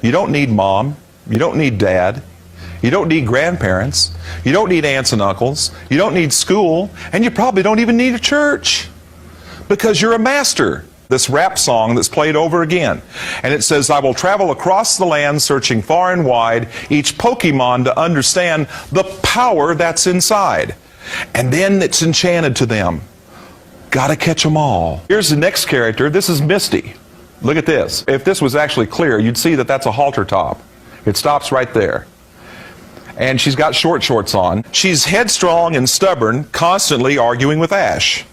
You don't need mom. You don't need dad. You don't need grandparents. You don't need aunts and uncles. You don't need school. And you probably don't even need a church because you're a master. This rap song that's played over again. And it says, I will travel across the land searching far and wide each Pokemon to understand the power that's inside. And then it's enchanted to them. Gotta catch them all. Here's the next character. This is Misty. Look at this. If this was actually clear, you'd see that that's a halter top. It stops right there. And she's got short shorts on. She's headstrong and stubborn, constantly arguing with Ash.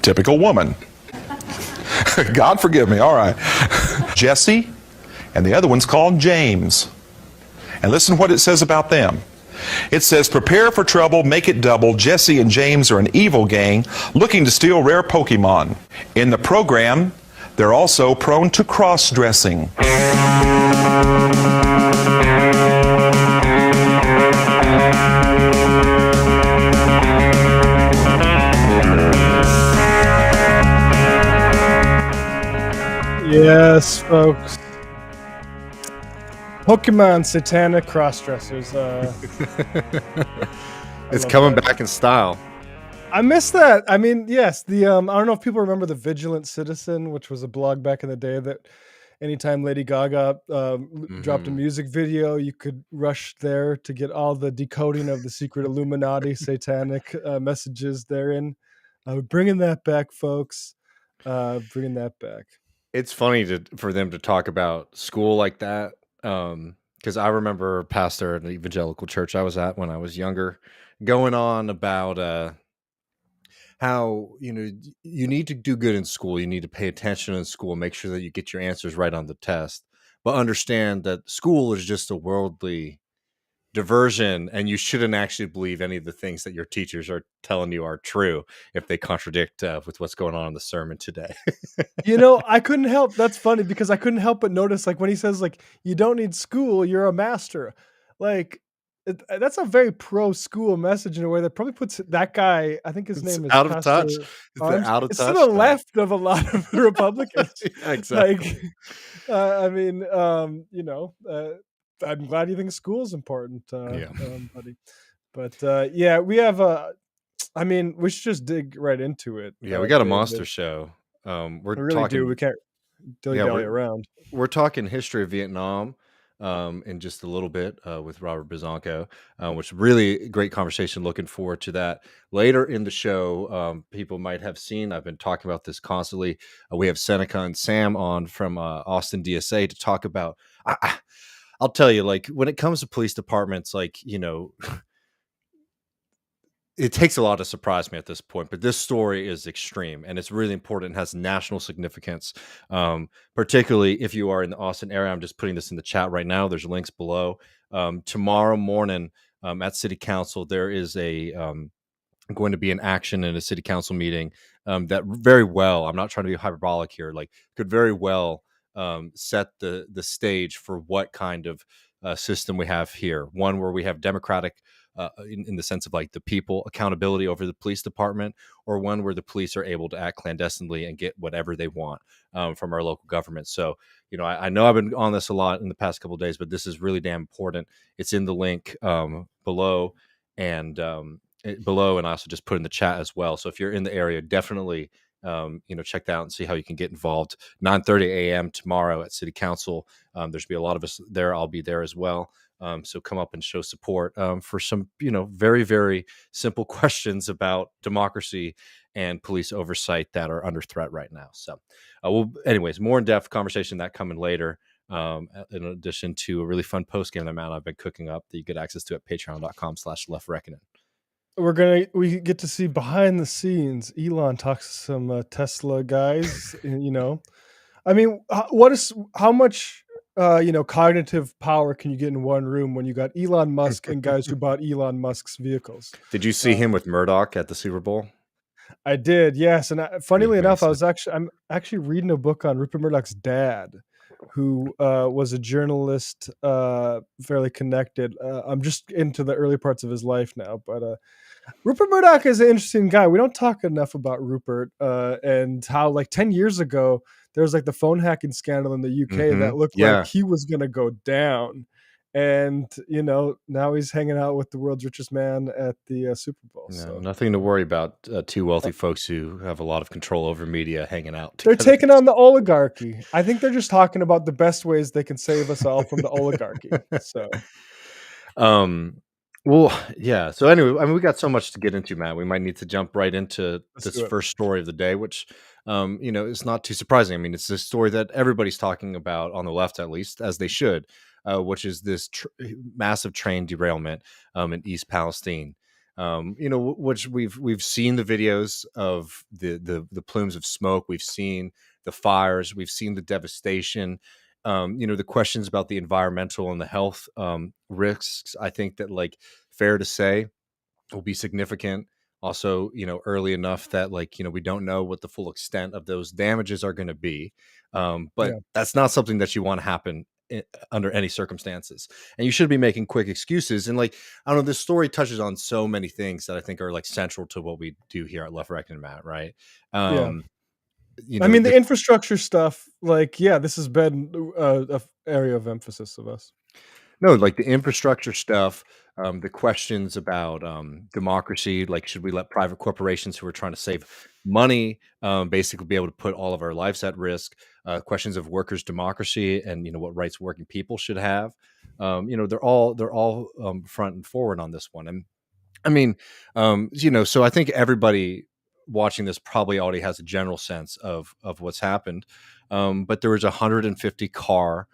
Typical woman. God forgive me. All right. Jesse, and the other one's called James. And listen to what it says about them. It says, prepare for trouble, make it double. Jesse and James are an evil gang looking to steal rare Pokemon. In the program, they're also prone to cross-dressing. Yes, folks. Pokemon satanic crossdressers. It's coming back in style. I miss that. I mean, yes, the I don't know if people remember the Vigilant Citizen, which was a blog back in the day that anytime Lady Gaga dropped a music video, you could rush there to get all the decoding of the secret Illuminati satanic messages therein. Bringing that back, folks. Bringing that back. It's funny for them to talk about school like that. Because I remember a pastor at an evangelical church I was at when I was younger going on about how, you need to do good in school. You need to pay attention in school, make sure that you get your answers right on the test, but understand that school is just a worldly diversion, and you shouldn't actually believe any of the things that your teachers are telling you are true if they contradict with what's going on in the sermon today. I couldn't help. That's funny because I couldn't help but notice, like when he says, like, you don't need school, you're a master. Like that's a very pro-school message in a way that probably puts that guy. I think his name is out of touch. It's to the left of a lot of Republicans. Yeah, exactly. I'm glad you think school is important, buddy. But we have we should just dig right into it. Yeah, we got a monster show. We really talking. We can't dilly-dally around. We're talking history of Vietnam in just a little bit with Robert Bazzanco, which really great conversation. Looking forward to that later in the show. People might have seen, I've been talking about this constantly. We have Seneca and Sam on from Austin DSA to talk about. I'll tell you, like, when it comes to police departments, like, it takes a lot to surprise me at this point, but this story is extreme and it's really important and has national significance, particularly if you are in the Austin area. I'm just putting this in the chat right now. There's links below. Tomorrow morning at City Council, there is going to be an action in a City Council meeting that very well, I'm not trying to be hyperbolic here, like could very well set the stage for what kind of system we have here. One where we have democratic in the sense of like the people accountability over the police department, or one where the police are able to act clandestinely and get whatever they want from our local government. So, I know I've been on this a lot in the past couple of days, but this is really damn important. It's in the link below and I also just put in the chat as well. So if you're in the area, definitely check that out and see how you can get involved. 9:30 a.m. tomorrow at City Council. There's be a lot of us there. I'll be there as well. So come up and show support for some, very, very simple questions about democracy and police oversight that are under threat right now. So, anyways, more in-depth conversation that coming later. In addition to a really fun post-game amount I've been cooking up that you get access to at patreon.com/leftreckoning. We get to see behind the scenes. Elon talks to some Tesla guys. How much cognitive power can you get in one room when you got Elon Musk and guys who bought Elon Musk's vehicles? Did you see him with Murdoch at the Super Bowl? I did, yes. And funnily enough, I'm actually reading a book on Rupert Murdoch's dad, who was a journalist, fairly connected. I'm just into the early parts of his life now, but Rupert Murdoch is an interesting guy. We don't talk enough about Rupert and how, like, 10 years ago, there was like the phone hacking scandal in the UK that looked like Yeah. he was going to go down. And, now he's hanging out with the world's richest man at the Super Bowl. No, So nothing to worry about. Two wealthy folks who have a lot of control over media hanging out they're together. taking on the oligarchy. I think they're just talking about the best ways they can save us all from the oligarchy. So, um, well, yeah. So anyway, I mean, we got so much to get into, Matt. We might need to jump right into let's this do it. first story of the day, which, is not too surprising. I mean, it's a story that everybody's talking about on the left, at least, as they should, which is this massive train derailment in East Palestine. Which we've seen the videos of the plumes of smoke. We've seen the fires. We've seen the devastation. The questions about the environmental and the health risks, I think that, like, fair to say, will be significant. Also, early enough that, like, we don't know what the full extent of those damages are going to be. But Yeah. that's not something that you want to happen under any circumstances. And you should be making quick excuses. And, like, I don't know, this story touches on so many things that I think are, like, central to what we do here at Left, Right, and Matt, right? Yeah. Um, I mean, the the infrastructure stuff, like, yeah, this has been a area of emphasis of us. No, like the infrastructure stuff, the questions about democracy, like should we let private corporations who are trying to save money basically be able to put all of our lives at risk? Questions of workers' democracy and what rights working people should have. They're all front and forward on this one, and I mean, so I think everybody watching this probably already has a general sense of what's happened. But there was a 150 car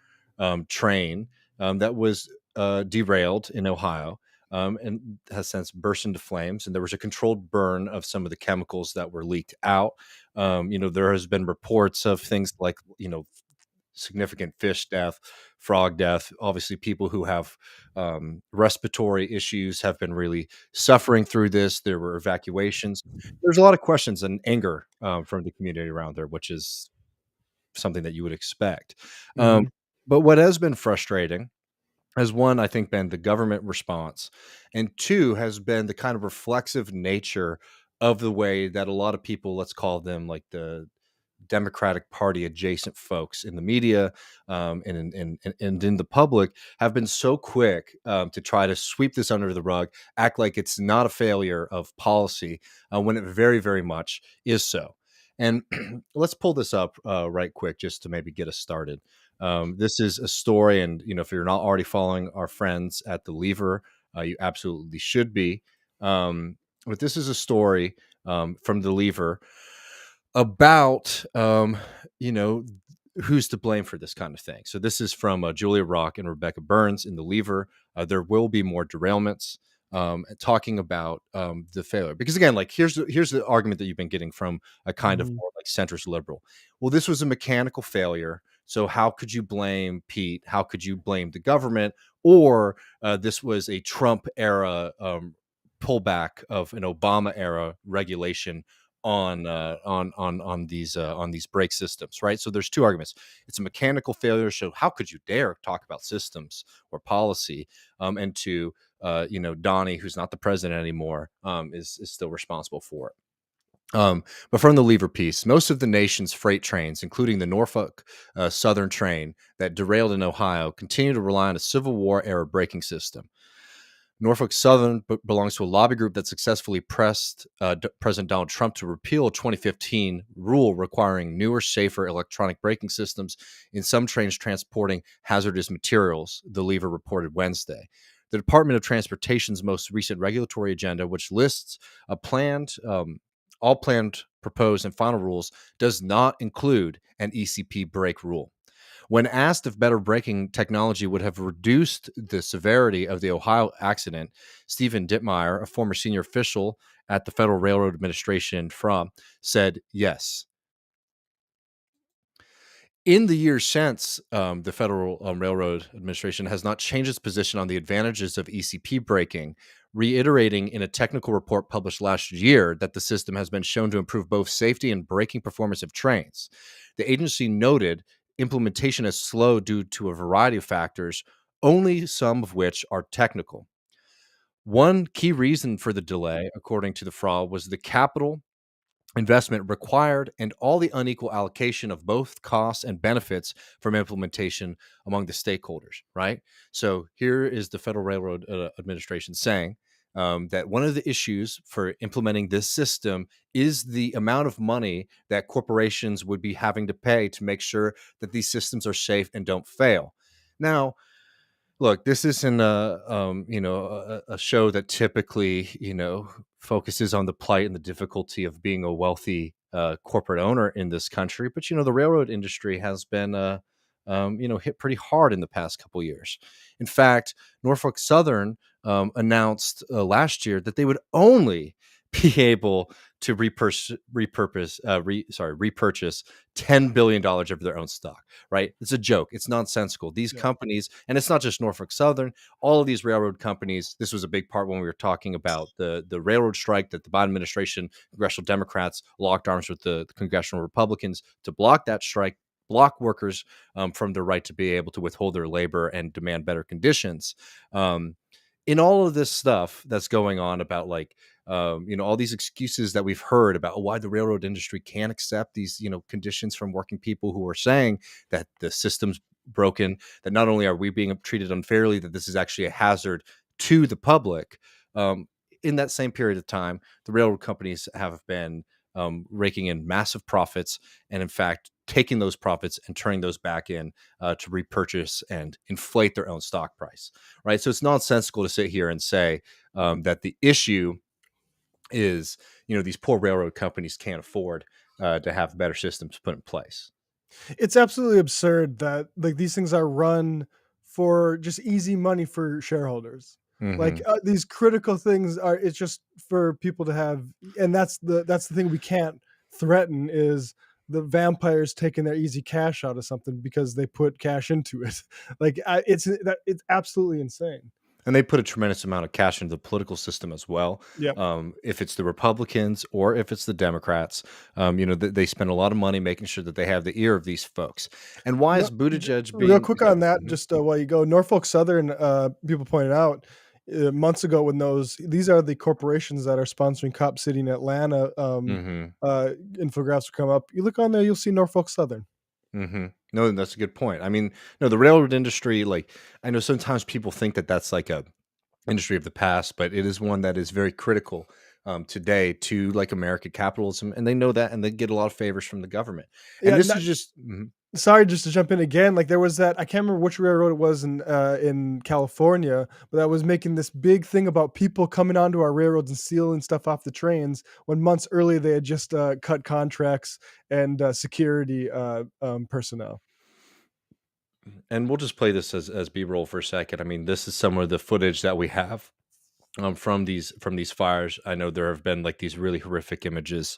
train that was derailed in Ohio and has since burst into flames. And there was a controlled burn of some of the chemicals that were leaked out. There has been reports of things like, significant fish death, frog death. Obviously, people who have respiratory issues have been really suffering through this. There were evacuations. There's a lot of questions and anger from the community around there, which is something that you would expect. Um, Mhm. but what has been frustrating has, one, I think, been the government response, and two, has been the kind of reflexive nature of the way that a lot of people, let's call them like the Democratic Party adjacent folks in the media and in the public, have been so quick to try to sweep this under the rug, act like it's not a failure of policy when it very, very much is so. And let's pull this up right quick just to maybe get us started. This is a story, and if you're not already following our friends at the Lever, you absolutely should be. But this is a story from the Lever about who's to blame for this kind of thing. So this is from Julia Rock and Rebecca Burns in the Lever. There will be more derailments, talking about the failure, because again, like, here's the argument that you've been getting from a kind of Mhm. more like centrist liberal. Well, this was a mechanical failure, so how could you blame Pete? How could you blame the government? Or this was a Trump era pullback of an Obama era regulation on these brake systems, right? So there's two arguments. It's a mechanical failure, so how could you dare talk about systems or policy? And two, Donnie, who's not the president anymore, is still responsible for it. But from the Lever piece, most of the nation's freight trains, including the Norfolk Southern train that derailed in Ohio, continue to rely on a Civil War era braking system. Norfolk Southern belongs to a lobby group that successfully pressed President Donald Trump to repeal a 2015 rule requiring newer, safer electronic braking systems in some trains transporting hazardous materials, the Lever reported Wednesday. The Department of Transportation's most recent regulatory agenda, which lists all planned, proposed, and final rules, does not include an ECP brake rule. When asked if better braking technology would have reduced the severity of the Ohio accident, Stephen Dittmeyer, a former senior official at the Federal Railroad Administration said yes. In the years since, the Federal Railroad Administration has not changed its position on the advantages of ECP braking, reiterating in a technical report published last year that the system has been shown to improve both safety and braking performance of trains. The agency noted implementation is slow due to a variety of factors, only some of which are technical. One key reason for the delay, according to the fraud, was the capital investment required and all the unequal allocation of both costs and benefits from implementation among the stakeholders, right? So here is the Federal Railroad Administration saying that one of the issues for implementing this system is the amount of money that corporations would be having to pay to make sure that these systems are safe and don't fail. Now, look, this isn't a show that typically focuses on the plight and the difficulty of being a wealthy corporate owner in this country, but the railroad industry has been hit pretty hard in the past couple years. In fact, Norfolk Southern announced last year that they would only be able to repurchase $10 billion of their own stock, right? It's a joke. It's nonsensical. These companies, and it's not just Norfolk Southern, all of these railroad companies, this was a big part when we were talking about the railroad strike that the Biden administration, congressional Democrats locked arms with the congressional Republicans to block that strike, block workers from their right to be able to withhold their labor and demand better conditions. In all of this stuff that's going on about all these excuses that we've heard about why the railroad industry can't accept these, conditions from working people who are saying that the system's broken, that not only are we being treated unfairly, that this is actually a hazard to the public. In that same period of time, the railroad companies have been raking in massive profits, and in fact, taking those profits and turning those back in to repurchase and inflate their own stock price, right? So it's nonsensical to sit here and say that the issue is, these poor railroad companies can't afford to have better systems put in place. It's absolutely absurd that these things are run for just easy money for shareholders. These critical things it's just for people to have, and that's the thing we can't threaten, is the vampires taking their easy cash out of something because they put cash into it. It's absolutely insane. And they put a tremendous amount of cash into the political system as well. Yep. If it's the Republicans or if it's the Democrats, they spend a lot of money making sure that they have the ear of these folks. And why is Buttigieg being... Real quick on that, just while you go, Norfolk Southern, people pointed out months ago when these are the corporations that are sponsoring Cop City in Atlanta. Infographics will come up. You look on there, you'll see Norfolk Southern. No, that's a good point. I mean, no, the railroad industry, I know sometimes people think that that's like a industry of the past, but it is one that is very critical today to American capitalism, and they know that, and they get a lot of favors from the government. And this is just... Sorry, just to jump in again. There was that, I can't remember which railroad it was in California, but that was making this big thing about people coming onto our railroads and stealing stuff off the trains, when months earlier they had just cut contracts and security personnel. And we'll just play this as B-roll for a second. I mean, this is some of the footage that we have from these fires. I know there have been these really horrific images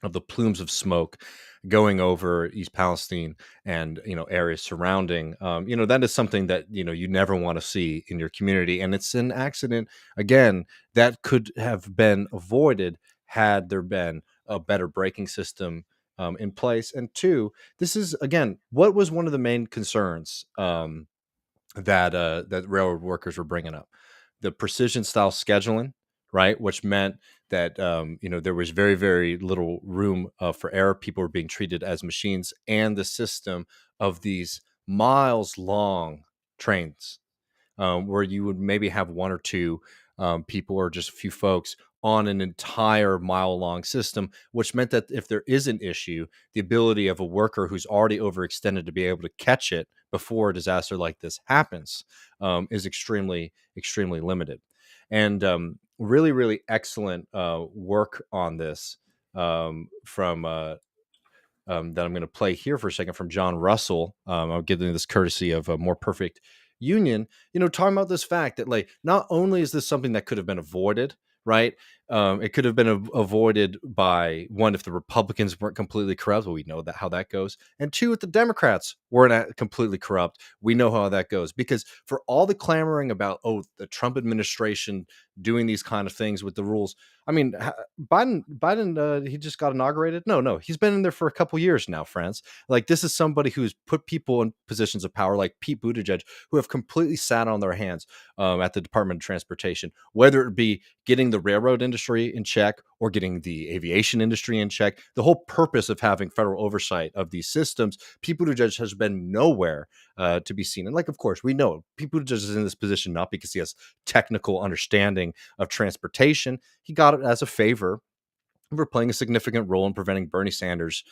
of the plumes of smoke going over East Palestine and areas surrounding. That is something that you never want to see in your community, and it's an accident again that could have been avoided had there been a better braking system in place. And two, this is again what was one of the main concerns that railroad workers were bringing up: the precision style scheduling, right? Which meant that there was very, very little room for error. People were being treated as machines, and the system of these miles long trains where you would maybe have one or two people or just a few folks on an entire mile long system, which meant that if there is an issue, the ability of a worker who's already overextended to be able to catch it before a disaster like this happens is extremely, extremely limited. And really, really excellent work on this from that I'm going to play here for a second from John Russell. I'll give them this courtesy of a More Perfect Union, talking about this fact that not only is this something that could have been avoided, right? It could have been avoided by, one, if the Republicans weren't completely corrupt. Well, we know that how that goes. And two, if the Democrats weren't completely corrupt, we know how that goes. Because for all the clamoring about, oh, the Trump administration doing these kind of things with the rules, I mean, Biden, he just got inaugurated. No, he's been in there for a couple years now, friends. Like, this is somebody who's put people in positions of power, like Pete Buttigieg, who have completely sat on their hands at the Department of Transportation, whether it be getting the railroad industry in check or getting the aviation industry in check. The whole purpose of having federal oversight of these systems, Pete Buttigieg has been nowhere to be seen. And like, of course, we know Pete Buttigieg is in this position not because he has technical understanding of transportation. He got it as a favor for playing a significant role in preventing Bernie Sanders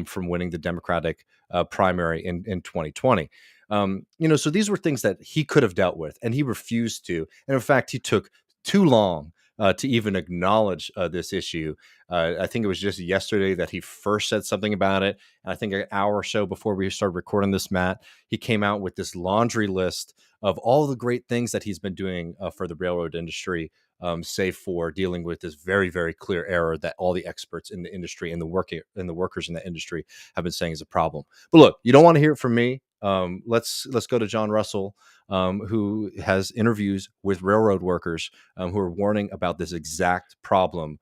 from winning the Democratic primary in 2020. So these were things that he could have dealt with, and he refused to. And in fact, he took too long to even acknowledge this issue. I think it was just yesterday that he first said something about it. And I think an hour or so before we started recording this, Matt, he came out with this laundry list of all the great things that he's been doing for the railroad industry, save for dealing with this very, very clear error that all the experts in the industry and the workers in the industry have been saying is a problem. But look, you don't want to hear it from me. Let's go to John Russell, who has interviews with railroad workers who are warning about this exact problem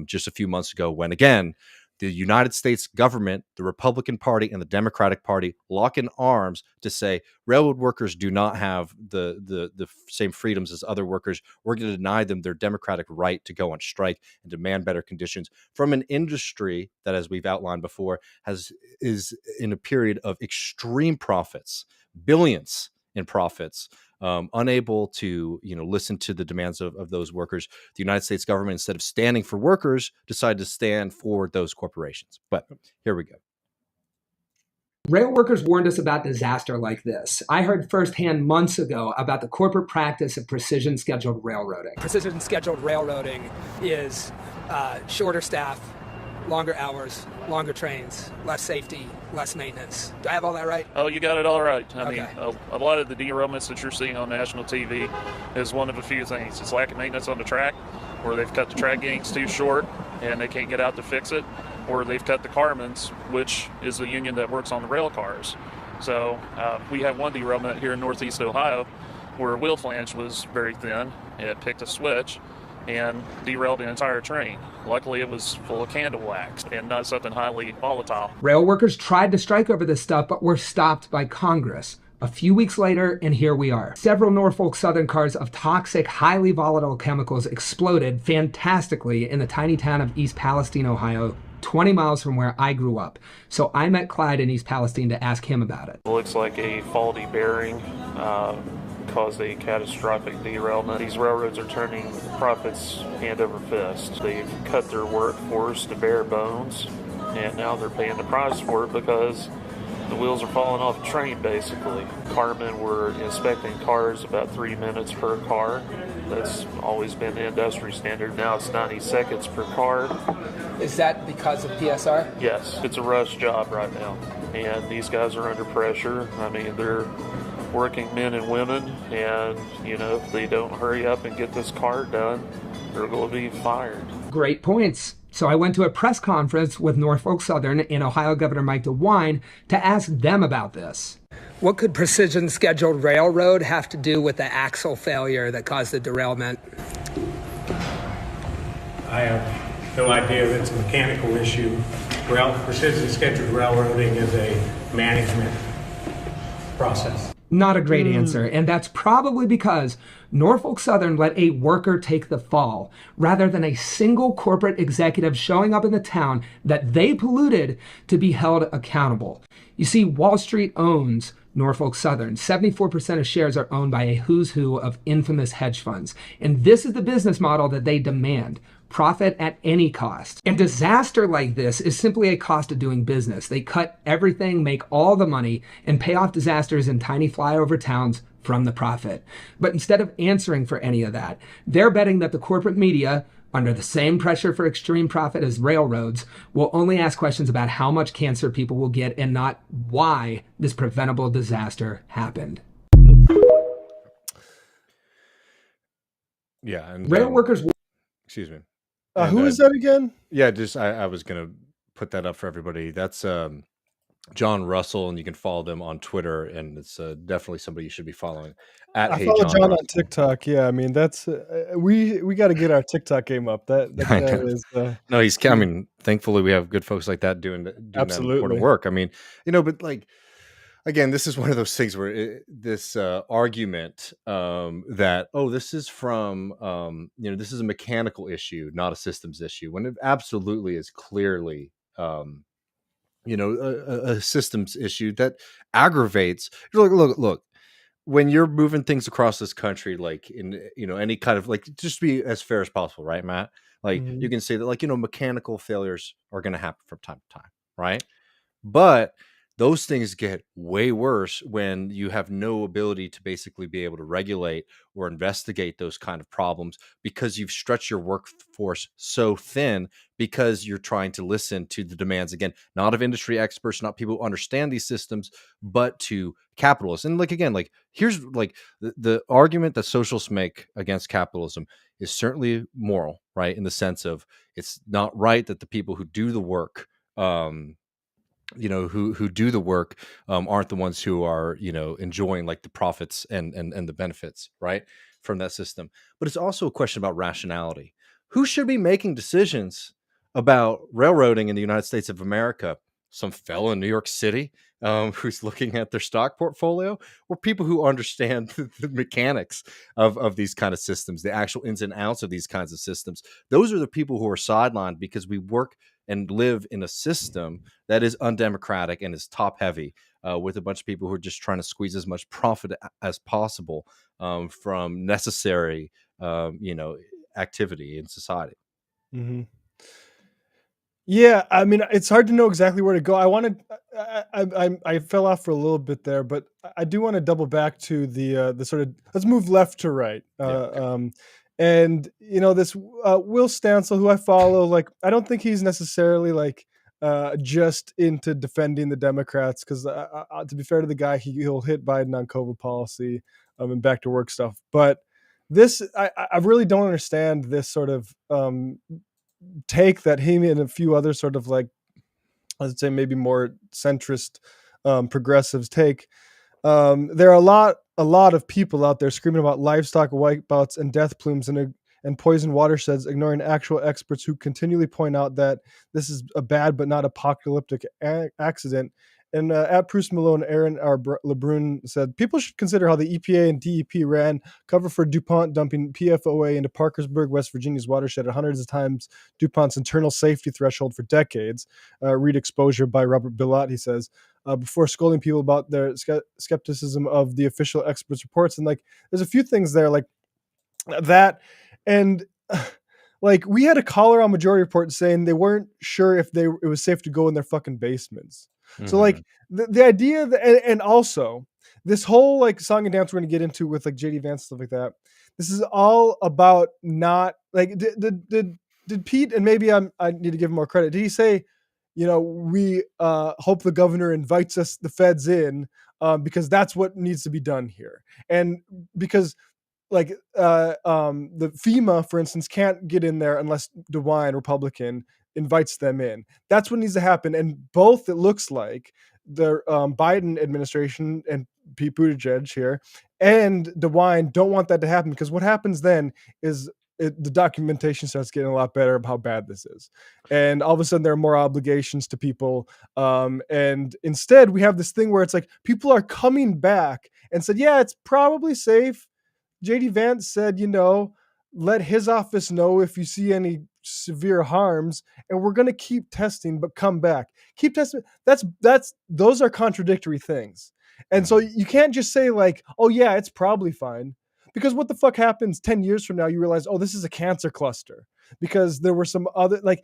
just a few months ago, when, again, the United States government, the Republican Party, and the Democratic Party lock in arms to say railroad workers do not have the same freedoms as other workers. We're going to deny them their democratic right to go on strike and demand better conditions from an industry that, as we've outlined before, is in a period of extreme profits, billions in profits, unable to listen to the demands of those workers. The United States government, instead of standing for workers, decided to stand for those corporations. But here we go. Rail workers warned us about disaster like this. I heard firsthand months ago about the corporate practice of precision scheduled railroading. Precision scheduled railroading is shorter staff, longer hours, longer trains, less safety, less maintenance. Do I have all that right? Oh, you got it all right. I Okay. mean, a lot of the derailments that you're seeing on national TV is one of a few things. It's lack of maintenance on the track, or they've cut the track gangs too short and they can't get out to fix it, or they've cut the carmens, which is the union that works on the rail cars. So we have one derailment here in Northeast Ohio where a wheel flange was very thin. It picked a switch and derailed the entire train. Luckily, it was full of candle wax and not something highly volatile. Rail workers tried to strike over this stuff, but were stopped by Congress. A few weeks later, and here we are. Several Norfolk Southern cars of toxic, highly volatile chemicals exploded fantastically in the tiny town of East Palestine, Ohio, 20 miles from where I grew up. So I met Clyde in East Palestine to ask him about it. It looks like a faulty bearing caused a catastrophic derailment. These railroads are turning profits hand over fist. They've cut their workforce to bare bones, and now they're paying the price for it because the wheels are falling off the train, basically. Carmen were inspecting cars about 3 minutes per car. That's always been the industry standard. Now it's 90 seconds per car. Is that because of PSR? Yes, it's a rush job right now, and these guys are under pressure. I mean, they're working men and women, and if they don't hurry up and get this car done, they're going to be fired. Great points. So I went to a press conference with Norfolk Southern and Ohio Governor Mike DeWine to ask them about this. What could precision scheduled railroad have to do with the axle failure that caused the derailment? I have no idea that it's a mechanical issue. Precision scheduled railroading is a management process. Not a great answer, and that's probably because Norfolk Southern let a worker take the fall, rather than a single corporate executive showing up in the town that they polluted to be held accountable. You see, Wall Street owns Norfolk Southern. 74% of shares are owned by a who's who of infamous hedge funds, and this is the business model that they demand. Profit at any cost. And disaster like this is simply a cost of doing business. They cut everything, make all the money, and pay off disasters in tiny flyover towns from the profit. But instead of answering for any of that, they're betting that the corporate media, under the same pressure for extreme profit as railroads, will only ask questions about how much cancer people will get and not why this preventable disaster happened. Yeah. And Rail workers... Excuse me. And Who is that again? yeah, just I was gonna put that up for everybody. That's John Russell, and you can follow them on Twitter, and it's definitely somebody you should be following. At I Hey follow John John on Russell. TikTok. Yeah, I mean that's we got to get our TikTok game up. That I guy know. is No, he's. I mean, thankfully we have good folks like that doing that important absolutely. work. I mean, but like again, this is one of those things where this argument that this is from this is a mechanical issue, not a systems issue, when it absolutely is clearly a systems issue that aggravates. Look, when you're moving things across this country, like in any kind of, like, just be as fair as possible, right, Matt? Like, you Mhm. can say that, like, mechanical failures are going to happen from time to time, right? But those things get way worse when you have no ability to basically be able to regulate or investigate those kind of problems, because you've stretched your workforce so thin, because you're trying to listen to the demands, again, not of industry experts, not people who understand these systems, but to capitalists. And like, again, like, here's like the argument that socialists make against capitalism is certainly moral, right? In the sense of, it's not right that the people who do the work, who do the work, aren't the ones who are enjoying, like, the profits and the benefits, right, from that system. But it's also a question about rationality. Who should be making decisions about railroading in the United States of America? Some fellow in New York City who's looking at their stock portfolio, or people who understand the mechanics of these kind of systems, the actual ins and outs of these kinds of systems? Those are the people who are sidelined, because we work and live in a system that is undemocratic and is top heavy, with a bunch of people who are just trying to squeeze as much profit as possible from necessary, activity in society. Mm-hmm. Yeah, I mean, it's hard to know exactly where to go. I fell off for a little bit there, but I do want to double back to the sort of, let's move left to right. And this Will Stansel, who I follow, like, I don't think he's necessarily like just into defending the Democrats, because to be fair to the guy, he'll hit Biden on COVID policy and back to work stuff. But I really don't understand this sort of take that he and a few other sort of, like, I'd say maybe more centrist progressives take. There are a lot of people out there screaming about livestock wipeouts and death plumes and poisoned watersheds, ignoring actual experts who continually point out that this is a bad but not apocalyptic accident. And at Bruce Malone, Aaron R. LeBrun said, people should consider how the EPA and DEP ran cover for DuPont dumping PFOA into Parkersburg, West Virginia's watershed at hundreds of times DuPont's internal safety threshold for decades. Read Exposure by Robert Bazzanco, he says, before scolding people about their skepticism of the official experts' reports. And, like, there's a few things there like that. And like, we had a caller on Majority Report saying they weren't sure if it was safe to go in their fucking basements. So, like, the idea that, and also this whole, like, song and dance we're going to get into with, like, JD Vance, stuff like that, this is all about not, like, did Pete, and maybe I need to give him more credit, did he say, we hope the governor invites the feds in because that's what needs to be done here? And because, like, the FEMA, for instance, can't get in there unless DeWine, Republican, invites them in. That's what needs to happen. And both, it looks like, the Biden administration and Pete Buttigieg here and DeWine don't want that to happen, because what happens then is the documentation starts getting a lot better of how bad this is. And all of a sudden there are more obligations to people. And instead we have this thing where it's like people are coming back and said, yeah, it's probably safe. JD Vance said, let his office know if you see any severe harms, and we're going to keep testing, but come back. Keep testing. Those are contradictory things. And so you can't just say, like, oh yeah, it's probably fine. Because what the fuck happens 10 years from now? You realize, oh, this is a cancer cluster because there were some other, like,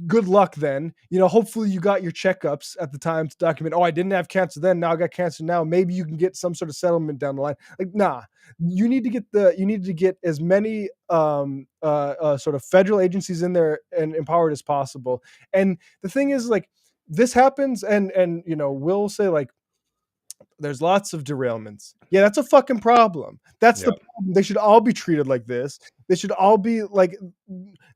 good luck then. Hopefully you got your checkups at the time to document, oh, I didn't have cancer then, now I got cancer now. Maybe you can get some sort of settlement down the line. Like, nah, you need to get as many sort of federal agencies in there and empowered as possible. And the thing is, like, this happens, and we'll say, like, there's lots of derailments. Yeah, that's a fucking problem. That's the problem. They should all be treated like this. They should all be like,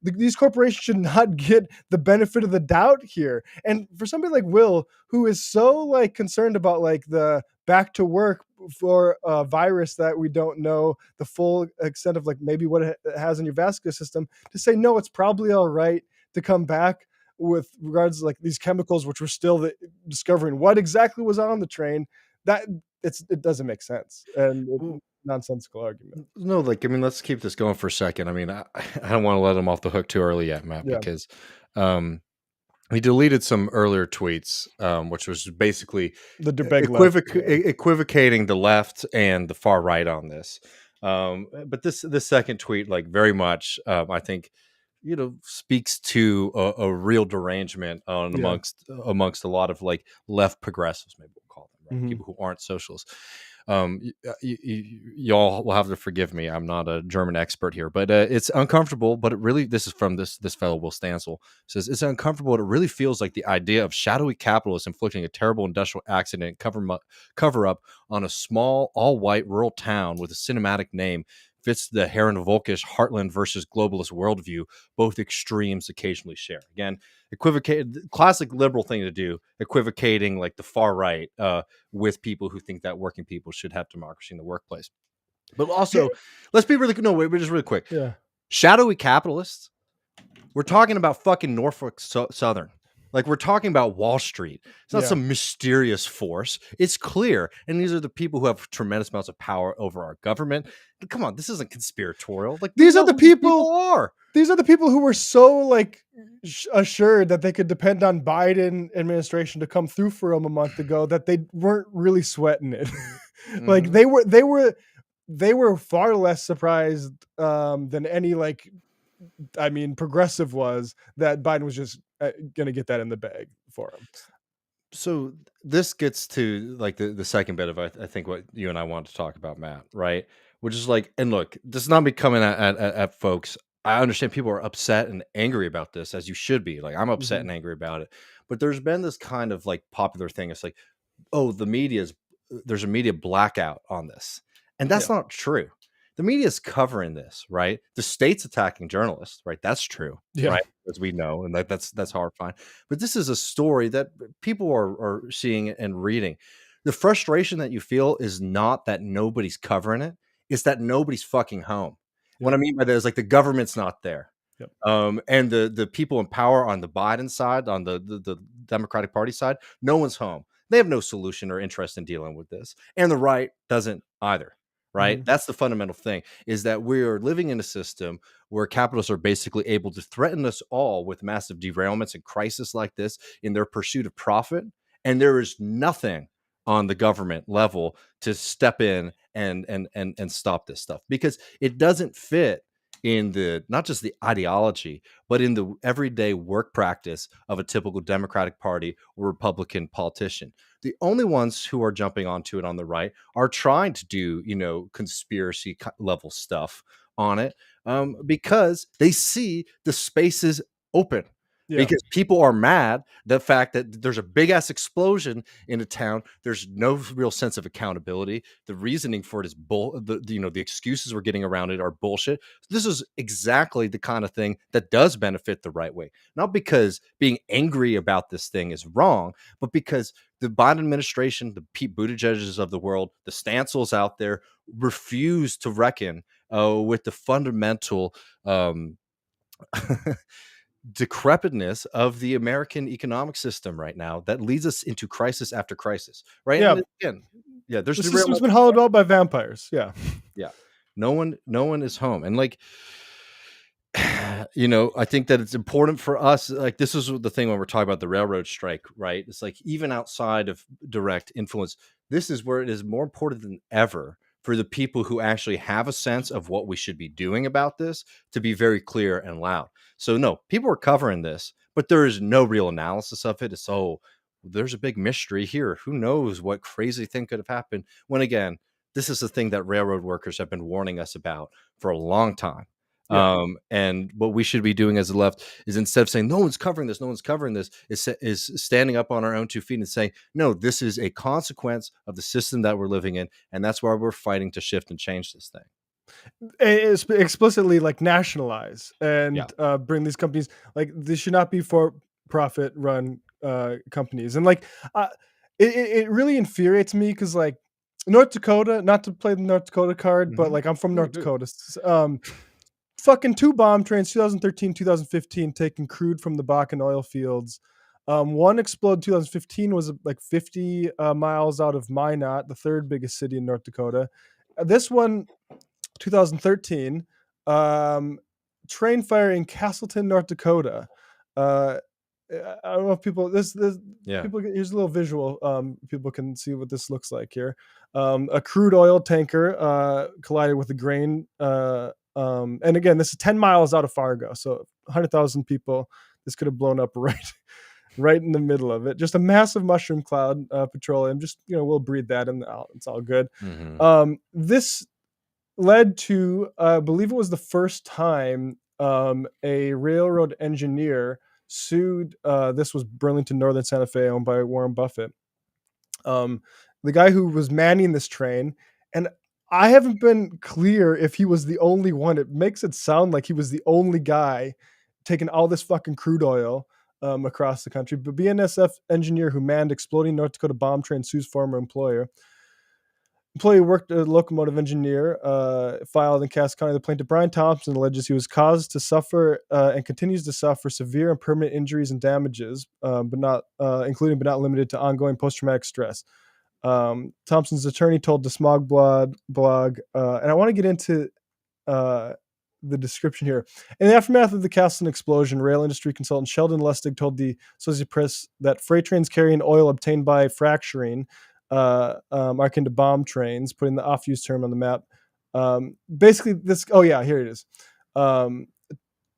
these corporations should not get the benefit of the doubt here. And for somebody like Will, who is so like concerned about like the back to work for a virus that we don't know the full extent of, like maybe what it has in your vascular system, to say, no, it's probably all right to come back with regards to like these chemicals, which we're still discovering what exactly was on the train. That it doesn't make sense, and it's a nonsensical argument. No, like, I mean, let's keep this going for a second. I mean, I don't want to let him off the hook too early yet, Matt, because he deleted some earlier tweets, which was basically the equivocating the left and the far right on this. But this second tweet, like, very much, I think, speaks to a real derangement amongst a lot of like left progressives, maybe we'll call them, right? People who aren't socialists. Y'all will have to forgive me. I'm not a German expert here, but it's uncomfortable. But it really, this is from this fellow Will Stansel, says it's uncomfortable. It really feels like the idea of shadowy capitalists inflicting a terrible industrial accident cover up on a small all-white rural town with a cinematic name fits the Herrenvolkisch Heartland versus globalist worldview both extremes occasionally share. Again, classic liberal thing to do, equivocating like the far right with people who think that working people should have democracy in the workplace. But also, let's be really just really quick. Yeah, shadowy capitalists. We're talking about fucking Norfolk Southern. Like, we're talking about Wall Street. It's not some mysterious force. It's clear. And these are the people who have tremendous amounts of power over our government. Come on, this isn't conspiratorial. Like, these are the people are. These are the people who were so like assured that they could depend on Biden administration to come through for them a month ago that they weren't really sweating it. Like they were far less surprised than any progressive was that Biden was just going to get that in the bag for him. So this gets to like the second bit of I think what you and I want to talk about, Matt, right? Which is like, and look, this is not me coming at folks. I understand people are upset and angry about this, as you should be. Like, I'm upset and angry about it. But there's been this kind of like popular thing. It's like, oh, there's a media blackout on this. And that's not true. The media is covering this, right? The state's attacking journalists, right? That's true, right? As we know, and that's horrifying. But this is a story that people are seeing and reading. The frustration that you feel is not that nobody's covering it; it's that nobody's fucking home. What I mean by that is like the government's not there, and the people in power on the Biden side, on the Democratic Party side, no one's home. They have no solution or interest in dealing with this, and the right doesn't either. Right. That's the fundamental thing, is that we are living in a system where capitalists are basically able to threaten us all with massive derailments and crisis like this in their pursuit of profit. And there is nothing on the government level to step in and stop this stuff, because it doesn't fit in the not just the ideology, but in the everyday work practice of a typical Democratic Party or Republican politician. The only ones who are jumping onto it on the right are trying to do, conspiracy level stuff on it because they see the spaces open. Because people are mad the fact that there's a big ass explosion in a town. There's no real sense of accountability. The reasoning for it is the excuses we're getting around it are bullshit. This is exactly the kind of thing that does benefit the right way. Not because being angry about this thing is wrong, but because the Biden administration, the Pete Buttigieg's of the world, the Stansels out there refuse to reckon with the fundamental decrepitness of the American economic system right now that leads us into crisis after crisis, right? Yeah. And again, there's the system's been hollowed out by vampires. No one is home. And like, I think that it's important for us, like, this is the thing when we're talking about the railroad strike, right? It's like, even outside of direct influence, this is where it is more important than ever for the people who actually have a sense of what we should be doing about this to be very clear and loud. So no, people are covering this, but there is no real analysis of it. It's, there's a big mystery here. Who knows what crazy thing could have happened? When again, this is the thing that railroad workers have been warning us about for a long time. And what we should be doing as the left is, instead of saying no one's covering this, is standing up on our own 2 feet and saying, no, this is a consequence of the system that we're living in, and that's why we're fighting to shift and change this thing. Explicitly like nationalize and bring these companies, like they should not be for profit run companies. And like it really infuriates me because like North Dakota, not to play the North Dakota card, but like I'm from North Dakota. Fucking 2 bomb trains, 2013, 2015, taking crude from the Bakken oil fields. One exploded 2015, was like 50 miles out of Minot, the 3rd biggest city in North Dakota. This one, 2013, train fire in Castleton, North Dakota. I don't know if people, people, here's a little visual. People can see what this looks like here. A crude oil tanker collided with a grain. And again, this is 10 miles out of Fargo. So 100,000 people, this could have blown up right in the middle of it. Just a massive mushroom cloud, petroleum. Just, we'll breathe that in. It's all good. This led to, I believe it was the first time a railroad engineer sued. This was Burlington Northern Santa Fe, owned by Warren Buffett. The guy who was manning this train, and I haven't been clear if he was the only one. It makes it sound like he was the only guy taking all this fucking crude oil across the country. But BNSF engineer who manned exploding North Dakota bomb train sues former employer. Employee worked as a locomotive engineer, filed in Cass County. The plaintiff, Brian Thompson, alleges he was caused to suffer and continues to suffer severe and permanent injuries and damages, but not limited to ongoing post-traumatic stress. Thompson's attorney told the Smog blog, and I want to get into the description here. In the aftermath of the Castleton explosion, rail industry consultant Sheldon Lustig told the Associated Press that freight trains carrying oil obtained by fracturing are akin to bomb trains, putting the off-use term on the map. Basically, this. Oh yeah, here it is.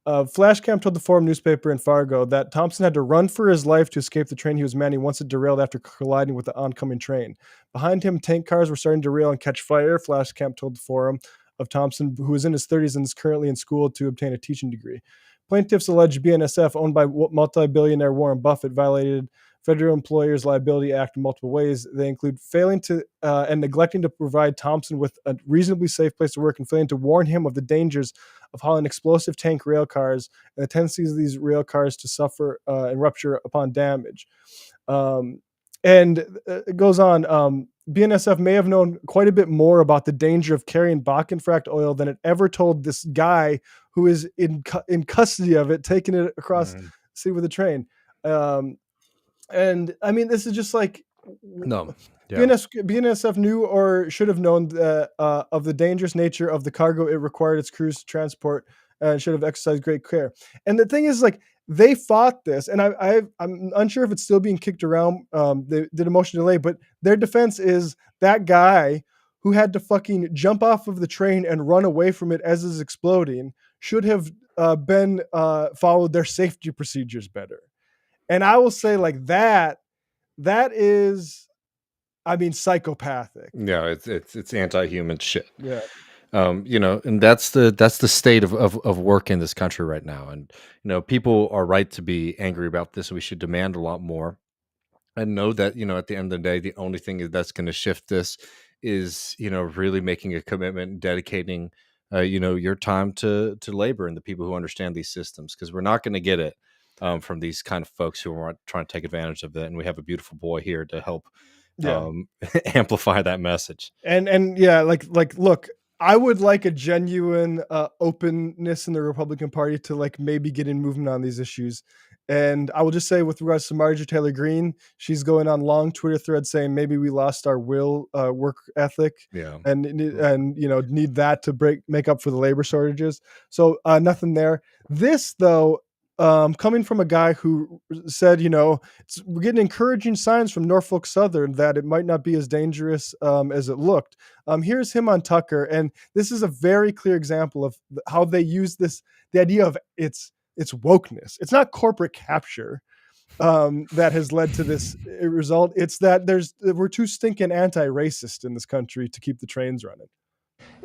Flashcam told the Forum newspaper in Fargo that Thompson had to run for his life to escape the train he was manning once it derailed after colliding with the oncoming train. Behind him, tank cars were starting to derail and catch fire. Flashcam told the Forum of Thompson, who is in his 30s and is currently in school to obtain a teaching degree. Plaintiffs allege BNSF, owned by multi-billionaire Warren Buffett, violated Federal Employers Liability Act in multiple ways. They include failing to and neglecting to provide Thompson with a reasonably safe place to work, and failing to warn him of the dangers of hauling explosive tank rail cars and the tendencies of these rail cars to suffer and rupture upon damage. And it goes on. BNSF may have known quite a bit more about the danger of carrying Bakken fracked oil than it ever told this guy who is in custody of it, taking it across the sea with a train. And I mean, this is just like, no. Yeah. BNSF knew or should have known of the dangerous nature of the cargo it required its crews to transport, and should have exercised great care. And the thing is, like, they fought this, and I'm unsure if it's still being kicked around. They did a motion delay, but their defense is that guy who had to fucking jump off of the train and run away from it as it's exploding should have been followed their safety procedures better. And I will say, like, that is, I mean, psychopathic. Yeah, it's anti-human shit. Yeah. And that's the state of work in this country right now. And, people are right to be angry about this. We should demand a lot more, and know that, at the end of the day, the only thing that's going to shift this is, really making a commitment and dedicating, your time to labor and the people who understand these systems, because we're not going to get it from these kind of folks who are trying to take advantage of it. And we have a beautiful boy here to help amplify that message. And yeah, like, look, I would like a genuine openness in the Republican Party to, like, maybe get in movement on these issues. And I will just say, with regards to Marjorie Taylor Greene, she's going on long Twitter threads saying maybe we lost our work ethic, and need that to make up for the labor shortages. So nothing there. This, though, coming from a guy who said, we're getting encouraging signs from Norfolk Southern that it might not be as dangerous as it looked. Here's him on Tucker, and this is a very clear example of how they use the idea of it's wokeness. It's not corporate capture that has led to this result. It's that we're too stinking anti-racist in this country to keep the trains running.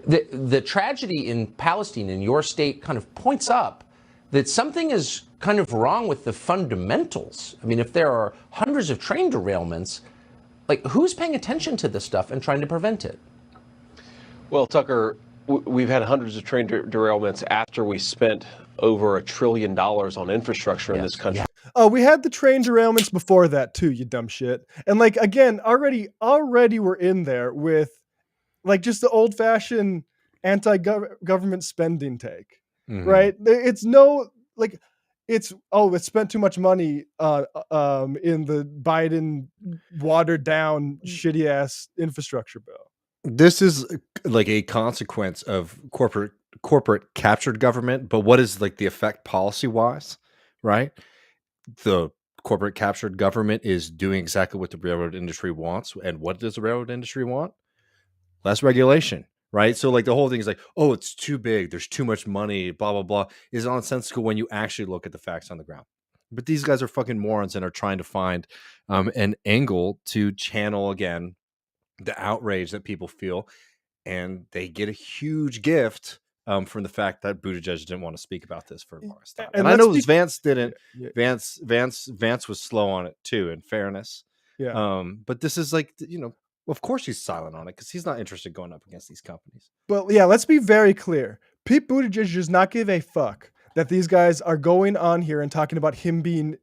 the tragedy in Palestine, in your state, kind of points up that something is kind of wrong with the fundamentals. I mean, if there are hundreds of train derailments, like, who's paying attention to this stuff and trying to prevent it? Well, Tucker, we've had hundreds of train derailments after we spent over $1 trillion on infrastructure in this country. Oh, we had the train derailments before that too, you dumb shit. And like, again, already we're in there with like just the old fashioned anti-government spending take, right? It's no, like, it's spent too much money in the Biden watered down shitty ass infrastructure bill. This is like a consequence of corporate captured government, but what is like the effect policy wise, right? The corporate captured government is doing exactly what the railroad industry wants. And what does the railroad industry want? Less regulation, right? So like the whole thing is like, oh, it's too big, there's too much money, blah, blah, blah, is nonsensical when you actually look at the facts on the ground. But these guys are fucking morons and are trying to find an angle to channel again the outrage that people feel, and they get a huge gift from the fact that Buttigieg didn't want to speak about this for the longest time. And I know Vance didn't. Yeah. Vance was slow on it too, in fairness. Yeah. But this is like, you know, of course he's silent on it because he's not interested in going up against these companies. But yeah, let's be very clear. Pete Buttigieg does not give a fuck that these guys are going on here and talking about him being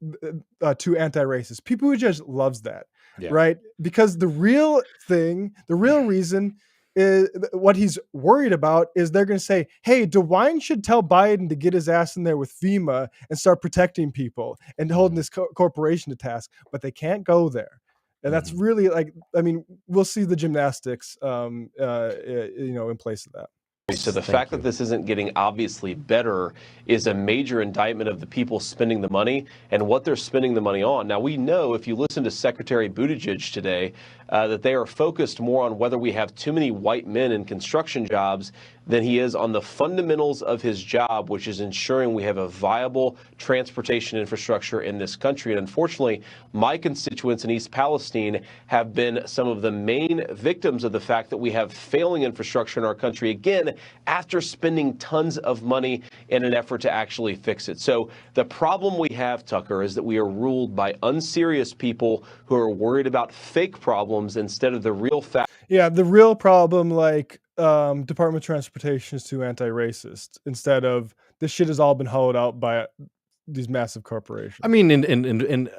too anti-racist. Pete Buttigieg loves that, right? Because the real reason is what he's worried about is they're going to say, hey, DeWine should tell Biden to get his ass in there with FEMA and start protecting people and holding this corporation to task, but they can't go there. And that's really like, I mean, we'll see the gymnastics, in place of that. So the fact that this isn't getting obviously better is a major indictment of the people spending the money and what they're spending the money on. Now, we know if you listen to Secretary Buttigieg today, that they are focused more on whether we have too many white men in construction jobs than he is on the fundamentals of his job, which is ensuring we have a viable transportation infrastructure in this country. And unfortunately, my constituents in East Palestine have been some of the main victims of the fact that we have failing infrastructure in our country, again, after spending tons of money in an effort to actually fix it. So the problem we have, Tucker, is that we are ruled by unserious people who are worried about fake problems instead of the real fact. Yeah, the real problem, like, Department of Transportation is too anti-racist instead of this shit has all been hollowed out by these massive corporations. I mean, in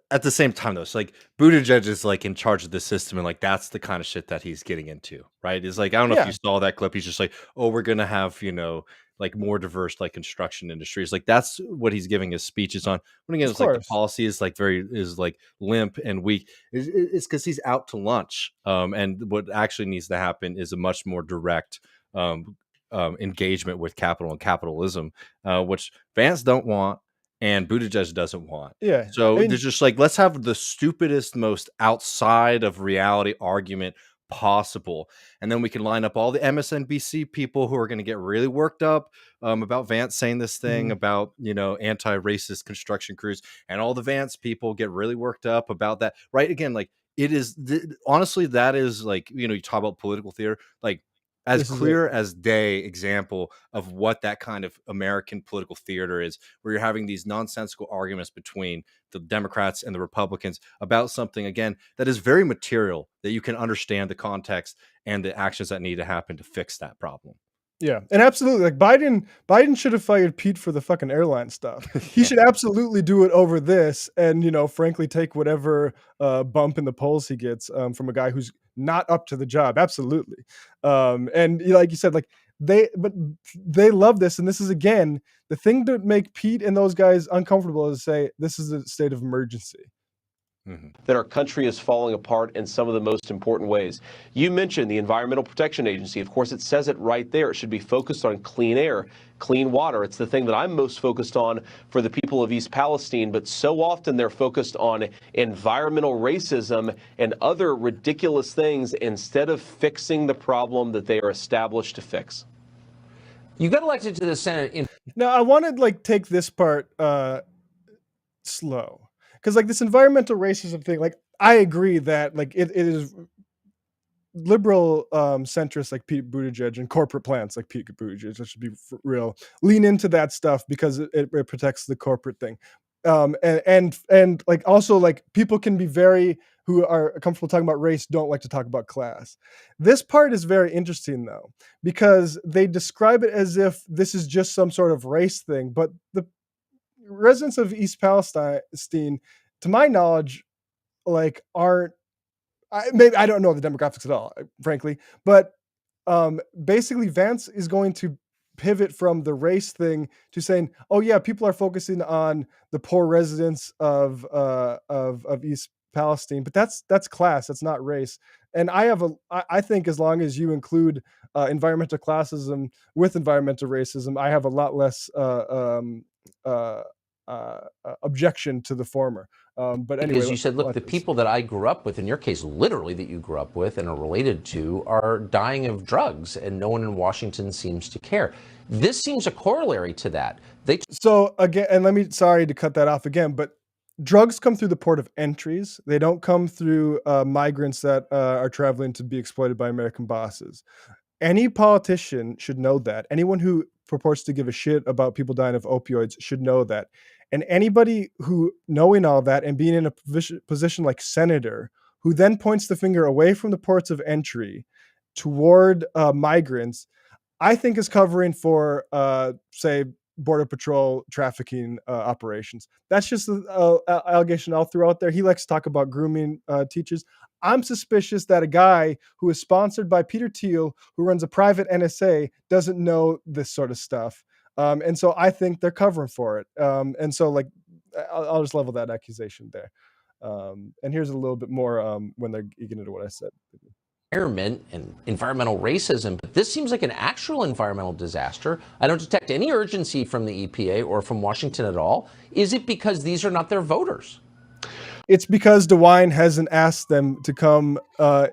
at the same time though, it's like Buttigieg is like in charge of the system, and like that's the kind of shit that he's getting into, right? It's like, I don't know if you saw that clip. He's just like, oh, we're gonna have, you know, like more diverse like construction industries. Like that's what he's giving his speeches on. When again, it's like the policy is like is limp and weak. It's because he's out to lunch. And what actually needs to happen is a much more direct engagement with capital and capitalism, which Vance don't want and Buttigieg doesn't want. Yeah. So there's just like, let's have the stupidest, most outside of reality argument possible, and then we can line up all the MSNBC people who are going to get really worked up about Vance saying this thing about, you know, anti-racist construction crews, and all the Vance people get really worked up about that, right? Again, like it is honestly, that is like, you know, you talk about political theater, like as clear as day example of what that kind of American political theater is, where you're having these nonsensical arguments between the Democrats and the Republicans about something, again, that is very material, that you can understand the context and the actions that need to happen to fix that problem. Yeah, and absolutely, like Biden should have fired Pete for the fucking airline stuff. He should absolutely do it over this, and, you know, frankly, take whatever bump in the polls he gets from a guy who's not up to the job. Absolutely. And like you said, like they love this, and this is again the thing to make Pete and those guys uncomfortable is say this is a state of emergency. That our country is falling apart in some of the most important ways. You mentioned the Environmental Protection Agency. Of course, it says it right there. It should be focused on clean air, clean water. It's the thing that I'm most focused on for the people of East Palestine, but so often they're focused on environmental racism and other ridiculous things instead of fixing the problem that they are established to fix. You got elected to the Senate. Now, I want to like take this part slow. Because like this environmental racism thing, like I agree that like it is liberal centrists like Pete Buttigieg and corporate plants like Pete Buttigieg, let's be real, lean into that stuff because it protects the corporate thing. And like also like people can be very who are comfortable talking about race don't like to talk about class. This part is very interesting though, because they describe it as if this is just some sort of race thing, but the residents of East Palestine, to my knowledge, like aren't, maybe I don't know the demographics at all, frankly, but basically Vance is going to pivot from the race thing to saying, oh yeah, people are focusing on the poor residents of East Palestine, but that's class, that's not race. And I think as long as you include environmental classism with environmental racism, I have a lot less objection to the former. But anyway, because you said, look, the people that I grew up with, in your case, literally that you grew up with and are related to, are dying of drugs, and no one in Washington seems to care. This seems a corollary to that. So again, and sorry to cut that off again, but drugs come through the port of entries. They don't come through migrants that are traveling to be exploited by American bosses. Any politician should know that. Anyone who purports to give a shit about people dying of opioids should know that. And anybody who, knowing all that and being in a position like senator, who then points the finger away from the ports of entry toward migrants, I think is covering for, say, Border Patrol trafficking operations. That's just an allegation I'll throw out there. He likes to talk about grooming teachers. I'm suspicious that a guy who is sponsored by Peter Thiel, who runs a private NSA, doesn't know this sort of stuff. And so I think they're covering for it. And so like, I'll just level that accusation there. And here's a little bit more when they're getting into what I said. Environment and environmental racism, but this seems like an actual environmental disaster. I don't detect any urgency from the EPA or from Washington at all. Is it because these are not their voters? It's because DeWine hasn't asked them to come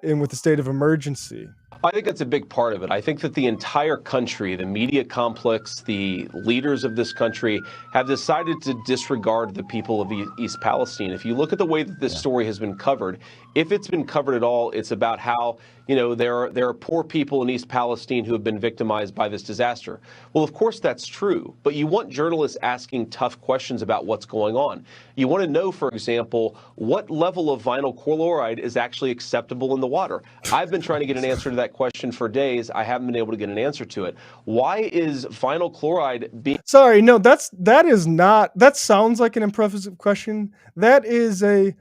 in with a state of emergency. I think that's a big part of it. I think that the entire country, the media complex, the leaders of this country have decided to disregard the people of East Palestine. If you look at the way that this story has been covered, if it's been covered at all, it's about how, you know, there are poor people in East Palestine who have been victimized by this disaster. Well, of course that's true, but you want journalists asking tough questions about what's going on. You want to know, for example, what level of vinyl chloride is actually acceptable in the water. I've been trying to get an answer to that question for days. I haven't been able to get an answer to it. Why is vinyl chloride being... Sorry, no, that is not, that sounds like an impressive question. That is a,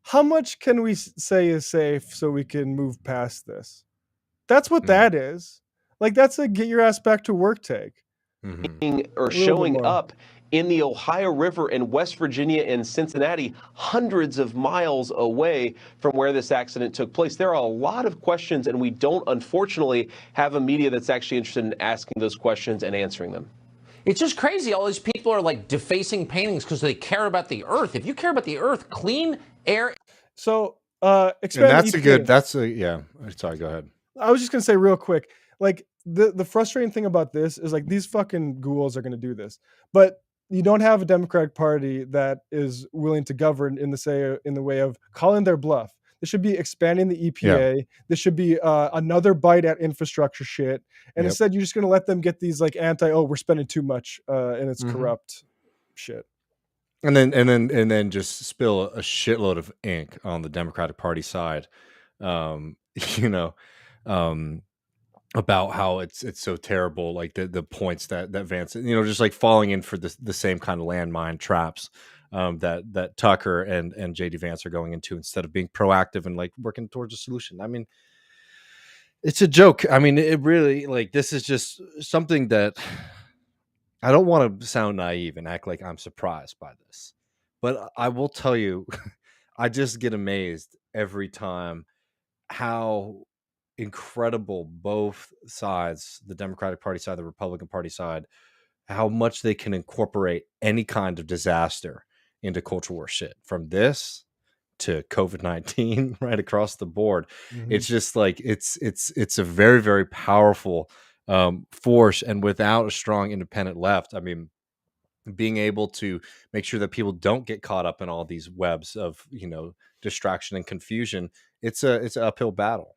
how much can we say is safe so we can move past this? That's what that is. Like, that's a get your ass back to work take. Or showing up in the Ohio River in West Virginia and Cincinnati, hundreds of miles away from where this accident took place. There are a lot of questions, and we don't, unfortunately, have a media that's actually interested in asking those questions and answering them. It's just crazy. All these people are like defacing paintings because they care about the earth. If you care about the earth, clean air. So, expand. And that's a, yeah. Sorry, go ahead. I was just going to say real quick, like the frustrating thing about this is like these fucking ghouls are going to do this, but you don't have a Democratic Party that is willing to govern in the way of calling their bluff. This should be expanding the EPA. Yeah. This should be another bite at infrastructure shit. And instead, you're just going to let them get these like we're spending too much and it's corrupt shit. And then just spill a shitload of ink on the Democratic Party side, about how it's so terrible, like the points that Vance, just like falling in for the same kind of landmine traps that Tucker and JD Vance are going into, instead of being proactive and like working towards a solution. I mean, it's a joke. I mean, it really, like, this is just something that I don't want to sound naive and act like I'm surprised by this, but I will tell you, I just get amazed every time how incredible both sides, the Democratic Party side, the Republican Party side, how much they can incorporate any kind of disaster into culture war shit, from this to COVID-19 right across the board. It's just like it's a very, very powerful force, and without a strong independent left, I mean, being able to make sure that people don't get caught up in all these webs of distraction and confusion, it's an uphill battle.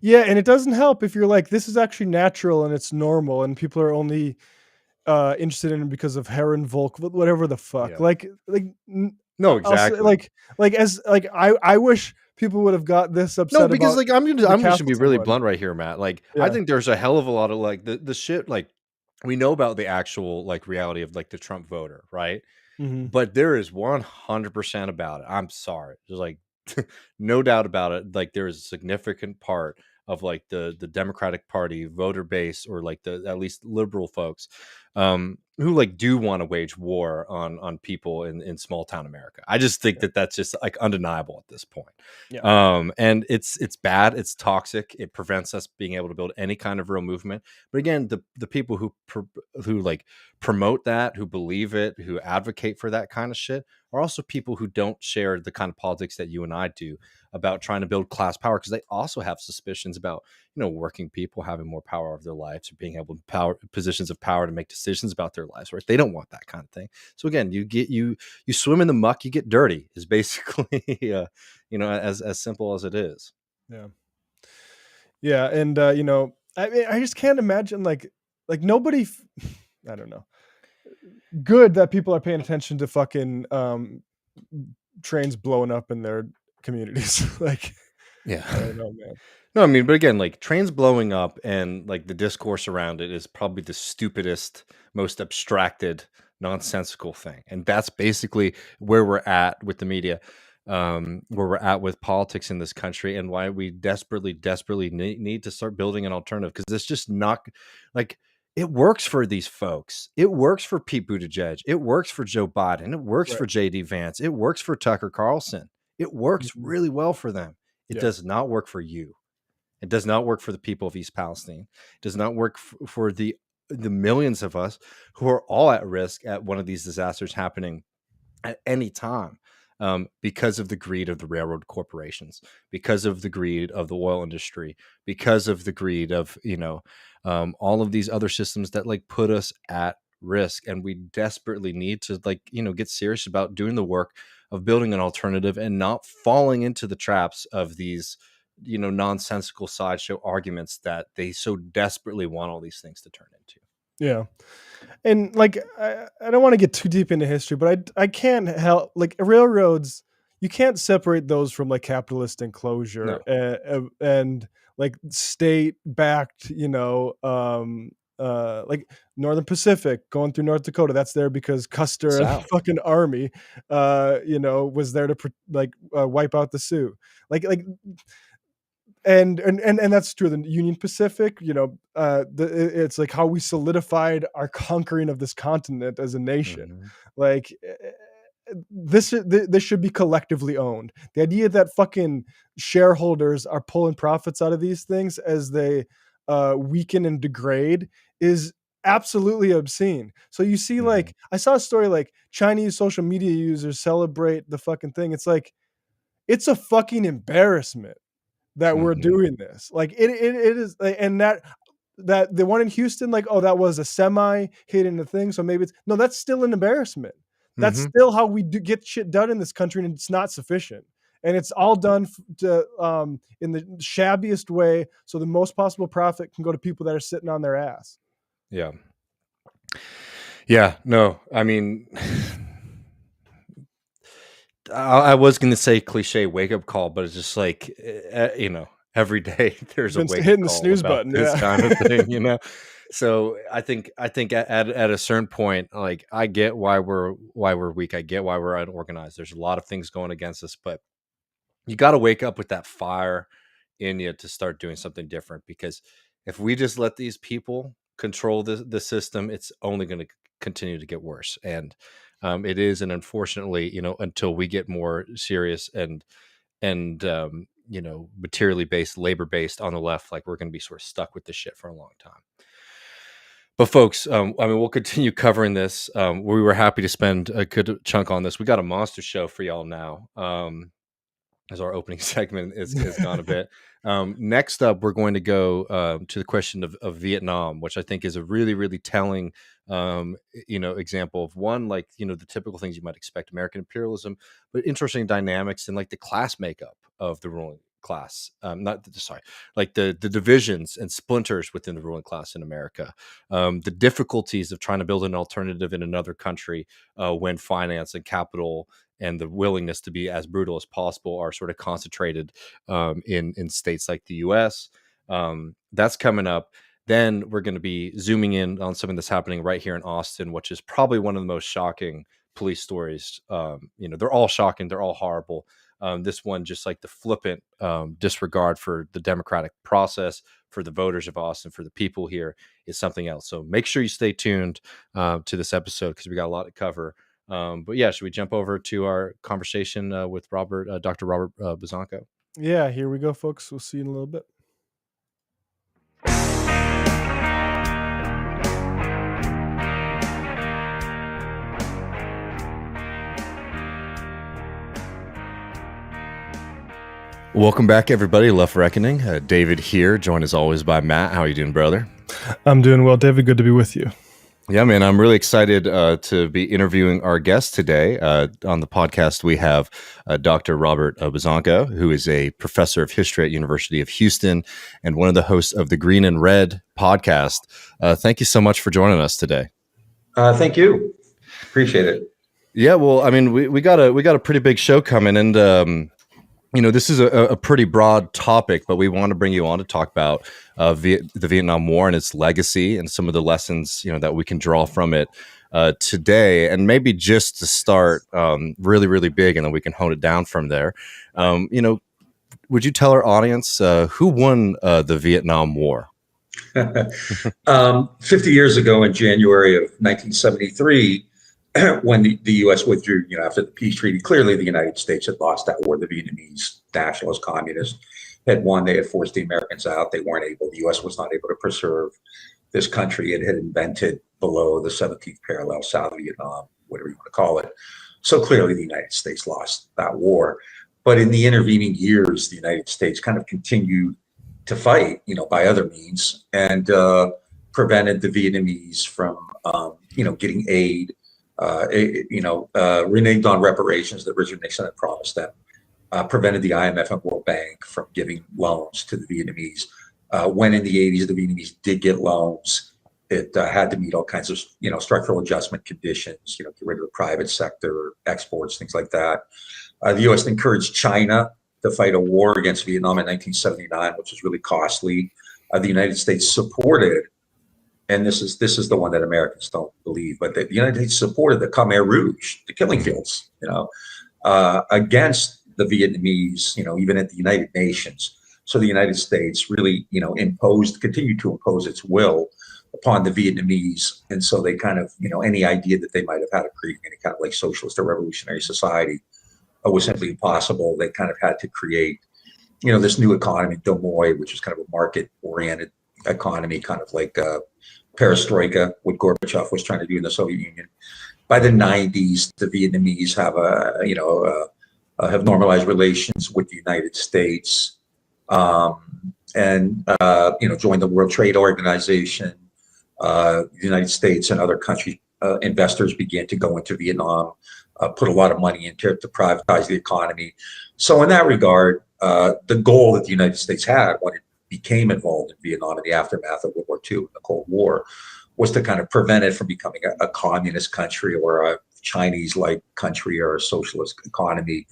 Yeah, and it doesn't help if you're like, this is actually natural and it's normal, and people are only interested in it because of Heron Volk, whatever the fuck. Yeah. No, I'll say, exactly. I wish people would have got this upset. No, because about like I'm just to be Castleton really one. blunt right here, Matt. Like I Yeah. think there's a hell of a lot of like the shit like we know about the actual like reality of like the Trump voter, right? Mhm. But there is 100% about it. I'm sorry. There's like no doubt about it. Like there is a significant part of like the Democratic Party voter base, or like the at least liberal folks, who like do want to wage war on people in small town America. I just think that that's just like undeniable at this point. And it's bad. It's toxic. It prevents us being able to build any kind of real movement. But again, the people who like promote that, who believe it, who advocate for that kind of shit, are also people who don't share the kind of politics that you and I do about trying to build class power, because they also have suspicions about, you know, working people having more power over their lives, or being able to positions of power to make decisions about their lives, right? They don't want that kind of thing. So again, you swim in the muck, you get dirty, is basically you know, as simple as it is. Yeah, and you know, I just can't imagine like nobody. I don't know. Good that people are paying attention to fucking trains blowing up in their communities. Like, Yeah. I don't know, man. No, I mean, but again, like trains blowing up and like the discourse around it is probably the stupidest, most abstracted, nonsensical thing. And that's basically where we're at with the media, where we're at with politics in this country, and why we desperately need to start building an alternative. Because it's just not like it works for these folks. It works for Pete Buttigieg. It works for Joe Biden. It works for J.D. Vance. It works for Tucker Carlson. It works really well for them. It does not work for you. It does not work for the people of East Palestine. It does not work for the millions of us who are all at risk at one of these disasters happening at any time, because of the greed of the railroad corporations, because of the greed of the oil industry, because of the greed of, you know, all of these other systems that like put us at risk. And we desperately need to, like, you know, get serious about doing the work of building an alternative and not falling into the traps of these, you know, nonsensical sideshow arguments that they so desperately want all these things to turn into. Yeah. And like, I don't want to get too deep into history, but I can't help, like, railroads, you can't separate those from like capitalist enclosure and like state backed, you know, like Northern Pacific going through North Dakota. That's there because Custer and the fucking army, you know, was there to wipe out the Sioux. And that's true. The Union Pacific, you know, it's like how we solidified our conquering of this continent as a nation. Like, this should be collectively owned. The idea that fucking shareholders are pulling profits out of these things as they weaken and degrade is absolutely obscene. So you see, like, I saw a story like Chinese social media users celebrate the fucking thing. It's like, it's a fucking embarrassment that we're doing this. Like, it is, and that the one in Houston, like, oh, that was a semi hitting the thing, so maybe it's no, that's still an embarrassment. That's still how we do get shit done in this country, and it's not sufficient. And it's all done in the shabbiest way, so the most possible profit can go to people that are sitting on their ass. Yeah. Yeah. No, I mean, I was going to say cliche wake up call, but it's just like, you know, every day there's a wake up call hitting the snooze button, this kind of thing, you know? So I think at a certain point, like, I get why we're weak. I get why we're unorganized. There's a lot of things going against us, but you got to wake up with that fire in you to start doing something different. Because if we just let these people control the system, it's only going to continue to get worse. And it is, and unfortunately, you know, until we get more serious and you know, materially based, labor based on the left, like, we're going to be sort of stuck with this shit for a long time. But folks, I mean, we'll continue covering this. We were happy to spend a good chunk on this. We got a monster show for y'all now. As our opening segment is gone a bit. Next up, we're going to go to the question of Vietnam, which I think is a really, really telling, you know, example of one, like, you know, the typical things you might expect, American imperialism, but interesting dynamics and like the class makeup of the ruling class, not sorry, like the divisions and splinters within the ruling class in America, the difficulties of trying to build an alternative in another country when finance and capital and the willingness to be as brutal as possible are sort of concentrated in states like the U.S. That's coming up. Then we're going to be zooming in on something that's happening right here in Austin, which is probably one of the most shocking police stories. They're all shocking. They're all horrible. This one, just like the flippant disregard for the democratic process, for the voters of Austin, for the people here, is something else. So make sure you stay tuned to this episode because we got a lot to cover. But yeah, should we jump over to our conversation with Dr. Robert Bazzanco? Yeah, here we go, folks. We'll see you in a little bit. Welcome back, everybody. Left Reckoning. David here, joined as always by Matt. How are you doing, brother? I'm doing well, David. Good to be with you. Yeah, man, I'm really excited to be interviewing our guest today. On the podcast, we have Dr. Robert Bazzanco, who is a professor of history at University of Houston and one of the hosts of the Green and Red podcast. Thank you so much for joining us today. Thank you. Appreciate it. Yeah, well, I mean, we got a pretty big show coming, and this is a pretty broad topic, but we want to bring you on to talk about the Vietnam War and its legacy and some of the lessons, that we can draw from it today. And maybe just to start really, really big, and then we can hone it down from there. Would you tell our audience who won the Vietnam War? 50 years ago in January of 1973, when the U.S. withdrew, after the peace treaty, clearly the United States had lost that war. The Vietnamese nationalist communists had won. They had forced the Americans out. They weren't able. The U.S. was not able to preserve this country it had invented below the 17th parallel, South Vietnam, whatever you want to call it. So clearly the United States lost that war. But in the intervening years, the United States kind of continued to fight, by other means, and prevented the Vietnamese from, getting aid. Reneged on reparations that Richard Nixon had promised them, prevented the IMF and World Bank from giving loans to the Vietnamese. When in the 80s, the Vietnamese did get loans, it had to meet all kinds of, structural adjustment conditions, get rid of the private sector, exports, things like that. The U.S. encouraged China to fight a war against Vietnam in 1979, which was really costly. The United States supported, and this is the one that Americans don't believe, but the United States supported the Khmer Rouge, the killing fields, against the Vietnamese, even at the United Nations. So the United States really, continued to impose its will upon the Vietnamese. And so they kind of, any idea that they might have had of creating any kind of like socialist or revolutionary society was simply impossible. They kind of had to create, this new economy, Doi Moi, which was kind of a market-oriented economy, kind of like perestroika, what Gorbachev was trying to do in the Soviet Union. By the 90s, the Vietnamese have have normalized relations with the United States, and joined the World Trade Organization. The United States and other countries, investors began to go into Vietnam, put a lot of money into it to privatize the economy. So in that regard, the goal that the United States had when it became involved in Vietnam in the aftermath of World War II and the Cold War was to kind of prevent it from becoming a communist country or a Chinese-like country or a socialist economy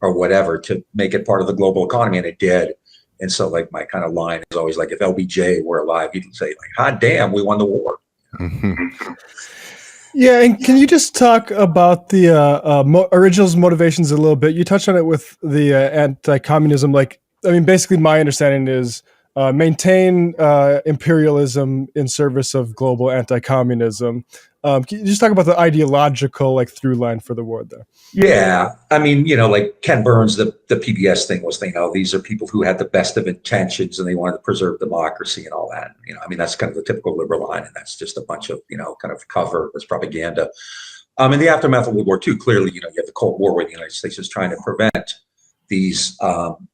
or whatever, to make it part of the global economy, and it did. And so like my kind of line is always like, if LBJ were alive, he'd say like, hot damn, we won the war. Yeah, and can you just talk about the originals motivations a little bit? You touched on it with the anti-communism. Basically my understanding is maintain imperialism in service of global anti-communism. Can you just talk about the ideological through line for the war there? Yeah, like Ken Burns, the PBS thing was, these are people who had the best of intentions and they wanted to preserve democracy and all that. That's kind of the typical liberal line, and that's just a bunch of, kind of cover, that's propaganda. In the aftermath of World War II, clearly, you have the Cold War where the United States is trying to prevent these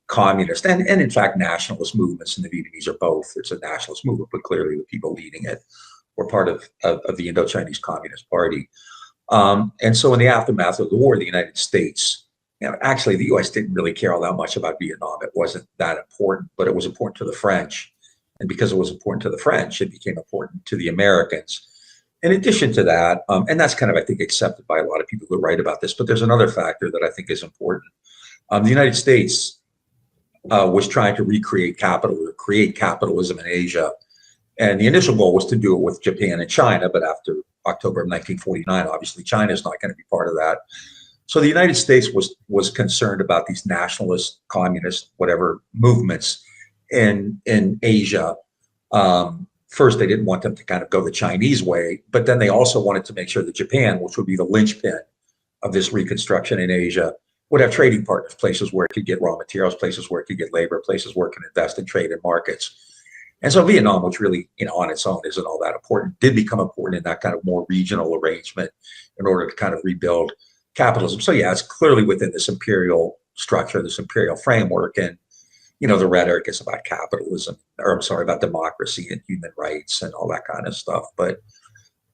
communist and in fact nationalist movements, and the Vietnamese are both. It's a nationalist movement, but clearly the people leading it were part of the Indo-Chinese Communist Party. And so in the aftermath of the war, the United States actually, the U.S. didn't really care all that much about Vietnam. It wasn't that important, but it was important to the French. And because it was important to the French, it became important to the Americans. In addition to that, and that's kind of, I think, accepted by a lot of people who write about this, but there's another factor that I think is important. The United States was trying to recreate capital or create capitalism in Asia. And the initial goal was to do it with Japan and China, but after October of 1949, obviously China is not going to be part of that. So the United States was concerned about these nationalist, communist, whatever movements in Asia. First, they didn't want them to kind of go the Chinese way, but then they also wanted to make sure that Japan, which would be the linchpin of this reconstruction in Asia, would have trading partners, places where it could get raw materials, places where it could get labor, places where it can invest in trade and markets. And so Vietnam, which really, on its own isn't all that important, did become important in that kind of more regional arrangement in order to kind of rebuild capitalism. So yeah, it's clearly within this imperial structure, this imperial framework. And, the rhetoric is about capitalism, or I'm sorry, about democracy and human rights and all that kind of stuff. But,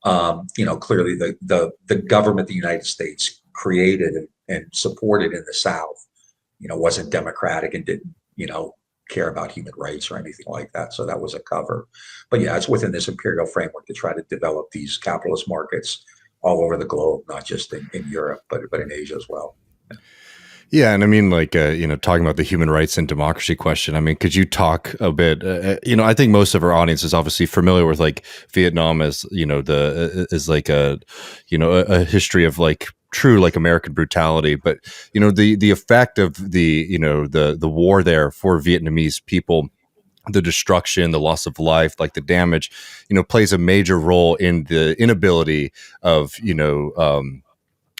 clearly the government the United States created and supported in the South, wasn't democratic and didn't, care about human rights or anything like that. So that was a cover. But yeah, it's within this imperial framework to try to develop these capitalist markets all over the globe, not just in Europe, but in Asia as well. Yeah, and I mean, talking about the human rights and democracy question, I mean, could you talk a bit? I think most of our audience is obviously familiar with Vietnam as a history of true American brutality, but the effect of the war there for Vietnamese people, the destruction, the loss of life, the damage, plays a major role in the inability of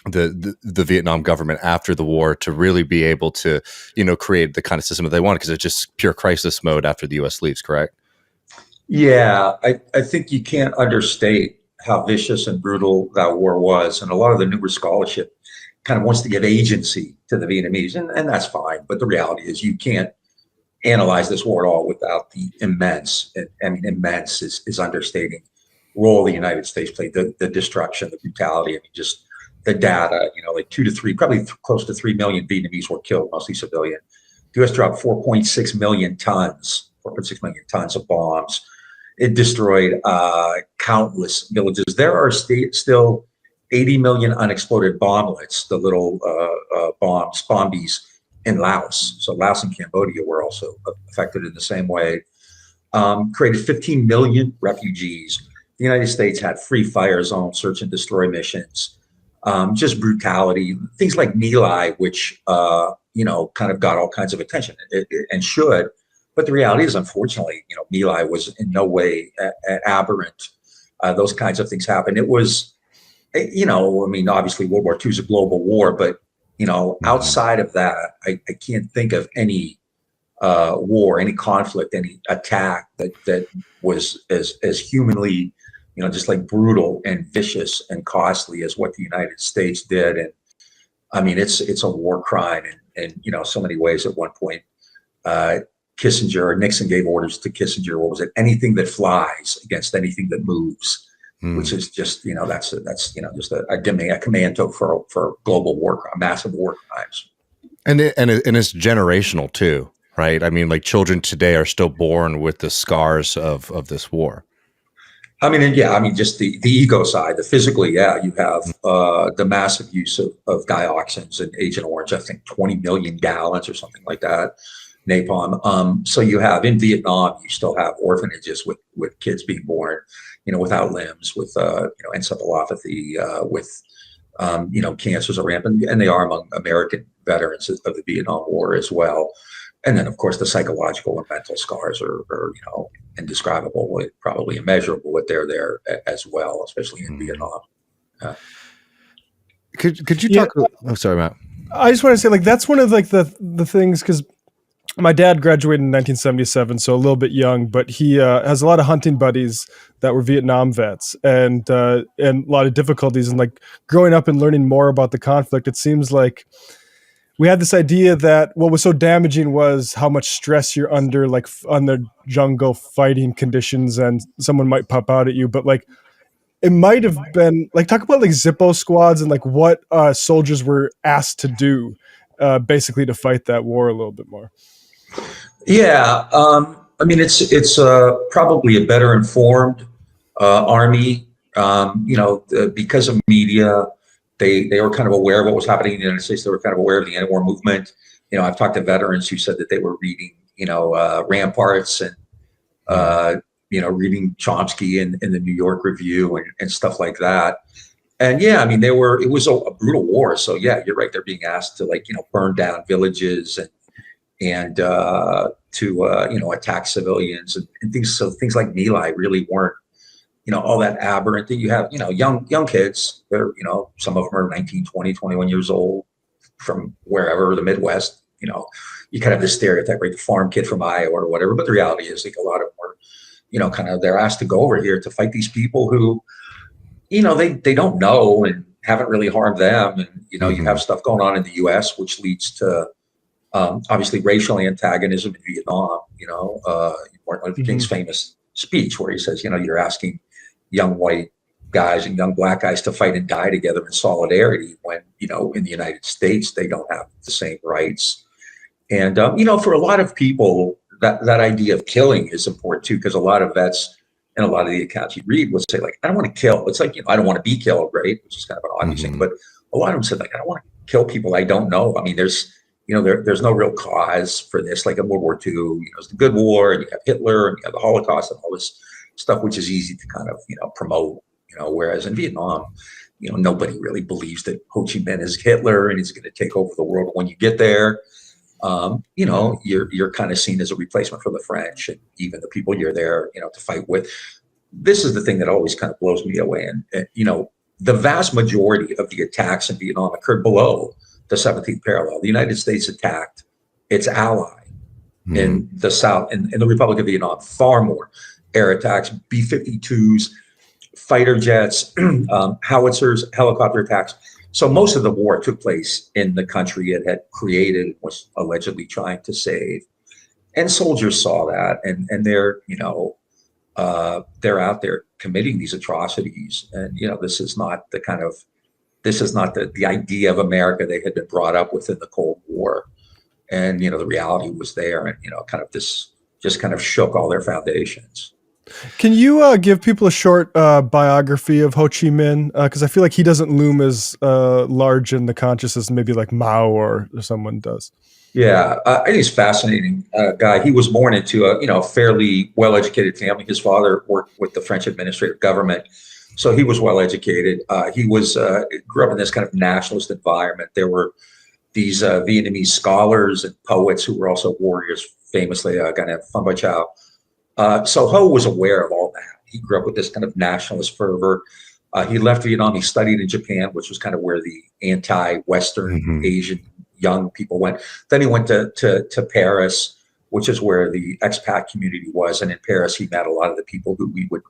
the Vietnam government after the war to really be able to, create the kind of system that they want, because it's just pure crisis mode after the U.S. leaves, correct? Yeah, I think you can't understate how vicious and brutal that war was. And a lot of the newer scholarship kind of wants to give agency to the Vietnamese, and that's fine. But the reality is you can't analyze this war at all without the immense is understating role the United States played, the destruction, the brutality, just the data, 2 to 3, probably close to 3 million Vietnamese were killed, mostly civilian. The U.S. dropped 4.6 million tons of bombs. It destroyed countless villages. There are still 80 million unexploded bomblets, the little bombies in Laos. So Laos and Cambodia were also affected in the same way. Created 15 million refugees. The United States had free fire zone search and destroy missions. Just brutality, things like Neoliberal, which, kind of got all kinds of attention and should. But the reality is, unfortunately, Neoliberal was in no way aberrant. Those kinds of things happened. It was, obviously World War II is a global war, but, outside of that, I can't think of any war, any conflict, any attack that was as humanly just brutal and vicious and costly as what the United States did. And I mean, it's a war crime in so many ways. At one point, Nixon gave orders to Kissinger. What was it? Anything that flies against anything that moves, which is just, that's just a commando for global war crime, massive war crimes. And it's generational too, right? I mean, children today are still born with the scars of this war. Just the ego side, the physically, you have the massive use of dioxins and Agent Orange, I think 20 million gallons or something like that, napalm. So you have in Vietnam, you still have orphanages with kids being born, without limbs, with encephalopathy, with cancers are rampant, and they are among American veterans of the Vietnam War as well. And then, of course, the psychological and mental scars are indescribable, probably immeasurable, but they're there as well, especially in Vietnam. Could you talk? Oh, sorry, Matt. I just want to say, that's one of the things, because my dad graduated in 1977, so a little bit young, but he has a lot of hunting buddies that were Vietnam vets, and a lot of difficulties. And growing up and learning more about the conflict, it seems like we had this idea that what was so damaging was how much stress you're under, on the jungle fighting conditions, and someone might pop out at you. But it might have been talk about Zippo squads and what soldiers were asked to do. basically to fight that war a little bit more. Yeah, I mean, it's probably a better informed army. Because of media, they were kind of aware of what was happening in the United States. They were kind of aware of the anti-war movement. I've talked to veterans who said that they were reading, Ramparts and reading Chomsky in the New York Review and stuff like that. And yeah, I mean, it was a brutal war. So yeah, you're right. They're being asked to burn down villages and to attack civilians and things. So things like My Lai really weren't, all that aberrant. That you have, young kids. They're, some of them are 19, 20, 21 years old from wherever, the Midwest. You kind of have this stereotype, right? The farm kid from Iowa or whatever. But the reality is, a lot of them are, they're asked to go over here to fight these people who, they don't know and haven't really harmed them. And, you have stuff going on in the U.S., which leads to, obviously, racial antagonism in Vietnam. Martin Luther King's famous speech where he says, you're asking young white guys and young black guys to fight and die together in solidarity when, in the United States, they don't have the same rights. And, for a lot of people, that idea of killing is important too, because a lot of vets and a lot of the accounts you read will say, I don't want to kill. It's like, I don't want to be killed, right? Which is kind of an odd thing. But a lot of them said, I don't want to kill people I don't know. I mean, there's no real cause for this. Like in World War II, it's the good war, and you have Hitler, and you have the Holocaust, and all this stuff, which is easy to kind of, promote. Whereas in Vietnam, nobody really believes that Ho Chi Minh is Hitler and he's going to take over the world. When you get there, you're kind of seen as a replacement for the French and even the people you're there, to fight with. This is the thing that always kind of blows me away. And the vast majority of the attacks in Vietnam occurred below the 17th parallel. The United States attacked its ally in the South, in the Republic of Vietnam, far more air attacks, B-52s, fighter jets, howitzers, helicopter attacks. So most of the war took place in the country it had created, was allegedly trying to save. And soldiers saw that, and they're, they're out there committing these atrocities. And, this is not the idea of America they had been brought up with in the Cold War. And, the reality was there, and, this just kind of shook all their foundations. Can you give people a short biography of Ho Chi Minh? Because I feel like he doesn't loom as large in the consciousness maybe like Mao or someone does. Yeah, I think he's a fascinating guy. He was born into a fairly well-educated family. His father worked with the French administrative government, so he was well-educated. He grew up in this kind of nationalist environment. There were these Vietnamese scholars and poets who were also warriors, famously a guy named Phan Boi Chau. So Ho was aware of all that. He grew up with this kind of nationalist fervor. He left Vietnam. He studied in Japan, which was kind of where the anti-Western Asian young people went. Then he went to Paris, which is where the expat community was. And in Paris, he met a lot of the people who we would,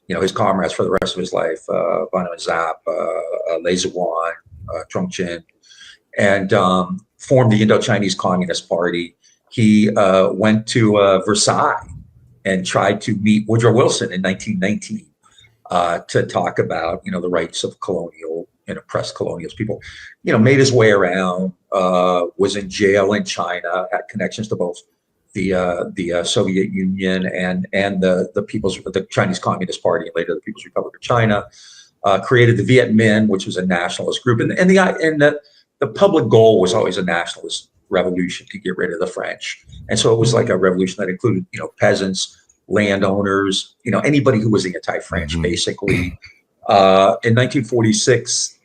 his comrades for the rest of his life, Van Zap, Lê Duan, Trong Chin, and formed the Indo-Chinese Communist Party. He went to Versailles and tried to meet Woodrow Wilson in 1919 to talk about, the rights of colonial and oppressed colonials. People, made his way around, was in jail in China, had connections to both the Soviet Union and the Chinese Communist Party, and later the People's Republic of China. Created the Viet Minh, which was a nationalist group, and the public goal was always a nationalist revolution to get rid of the French. And so it was like a revolution that included, peasants, landowners, anybody who was anti-French, basically. In 1946,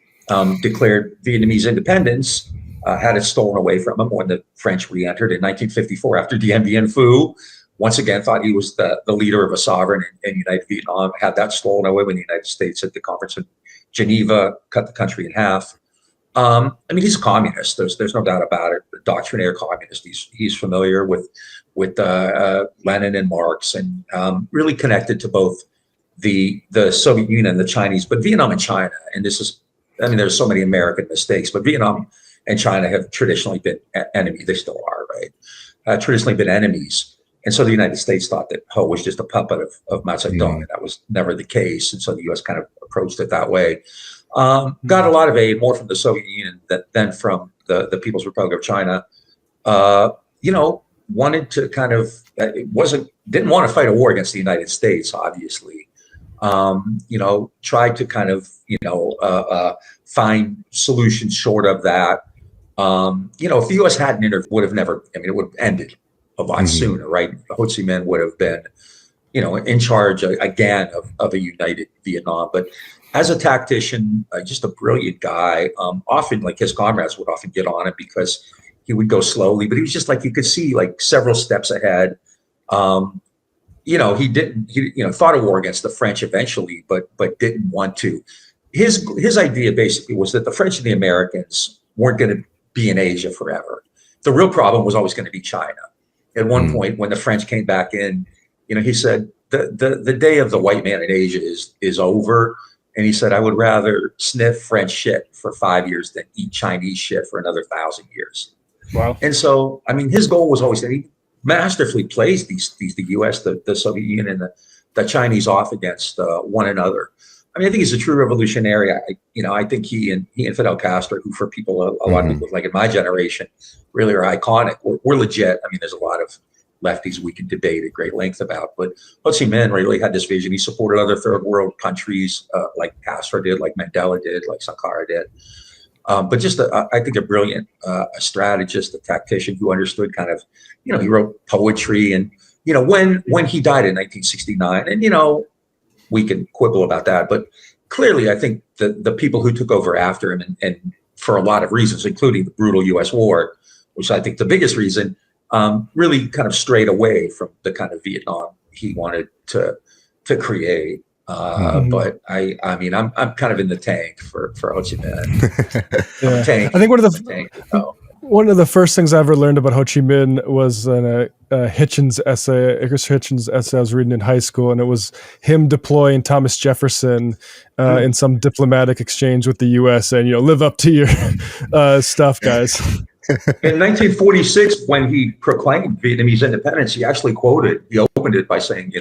declared Vietnamese independence, had it stolen away from him when the French re-entered in 1954 after Dien Bien Phu. Once again, thought he was the leader of a sovereign and united Vietnam, had that stolen away when the United States at the conference in Geneva cut the country in half. He's a communist. There's no doubt about it. A doctrinaire communist. He's familiar with Lenin and Marx, and really connected to both the Soviet Union and the Chinese, but Vietnam and China. And this is, there's so many American mistakes, but Vietnam and China have traditionally been enemies. They still are, right? Traditionally been enemies. And so the United States thought that Ho was just a puppet of Mao Zedong, and that was never the case. And so the U.S. kind of approached it that way. Got a lot of aid, more from the Soviet Union than from the People's Republic of China, wanted to kind of, didn't want to fight a war against the United States, obviously. Tried to kind of, find solutions short of that. If the U.S. hadn't intervened, would have never, it would have ended a lot sooner, right? Ho Chi Minh would have been, in charge again of a united Vietnam. But as a tactician, just a brilliant guy. Often, like, his comrades would often get on him because he would go slowly, but he was just like, you could see like several steps ahead. He thought of war against the French eventually, but didn't want to. His idea basically was that the French and the Americans weren't going to be in Asia forever. The real problem was always going to be China. At one point, when the French came back in, he said the day of the white man in Asia is over. And he said, I would rather sniff French shit for 5 years than eat Chinese shit for another 1,000 years. Wow. And so, his goal was always that he masterfully plays the U.S., the Soviet Union, and the Chinese off against one another. I think he's a true revolutionary. I think he and Fidel Castro, who for people, a lot of people like in my generation, really are iconic. We're legit. There's a lot of lefties we can debate at great length about, but Ho Chi Minh really had this vision. He supported other third world countries like Castro did, like Mandela did, like Sankara did. But just, I think, a brilliant strategist, a tactician who understood kind of, he wrote poetry. And, when he died in 1969, and, we can quibble about that, but clearly I think the people who took over after him, and for a lot of reasons, including the brutal U.S. war, which I think the biggest reason, really kind of strayed away from the kind of Vietnam he wanted to create. But I'm kind of in the tank for Ho Chi Minh. Yeah. Tank. I think one of the first things I ever learned about Ho Chi Minh was in a Hitchens essay, Igris Hitchens essay I was reading in high school, and it was him deploying Thomas Jefferson in some diplomatic exchange with the U.S. and, live up to your stuff, guys. In 1946, when he proclaimed Vietnamese independence, he actually opened it by saying,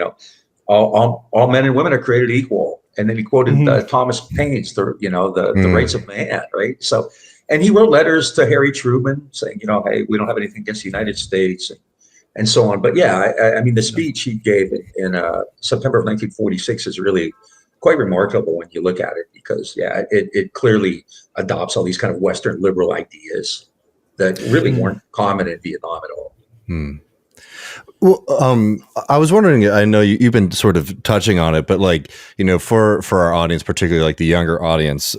all men and women are created equal. And then he quoted Thomas Paine's, the rights of man, right? So, and he wrote letters to Harry Truman saying, hey, we don't have anything against the United States and so on. But yeah, the speech he gave in September of 1946 is really quite remarkable when you look at it, because it clearly adopts all these kind of Western liberal ideas that really weren't common in Vietnam at all. Well, I was wondering, I know you've been sort of touching on it, but for our audience, particularly like the younger audience,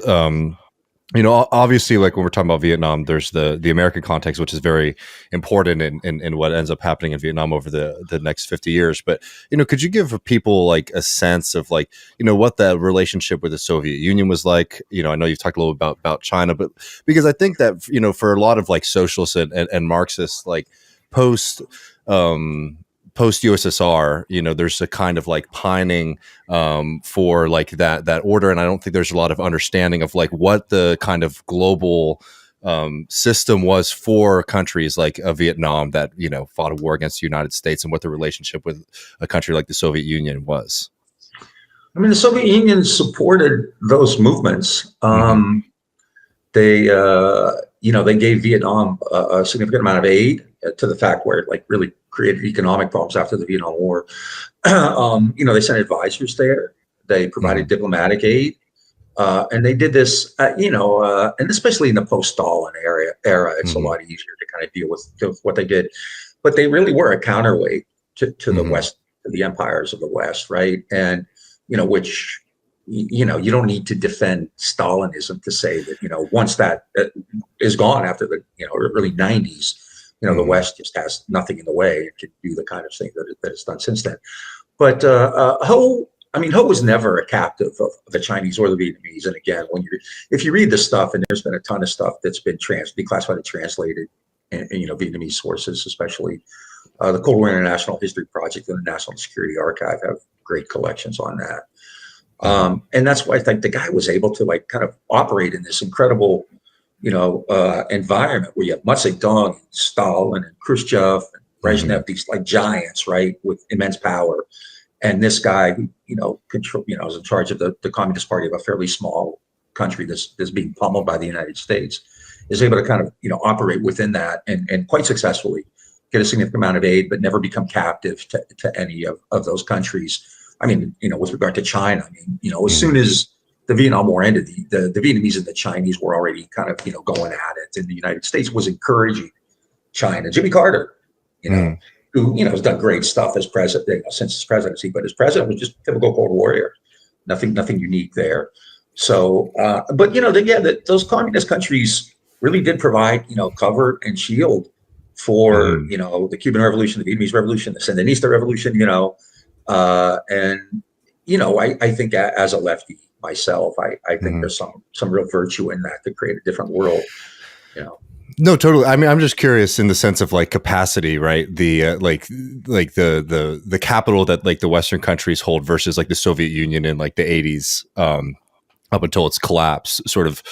obviously, like when we're talking about Vietnam, there's the American context, which is very important in what ends up happening in Vietnam over the next 50 years. But, could you give people like a sense of like, what that relationship with the Soviet Union was like? I know you've talked a little about China, but because I think that, for a lot of like socialists and Marxists, like post USSR, there's a kind of like pining for like that order, and I don't think there's a lot of understanding of like what the kind of global system was for countries like Vietnam that fought a war against the United States, and what the relationship with a country like the Soviet Union was. The Soviet Union supported those movements. They gave Vietnam a significant amount of aid, to the fact where it like really created economic problems after the Vietnam War. They sent advisors there. They provided diplomatic aid, and they did this. And especially in the post-Stalin era, it's a lot easier to kind of deal with what they did. But they really were a counterweight to the West, to the empires of the West, right? And which. You don't need to defend Stalinism to say that, once that is gone after the, early 90s, the West just has nothing in the way. It can do the kind of thing that it's done since then. But Ho was never a captive of the Chinese or the Vietnamese. And again, if you read this stuff, and there's been a ton of stuff that's been declassified and translated in Vietnamese sources, especially the Cold War International History Project and the National Security Archive have great collections on that. And that's why I think the guy was able to like kind of operate in this incredible, environment where you have Mao Zedong, Stalin, and Khrushchev, and Brezhnev, these like giants, right, with immense power. And this guy who, is in charge of the Communist Party of a fairly small country that's being pummeled by the United States. is able to kind of, operate within that and quite successfully get a significant amount of aid, but never become captive to any of those countries. I mean, with regard to China, I mean, as soon as the Vietnam War ended, the Vietnamese and the Chinese were already kind of, going at it, and the United States was encouraging China. Jimmy Carter, who, has done great stuff as president, since his presidency, but as president was just typical Cold Warrior, nothing unique there. So, but those communist countries really did provide, cover and shield for, the Cuban Revolution, the Vietnamese Revolution, the Sandinista Revolution, and, I think as a lefty myself, I think there's some real virtue in that to create a different world, No, totally. I mean, I'm just curious in the sense of like capacity, right? The like the capital that like the Western countries hold versus like the Soviet Union in like the 80s, up until its collapse, sort of,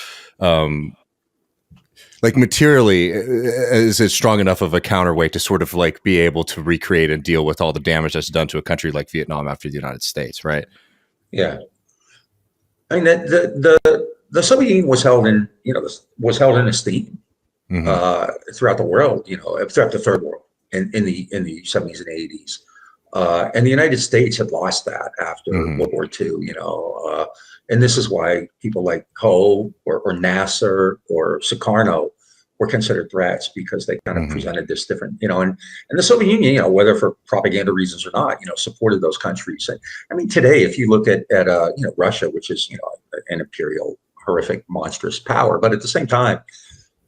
like materially, is it strong enough of a counterweight to sort of like be able to recreate and deal with all the damage that's done to a country like Vietnam after the United States, right? Yeah. I mean, the Soviet Union was held in esteem throughout the world, throughout the third world in the 70s and 80s. And the United States had lost that after World War II, and this is why people like Ho or Nasser or Sukarno were considered threats, because they kind of presented this different, and the Soviet Union, whether for propaganda reasons or not, supported those countries. And I mean, today, if you look at Russia, which is, an imperial, horrific, monstrous power, but at the same time,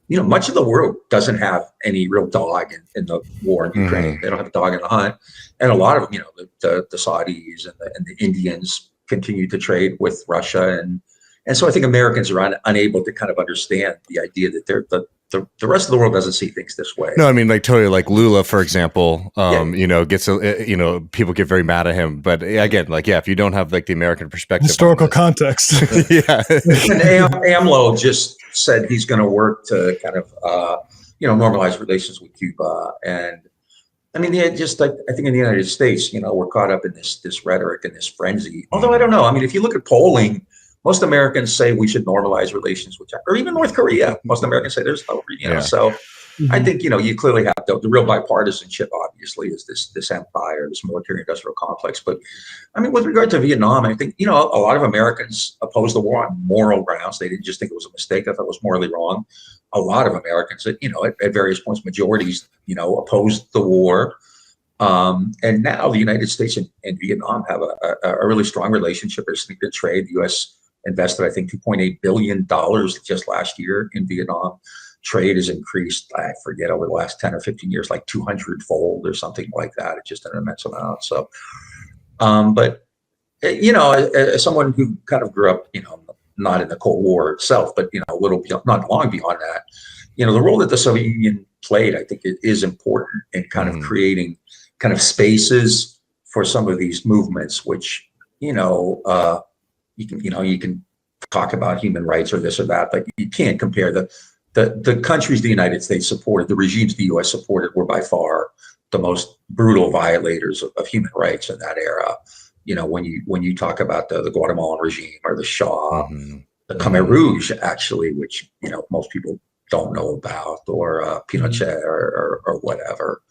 much of the world doesn't have any real dog in the war in Ukraine. They don't have a dog in the hunt. And a lot of them, the Saudis and the Indians continue to trade with Russia. And so I think Americans are unable to kind of understand the idea that the rest of the world doesn't see things this way. No, I mean, like totally, like Lula, for example, gets people get very mad at him, but again, like, yeah, if you don't have like the American perspective, historical context. Yeah. And AMLO just said he's going to work to kind of, normalize relations with Cuba. And I mean, I think in the United States, we're caught up in this rhetoric and this frenzy. Although I don't know. I mean, if you look at polling, most Americans say we should normalize relations with China, or even North Korea. Most Americans say there's no, So I think you clearly have the real bipartisanship. Obviously, is this empire, this military-industrial complex. But I mean, with regard to Vietnam, I think a lot of Americans opposed the war on moral grounds. They didn't just think it was a mistake. I thought it was morally wrong. A lot of Americans, at various points, majorities, opposed the war. And now the United States and Vietnam have a really strong relationship. There's good trade. The U.S. invested, I think, $2.8 billion just last year in Vietnam. Trade has increased, I forget, over the last 10 or 15 years, like 200-fold or something like that. It's just an immense amount. So, but, as someone who kind of grew up, not in the Cold War itself, but, a little beyond, not long beyond that, the role that the Soviet Union played, I think it is important in kind of creating kind of spaces for some of these movements, which, you can talk about human rights or this or that, but you can't compare the countries the United States supported, the regimes the U.S. supported were by far the most brutal violators of human rights in that era. When you talk about the Guatemalan regime or the Shah, the Khmer Rouge, actually, which most people don't know about, or Pinochet or whatever.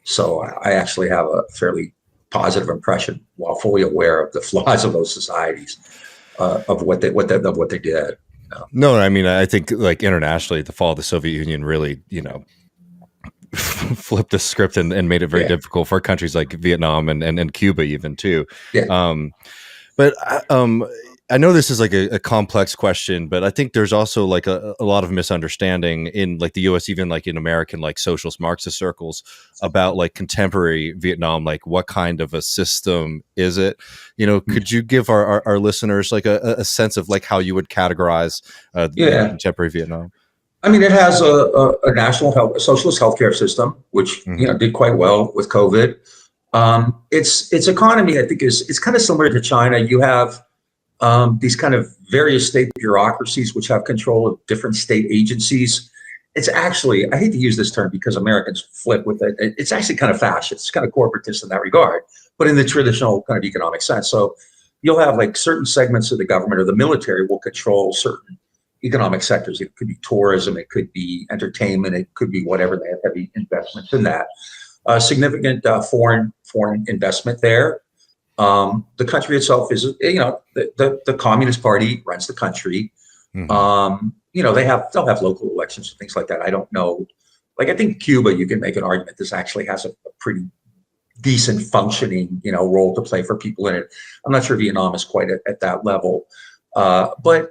So I actually have a fairly positive impression, while fully aware of the flaws of those societies, of what they did. No, I mean, I think like internationally, the fall of the Soviet Union really, flipped the script and made it very difficult for countries like Vietnam and Cuba even too. Yeah. But I know this is like a complex question, but I think there's also like a lot of misunderstanding in like the U.S., even like in American like socialist Marxist circles, about like contemporary Vietnam. Like, what kind of a system is it? Could you give our listeners like a sense of like how you would categorize contemporary Vietnam? I mean, it has a national socialist healthcare system, which did quite well with COVID. Its economy, I think, is kind of similar to China. You have these kind of various state bureaucracies which have control of different state agencies. It's actually, I hate to use this term because Americans flip with it. It's actually kind of fascist. It's kind of corporatist in that regard, but in the traditional kind of economic sense. So you'll have like certain segments of the government or the military will control certain economic sectors. It could be tourism, it could be entertainment, it could be whatever. They have heavy investments in that. Significant foreign investment there. The country itself is, the Communist Party runs the country. They'll have local elections and things like that. I don't know. Like, I think Cuba, you can make an argument this actually has a pretty decent functioning, role to play for people in it. I'm not sure Vietnam is quite at that level. But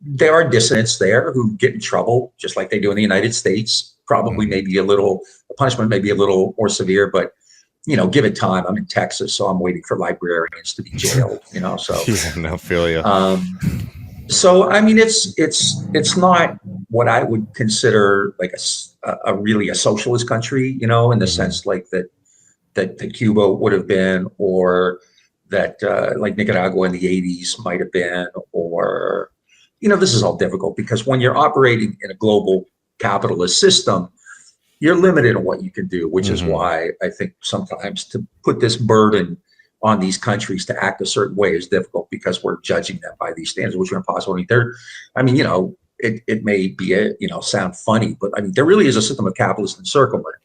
there are dissidents there who get in trouble, just like they do in the United States. Probably maybe the punishment may be a little more severe, but give it time. I'm in Texas, so I'm waiting for librarians to be jailed. So yeah, no, feel you. So it's not what I would consider like a really a socialist country, in the sense like that Cuba would have been, or that like Nicaragua in the 80s might have been, or this is all difficult because when you're operating in a global capitalist system, you're limited on what you can do, which is why I think sometimes to put this burden on these countries to act a certain way is difficult, because we're judging them by these standards, which are impossible. It may be sound funny, but there really is a system of capitalist encirclement.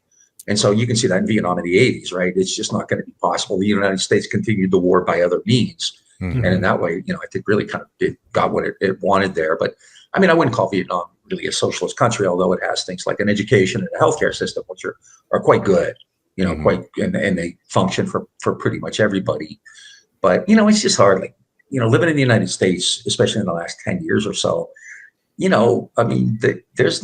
And so you can see that in Vietnam in the 80s, right? It's just not going to be possible. The United States continued the war by other means. And in that way, I think really kind of it got what it wanted there. But I wouldn't call Vietnam really a socialist country, although it has things like an education and a healthcare system, which are quite good, and they function for pretty much everybody. But, it's just hard, like, living in the United States, especially in the last 10 years or so, there's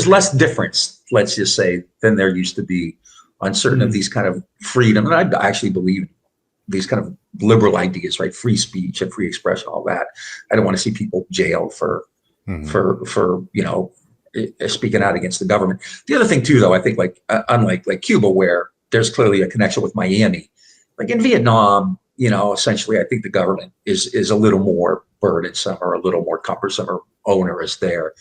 less difference, let's just say, than there used to be on certain of these kind of freedom. And I actually believe in these kind of liberal ideas, right? Free speech and free expression, all that. I don't want to see people jailed for speaking out against the government. The other thing too, though, I think unlike Cuba, where there's clearly a connection with Miami, like in Vietnam, essentially I think the government is a little more burdensome or a little more cumbersome or onerous there.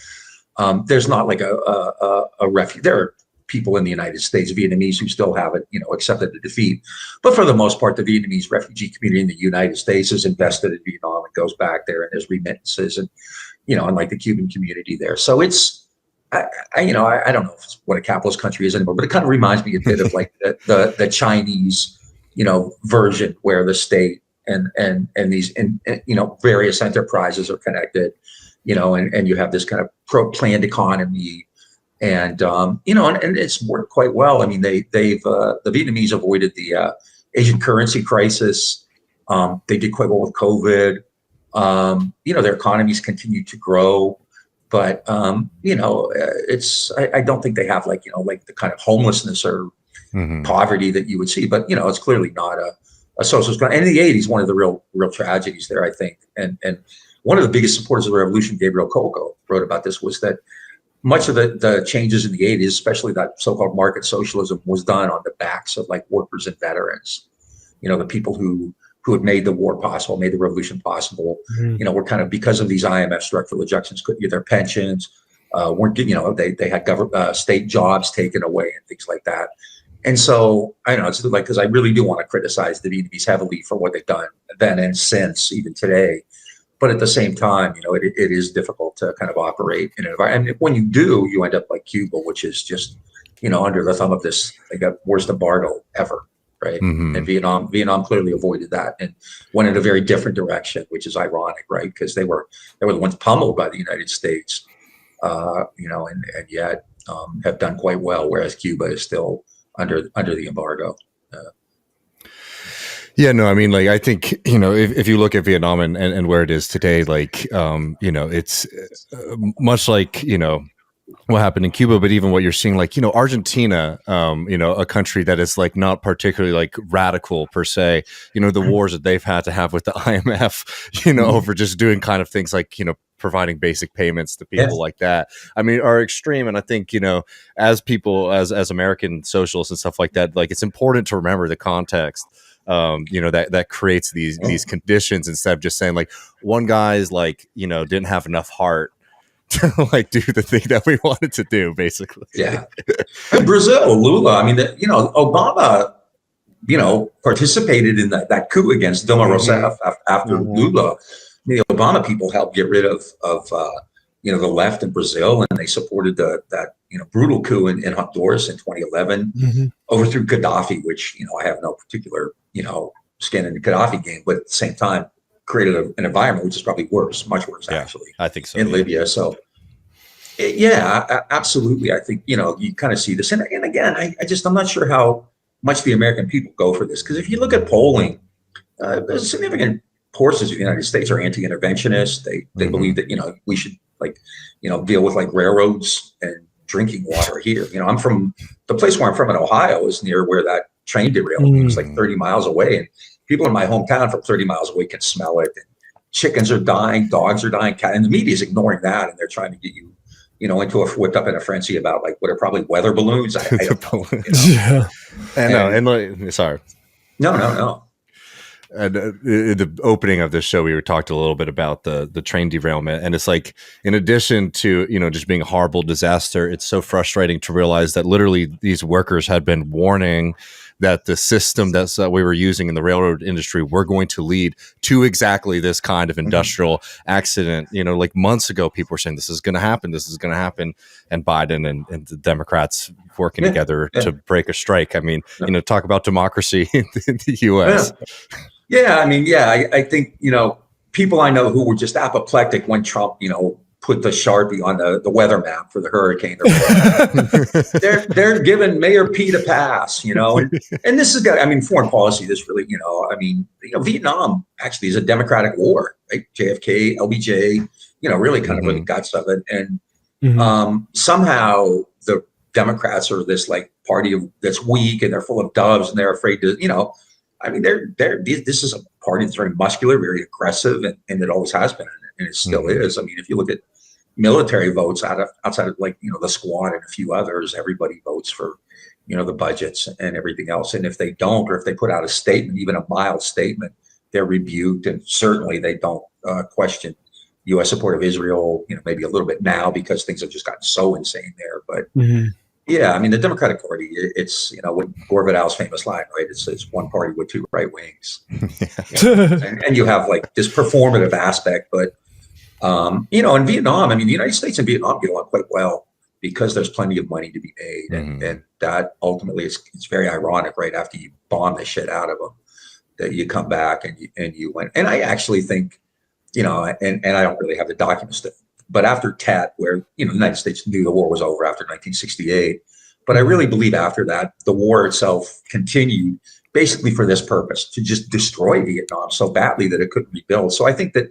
There's not like a refuge. There are people in the United States, Vietnamese, who still haven't, accepted the defeat. But for the most part, the Vietnamese refugee community in the United States is invested in Vietnam and goes back there, and there's remittances, and unlike the Cuban community there. So it's, I don't know if it's what a capitalist country is anymore, but it kind of reminds me a bit of like the Chinese, version, where the state and these various enterprises are connected, and you have this kind of planned economy. And and it's worked quite well. They've the Vietnamese avoided the Asian currency crisis. They did quite well with COVID. Their economies continue to grow, but it's I don't think they have like the kind of homelessness or poverty that you would see. But it's clearly not a socialist. And in the 80s, one of the real tragedies there, I think, and one of the biggest supporters of the revolution, Gabriel Coco, wrote about this, was that much of the changes in the 80s, especially that so-called market socialism, was done on the backs of like workers and veterans. The people who had made the war possible, made the revolution possible. Were kind of, because of these IMF structural adjustments, couldn't get their pensions, weren't getting, they had state jobs taken away and things like that. And so I don't know, it's like, because I really do want to criticize the Vietnamese heavily for what they've done then and since, even today. But at the same time, it is difficult to kind of operate in an environment. And when you do, you end up like Cuba, which is just, under the thumb of this, like, the worst embargo ever, right? And Vietnam clearly avoided that and went in a very different direction, which is ironic, right? Because they were the ones pummeled by the United States, and yet have done quite well, whereas Cuba is still under the embargo. Yeah, no, I think, if you look at Vietnam and where it is today, like, it's much like, what happened in Cuba, but even what you're seeing, like, Argentina, a country that is like not particularly like radical per se, the wars that they've had to have with the IMF, over just doing kind of things like, providing basic payments to people like that, are extreme. And I think, as people, as American socialists and stuff like that, like, it's important to remember the context. That creates these conditions, instead of just saying like one guy's like, didn't have enough heart to like do the thing that we wanted to do, basically. Yeah. And Brazil, Lula, Obama, participated in that coup against Dilma Rousseff after Lula. the Obama people helped get rid of you know, the left in Brazil, and they supported that you know, brutal coup in Honduras in 2011, overthrew Gaddafi, which, you know, I have no particular, you know, skin in the Gaddafi game, but at the same time created an environment which is probably worse, much worse, actually. I think so. In Libya. So yeah, absolutely. I think, you know, you kind of see this. And again, I'm not sure how much the American people go for this. Because if you look at polling, there's significant portions of the United States are anti-interventionists. They believe that, you know, we should, like, you know, deal with like railroads and drinking water here. You know, I'm from, the place where I'm from in Ohio is near where that train derailed. It was like 30 miles away. And people in my hometown from 30 miles away can smell it. And chickens are dying, dogs are dying, and the media is ignoring that. And they're trying to get you, you know, whipped up in a frenzy about like what are probably weather balloons. I don't know, you know? Yeah. And like, sorry. No. And the opening of this show, we talked a little bit about the train derailment, and it's like, in addition to, you know, just being a horrible disaster, it's so frustrating to realize that literally these workers had been warning that the system that we were using in the railroad industry were going to lead to exactly this kind of industrial accident. You know, like months ago, people were saying this is going to happen, and Biden and the Democrats working together to break a strike. I mean, you know, talk about democracy in the U.S. Yeah, I mean, I think, you know, people I know who were just apoplectic when Trump, you know, put the Sharpie on the weather map for the hurricane. They're giving Mayor Pete a pass, you know, and this is, I mean, foreign policy, this really, you know, I mean, you know, Vietnam actually is a democratic war, right? JFK, LBJ, you know, really kind of were the guts of it. And somehow the Democrats are this like party that's weak, and they're full of doves, and they're afraid to, you know, I mean, this is a party that's very muscular, very aggressive, and it always has been, and it still is. I mean, if you look at military votes outside of like, you know, the squad and a few others, everybody votes for, you know, the budgets and everything else. And if they don't, or if they put out a statement, even a mild statement, they're rebuked. And certainly they don't question U.S. support of Israel, you know, maybe a little bit now because things have just gotten so insane there. But yeah, I mean, the Democratic Party, it's, you know, what Gore Vidal's famous line, right? It's one party with two right wings. You know? and you have like this performative aspect. But, you know, in Vietnam, I mean, the United States and Vietnam get along quite well because there's plenty of money to be made. And that ultimately it's very ironic, right? After you bomb the shit out of them, that you come back and you win. And I actually think, you know, and I don't really have the documents but after Tet, where, you know, the United States knew the war was over after 1968, but I really believe after that, the war itself continued basically for this purpose, to just destroy Vietnam so badly that it couldn't rebuild. So I think that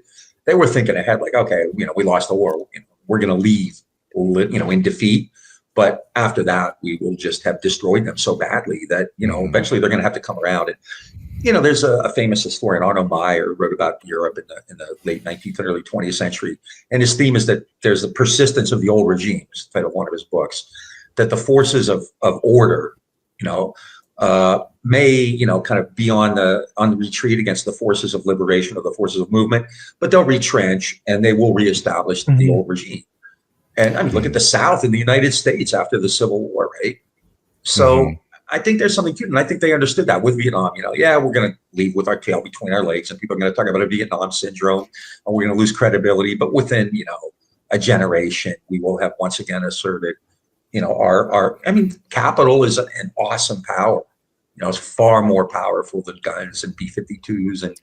they were thinking ahead, like, okay, you know, we lost the war, you know, we're going to leave, you know, in defeat. But after that, we will just have destroyed them so badly that, you know, eventually they're going to have to come around. And, you know, there's a famous historian, Arno Meyer, wrote about Europe in the late 19th and early 20th century. And his theme is that there's the persistence of the old regimes, title of one of his books, that the forces of order, you know, may, you know, kind of be on the retreat against the forces of liberation or the forces of movement, but they'll retrench and they will reestablish the old regime. And I mean, look at the South in the United States after the Civil War, right? So I think there's something to it. And I think they understood that with Vietnam, you know, yeah, we're going to leave with our tail between our legs, and people are going to talk about a Vietnam syndrome, and we're going to lose credibility. But within, you know, a generation, we will have once again asserted, you know, I mean, capital is an awesome power. You know, it's far more powerful than guns and B-52s and,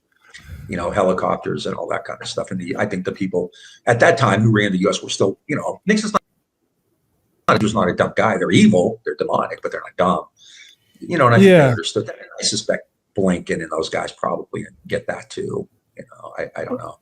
you know, helicopters and all that kind of stuff. And I think the people at that time who ran the U.S. were still, you know, Nixon's not a dumb guy. They're evil, they're demonic, but they're not dumb. You know, and I think they understood that. And I suspect Blinken and those guys probably get that too. You know, I don't know.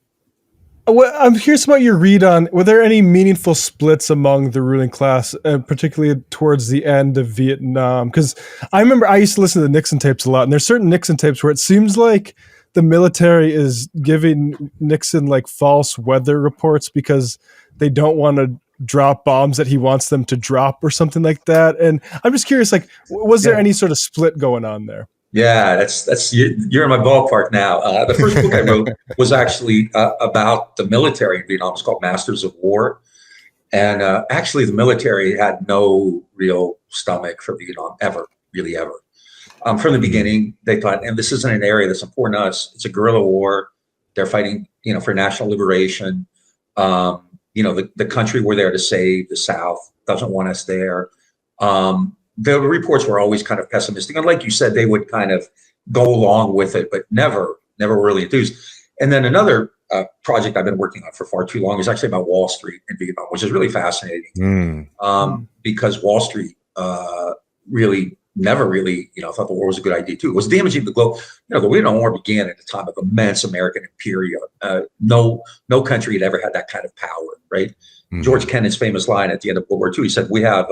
Well, I'm curious about your read on, were there any meaningful splits among the ruling class, particularly towards the end of Vietnam? Because I remember I used to listen to the Nixon tapes a lot, and there's certain Nixon tapes where it seems like the military is giving Nixon like false weather reports because they don't want to drop bombs that he wants them to drop or something like that. And I'm just curious, like, was there any sort of split going on there? Yeah, that's you're in my ballpark now. The first book I wrote was actually about the military in Vietnam. It's called Masters of War. And actually, the military had no real stomach for Vietnam ever, really ever. From the beginning, they thought, and this isn't an area that's important to us. It's a guerrilla war. They're fighting for national liberation. The country we're there to save, the South doesn't want us there. The reports were always kind of pessimistic. And like you said, they would kind of go along with it, but never really enthused. And then another project I've been working on for far too long is actually about Wall Street in Vietnam, which is really fascinating. Because Wall Street really never really, thought the war was a good idea too. It was damaging the globe. The Vietnam War began at a time of immense American imperial. No country had ever had that kind of power, right? George Kennan's famous line at the end of World War II, he said, we have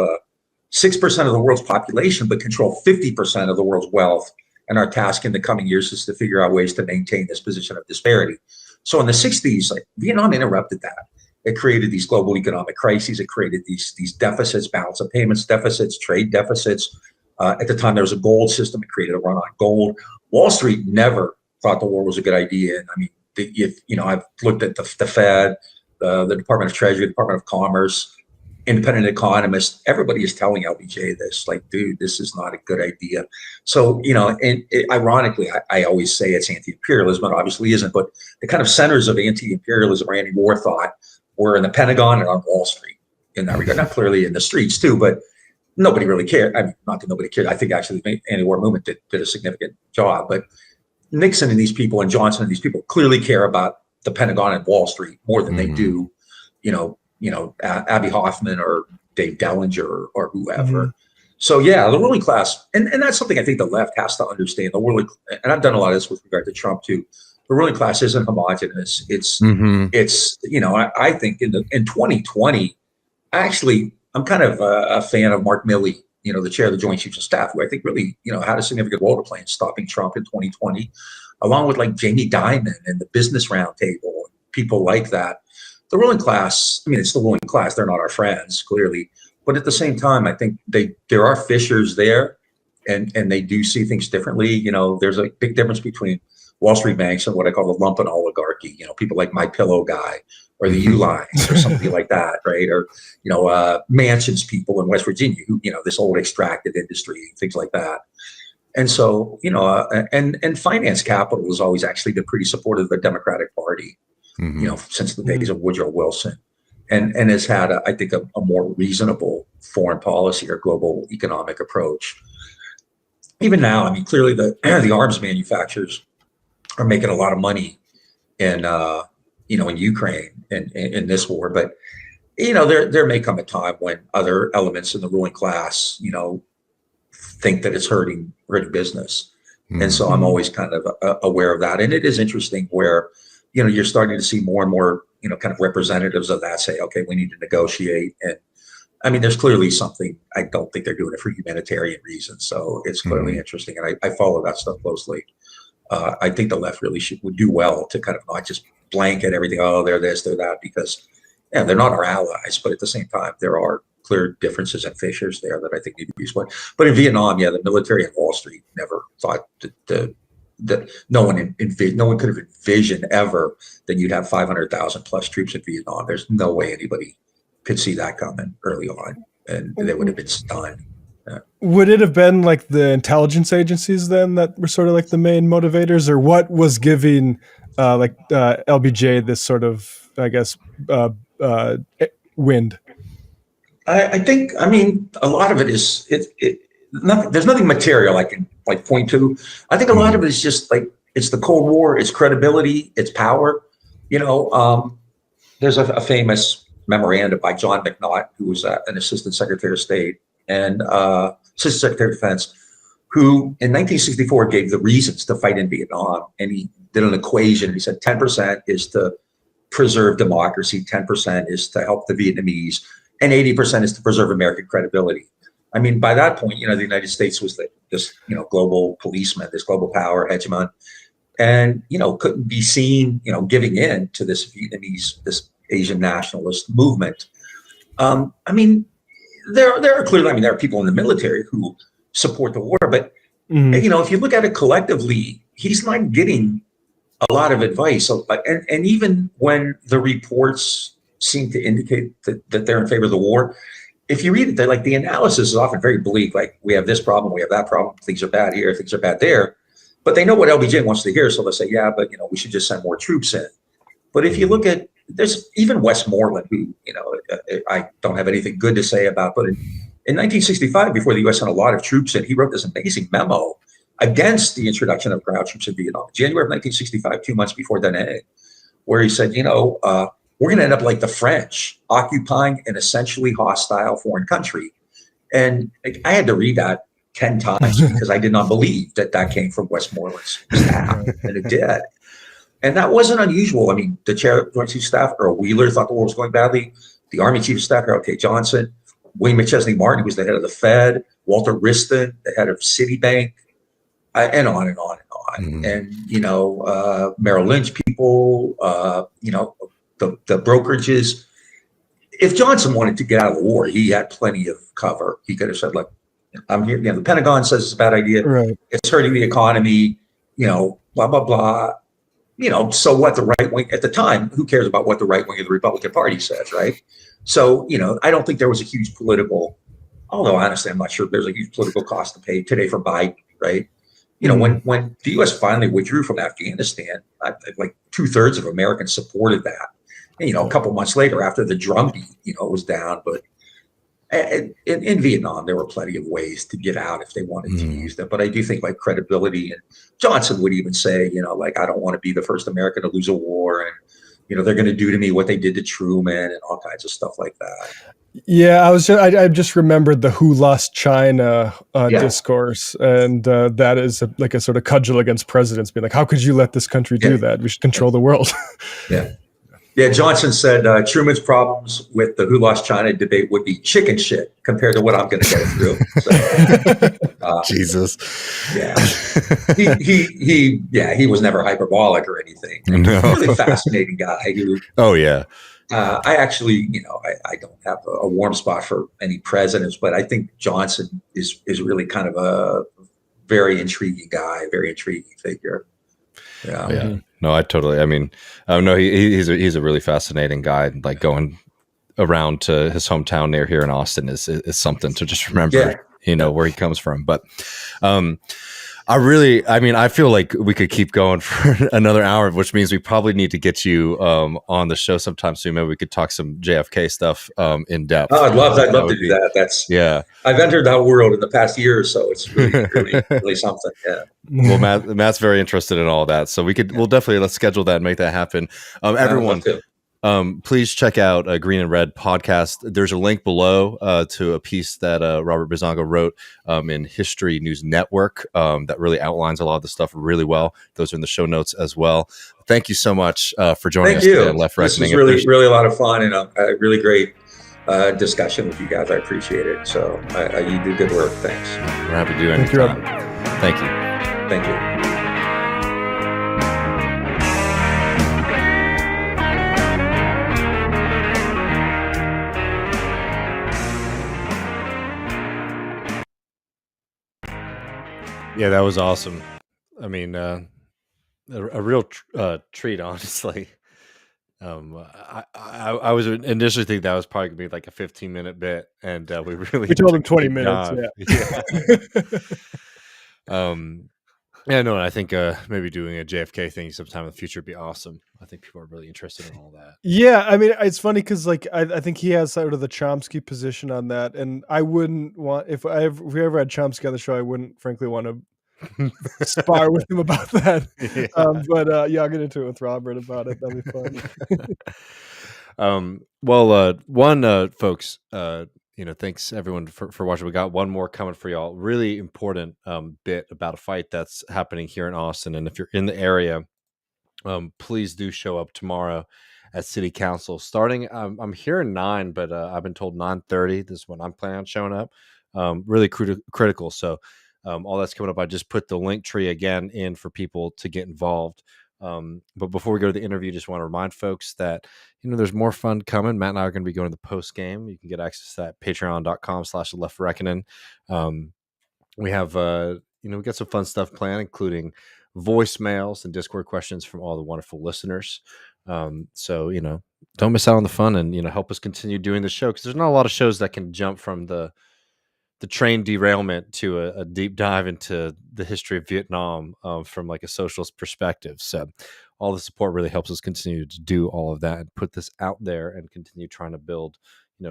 6% of the world's population, but control 50% of the world's wealth. And our task in the coming years is to figure out ways to maintain this position of disparity. So in the 60s, Vietnam interrupted that. It created these global economic crises. It created these deficits, balance of payments deficits, trade deficits. At the time, there was a gold system. It created a run on gold. Wall Street never thought the war was a good idea. And I mean, I've looked at the Fed, the Department of Treasury, Department of Commerce, independent economists. Everybody is telling LBJ this, dude, this is not a good idea. So, ironically, I always say it's anti-imperialism, it obviously isn't, but the kind of centers of anti-imperialism or anti-war thought were in the Pentagon and on Wall Street in that regard. Not clearly in the streets too, but nobody really cared. I mean, not that nobody cared. I think actually the anti-war movement did a significant job, but Nixon and these people and Johnson and these people clearly care about the Pentagon and Wall Street more than they do, Abby Hoffman or Dave Dellinger or whoever. So yeah, the ruling class, and that's something I think the left has to understand. And I've done a lot of this with regard to Trump too. The ruling class isn't homogenous. It's I think in 2020, actually, I'm kind of a fan of Mark Milley, the chair of the Joint Chiefs of Staff, who I think really, had a significant role to play in stopping Trump in 2020, along with Jamie Dimon and the Business Roundtable, people like that. The ruling class, it's the ruling class. They're not our friends, clearly. But at the same time, I think there are fissures there, and they do see things differently. There's a big difference between Wall Street banks and what I call the lumpen oligarchy. People like My Pillow guy or the U'Lines or something like that, right? Or Manchin's people in West Virginia, who this old extractive industry, things like that. And so and finance capital has always actually been pretty supportive of the Democratic Party. Since the days of Woodrow Wilson, and has had, I think, a more reasonable foreign policy or global economic approach. Even now, clearly the arms manufacturers are making a lot of money in Ukraine and in this war, but there may come a time when other elements in the ruling class, think that it's hurting business, and so I'm always kind of aware of that. And it is interesting where you're starting to see more and more, kind of representatives of that say, okay, we need to negotiate. And there's clearly something. I don't think they're doing it for humanitarian reasons. So it's clearly interesting. And I follow that stuff closely. I think the left really would do well to kind of not just blanket everything. Oh, they're this, they're that, because they're not our allies. But at the same time, there are clear differences and fissures there that I think need to be explored. But in Vietnam, the military and Wall Street never thought that no one could have envisioned ever that you'd have 500,000 plus troops in Vietnam. There's no way anybody could see that coming early on, and they would have been stunned. Would it have been the intelligence agencies then that were sort of the main motivators, or what was giving LBJ this sort of, I guess, wind? I think, a lot of it is there's nothing material I can point to. I think a lot of it is just it's the Cold War, it's credibility, it's power. There's a famous memorandum by John McNaught, who was an assistant secretary of state and assistant secretary of defense, who in 1964 gave the reasons to fight in Vietnam. And he did an equation. He said 10% is to preserve democracy, 10% is to help the Vietnamese, and 80% is to preserve American credibility. By that point, the United States was this global policeman, this global power hegemon, and, couldn't be seen, giving in to this Vietnamese, this Asian nationalist movement. There are clearly, there are people in the military who support the war, but, if you look at it collectively, he's not getting a lot of advice. So, and even when the reports seem to indicate that they're in favor of the war, if you read it, the analysis is often very bleak. We have this problem, we have that problem. Things are bad here, things are bad there. But they know what LBJ wants to hear, so they'll say, yeah, but we should just send more troops in. But if you look at, there's even Westmoreland, who, I don't have anything good to say about, but in 1965, before the U.S. sent a lot of troops in, he wrote this amazing memo against the introduction of ground troops in Vietnam, January of 1965, 2 months before Da Nang, where he said, we're going to end up like the French, occupying an essentially hostile foreign country. And I had to read that 10 times because I did not believe that came from Westmoreland's staff, and it did. And that wasn't unusual. I mean, the chair of Joint Chiefs of Staff, Earl Wheeler, thought the war was going badly. The Army Chief of Staff, Harold K. Johnson, William McChesney Martin, who was the head of the Fed, Walter Wriston, the head of Citibank, and on and on and on. And, Merrill Lynch people, the brokerages. If Johnson wanted to get out of the war, he had plenty of cover. He could have said, look, I'm here. The Pentagon says it's a bad idea. Right. It's hurting the economy, blah, blah, blah. So what the right wing at the time, who cares about what the right wing of the Republican Party says, right? So, I don't think there was a huge political, although honestly, I'm not sure there's a huge political cost to pay today for Biden, right? When the U.S. finally withdrew from Afghanistan, like 2/3 of Americans supported that. And, a couple months later, after the drumbeat, it was down. But in Vietnam, there were plenty of ways to get out if they wanted to use them. But I do think credibility, and Johnson would even say, I don't want to be the first American to lose a war, and they're going to do to me what they did to Truman, and all kinds of stuff like that. Yeah, I just remembered the "Who Lost China" discourse, and that is a sort of cudgel against presidents, being like, "How could you let this country do that? We should control the world." Yeah, Johnson said Truman's problems with the "Who Lost China" debate would be chicken shit compared to what I'm going to go through. So, Jesus. Yeah, he was never hyperbolic or anything. No. Really fascinating guy. Oh yeah. I actually, I don't have a warm spot for any presidents, but I think Johnson is really kind of a very intriguing guy, very intriguing figure. Yeah. No, he's a really fascinating guy. Like going around to his hometown near here in Austin is something to just remember, where he comes from. But I feel like we could keep going for another hour, which means we probably need to get you on the show sometime soon. Maybe we could talk some JFK stuff in depth. Oh, I'd love to do that. I've entered that world in the past year or so. It's really something. Yeah. Well, Matt's very interested in all that, so let's schedule that and make that happen. Everyone, please check out Green and Red podcast. There's a link below to a piece that Robert Bazzanco wrote in History News Network that really outlines a lot of the stuff really well. Those are in the show notes as well. Thank you so much for joining us today on Left Reckoning. This was really a lot of fun and a really great discussion with you guys. I appreciate it. So you do good work. Thanks. We're happy to do anytime. Thank you. Thank you. Yeah, that was awesome. I mean, a real treat, honestly. I was initially thinking that was probably gonna be like a 15-minute bit, and we told him 20 minutes. Yeah, no, I think maybe doing a JFK thing sometime in the future would be awesome. I think people are really interested in all that. Yeah, I mean, it's funny because I think he has sort of the Chomsky position on that, and I wouldn't want if we ever had Chomsky on the show, I wouldn't frankly want to spar with him about that. Yeah. But I'll get into it with Robert about it. That'd be fun. Folks, thanks everyone for watching. We got one more coming for y'all. Really important bit about a fight that's happening here in Austin. And if you're in the area, please do show up tomorrow at City Council. Starting, I'm here at 9, but I've been told 9:30. This is when I'm planning on showing up. Really critical. So all that's coming up. I just put the link tree again in for people to get involved. But before we go to the interview, just want to remind folks that, there's more fun coming. Matt and I are going to be going to the post game. You can get access to that patreon.com/leftreckoning. We have, we got some fun stuff planned, including voicemails and Discord questions from all the wonderful listeners. So, don't miss out on the fun and, help us continue doing the show, because there's not a lot of shows that can jump from the the train derailment to a deep dive into the history of Vietnam from like a socialist perspective. So all the support really helps us continue to do all of that and put this out there and continue trying to build,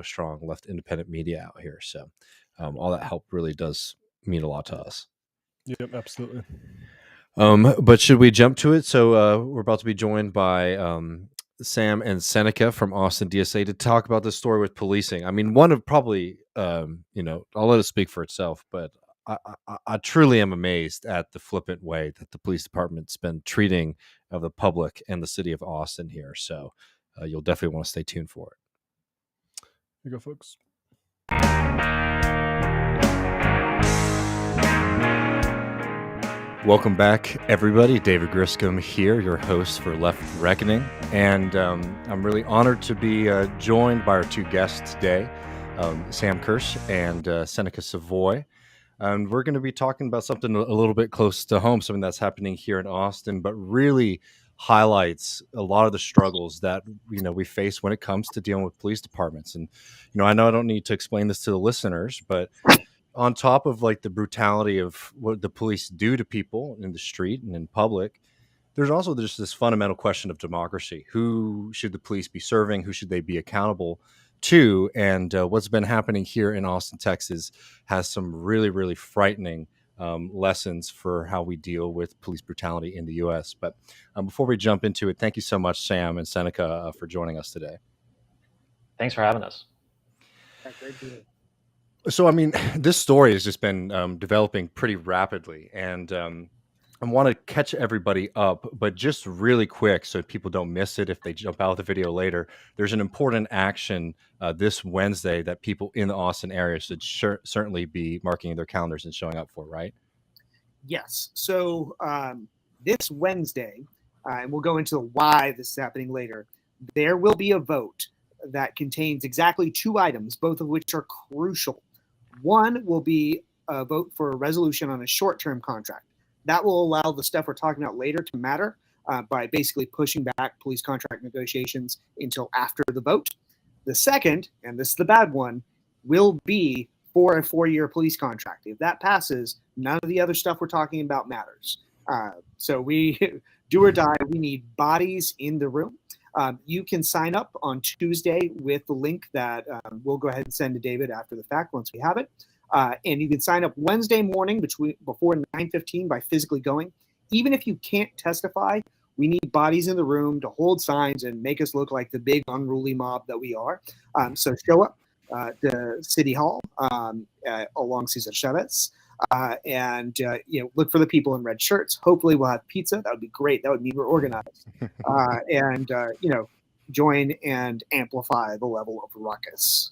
strong left independent media out here. So all that help really does mean a lot to us. Yep, absolutely. But should we jump to it? So we're about to be joined by Sam and Seneca from Austin DSA to talk about this story with policing. I mean, one of probably, I'll let it speak for itself, but I truly am amazed at the flippant way that the police department's been treating of the public and the city of Austin here. So you'll definitely want to stay tuned for it. Here you go, folks. Welcome back, everybody. David Griscom here, your host for Left Reckoning. And I'm really honored to be joined by our two guests today, Sam Kirsch and Seneca Savoy. And we're going to be talking about something a little bit close to home, something that's happening here in Austin, but really highlights a lot of the struggles that we face when it comes to dealing with police departments. And I know I don't need to explain this to the listeners, but on top of like the brutality of what the police do to people in the street and in public, there's also just this fundamental question of democracy. Who should the police be serving? Who should they be accountable to? And what's been happening here in Austin, Texas has some really, really frightening lessons for how we deal with police brutality in the U.S. But before we jump into it, thank you so much, Sam and Seneca, for joining us today. Thanks for having us. So, I mean, this story has just been developing pretty rapidly, and I want to catch everybody up, but just really quick so people don't miss it if they jump out of the video later. There's an important action this Wednesday that people in the Austin area should certainly be marking their calendars and showing up for, right? Yes. So this Wednesday, and we'll go into why this is happening later, there will be a vote that contains exactly two items, both of which are crucial. One will be a vote for a resolution on a short-term contract. That will allow the stuff we're talking about later to matter by basically pushing back police contract negotiations until after the vote. The second, and this is the bad one, will be for a 4-year police contract. If that passes, none of the other stuff we're talking about matters. So we do or die, we need bodies in the room. You can sign up on Tuesday with the link that we'll go ahead and send to David after the fact once we have it. And you can sign up Wednesday morning before 9:15 by physically going. Even if you can't testify, we need bodies in the room to hold signs and make us look like the big unruly mob that we are. So show up to City Hall along Cesar Chavez. And look for the people in red shirts. Hopefully we'll have pizza. That would be great. That would mean we're organized. And join and amplify the level of ruckus.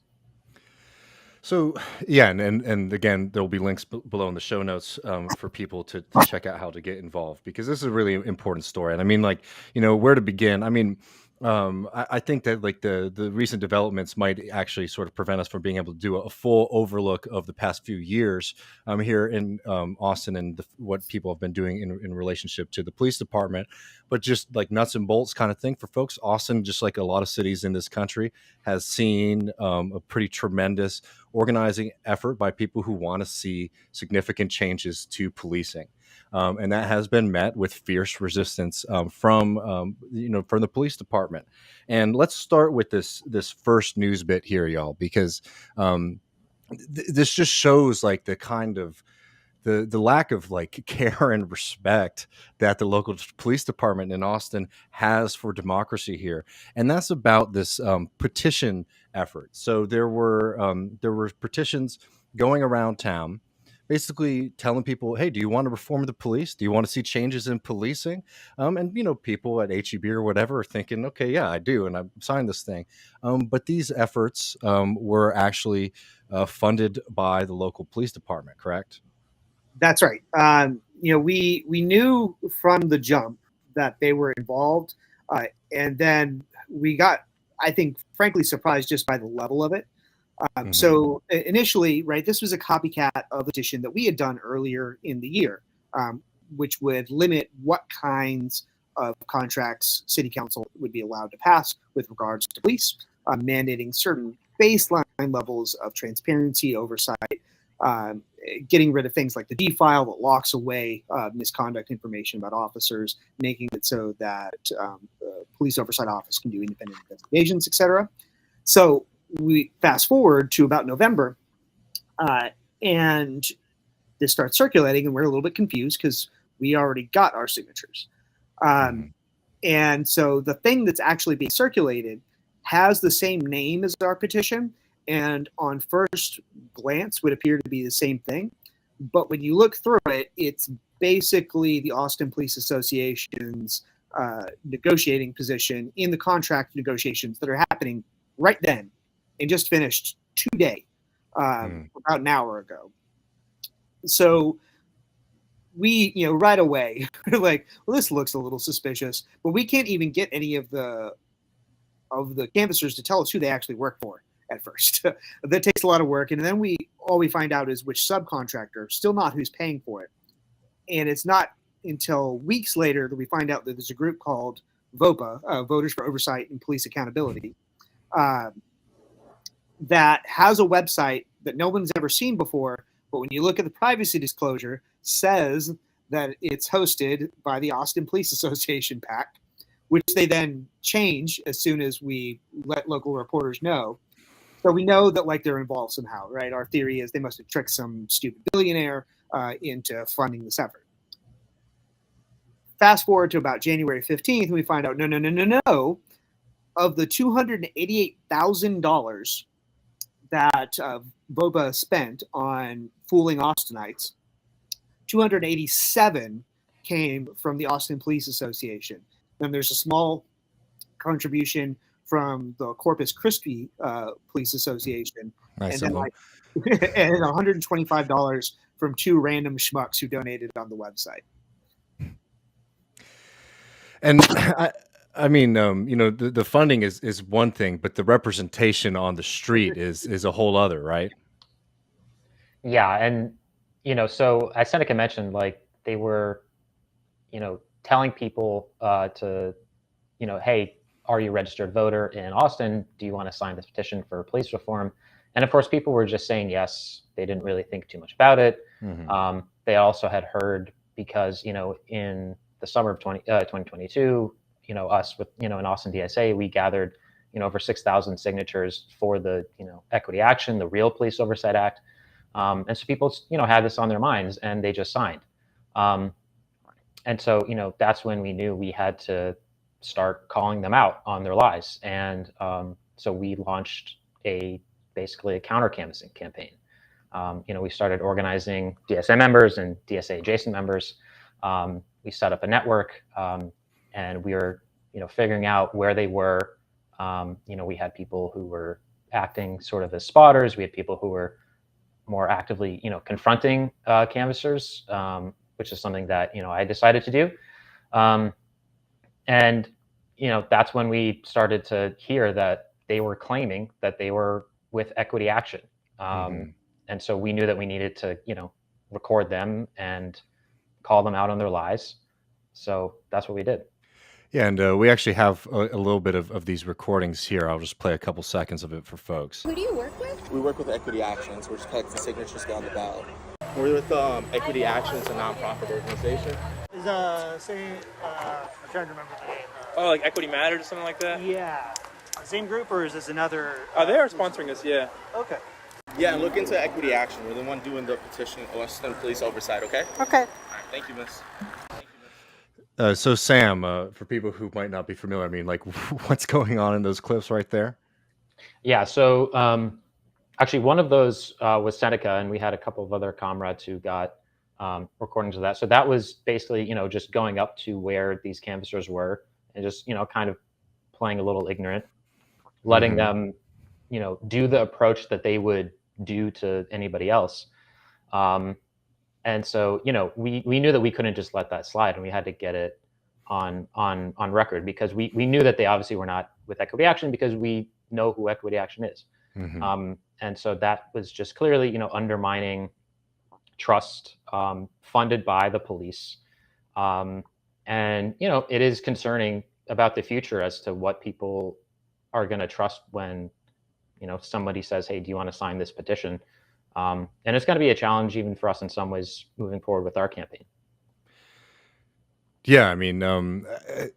So yeah, and again, there'll be links below in the show notes for people to check out how to get involved, because this is a really important story. And I mean, like, where to begin? I mean, I think that like the recent developments might actually sort of prevent us from being able to do a full overlook of the past few years here in Austin and what people have been doing in relationship to the police department. But just like nuts and bolts kind of thing for folks, Austin, just like a lot of cities in this country, has seen a pretty tremendous organizing effort by people who want to see significant changes to policing. And that has been met with fierce resistance from the police department. And let's start with this first news bit here, y'all, because this just shows like the kind of the lack of like care and respect that the local police department in Austin has for democracy here. And that's about this petition effort. So there were petitions going around town, basically telling people, hey, do you want to reform the police? Do you want to see changes in policing? And, people at HEB or whatever are thinking, okay, yeah, I do. And I signed this thing. But these efforts were actually funded by the local police department, correct? That's right. We knew from the jump that they were involved. And then we got, I think, frankly, surprised just by the level of it. So initially, right, this was a copycat of a petition that we had done earlier in the year, which would limit what kinds of contracts city council would be allowed to pass with regards to police, mandating certain baseline levels of transparency, oversight, getting rid of things like the D file that locks away misconduct information about officers, making it so that the police oversight office can do independent investigations, etc. So we fast forward to about November, and this starts circulating, and we're a little bit confused because we already got our signatures. And so the thing that's actually being circulated has the same name as our petition, and on first glance would appear to be the same thing. But when you look through it, it's basically the Austin Police Association's negotiating position in the contract negotiations that are happening right then and just finished today, about an hour ago. So we, right away, we're like, well, this looks a little suspicious, but we can't even get any of the canvassers to tell us who they actually work for at first. That takes a lot of work. And then all we find out is which subcontractor, still not who's paying for it. And it's not until weeks later that we find out that there's a group called VOPA, Voters for Oversight and Police Accountability, that has a website that no one's ever seen before. But when you look at the privacy disclosure, says that it's hosted by the Austin Police Association PAC, which they then change as soon as we let local reporters know. So we know that they're involved somehow, right? Our theory is they must have tricked some stupid billionaire into funding this effort. Fast forward to about January 15th, and we find out, no. Of the $288,000 that Boba spent on fooling Austinites, 287 came from the Austin Police Association. Then there's a small contribution from the Corpus Christi Police Association, Nice and then and $125 from two random schmucks who donated on the website. And I mean, the funding is one thing, but the representation on the street is a whole other, right? Yeah, and so as Seneca mentioned, they were, telling people to, hey, are you a registered voter in Austin? Do you want to sign this petition for police reform? And of course, people were just saying yes. They didn't really think too much about it. They also had heard because, in the summer of 2022, us with, in Austin DSA, we gathered, over 6,000 signatures for the, equity action, the Real Police Oversight Act. And so people, had this on their minds and they just signed. And so, that's when we knew we had to start calling them out on their lies. And so we launched basically a counter canvassing campaign. We started organizing DSA members and DSA adjacent members. We set up a network, and we were, figuring out where they were. We had people who were acting sort of as spotters. We had people who were more actively, confronting canvassers, which is something that, I decided to do. And, that's when we started to hear that they were claiming that they were with equity action. And so we knew that we needed to, record them and call them out on their lies. So that's what we did. Yeah, and we actually have a little bit of these recordings here. I'll just play a couple seconds of it for folks. Who do you work with? We work with Equity Actions. We're just collecting signatures down the ballot. We're with Equity Actions, a nonprofit organization. Is I'm trying to remember the name. Oh, like Equity Matters or something like that? Yeah. Same group, or is this another? They are sponsoring us, yeah. Okay. Yeah, and look into Equity Action. We're the one doing the petition, Austin Police Oversight, okay? Okay. All right, thank you, miss. So Sam, for people who might not be familiar, I mean, what's going on in those clips right there? Yeah, so actually one of those was Seneca, and we had a couple of other comrades who got recordings of that. So that was basically, just going up to where these canvassers were and just, kind of playing a little ignorant, letting them, do the approach that they would do to anybody else. And so, we knew that we couldn't just let that slide, and we had to get it on record, because we knew that they obviously were not with Equity Action, because we know who Equity Action is. And so that was just clearly, undermining trust, funded by the police. And, it is concerning about the future as to what people are going to trust when, somebody says, hey, do you want to sign this petition? And it's going to be a challenge even for us in some ways moving forward with our campaign. Yeah, I mean,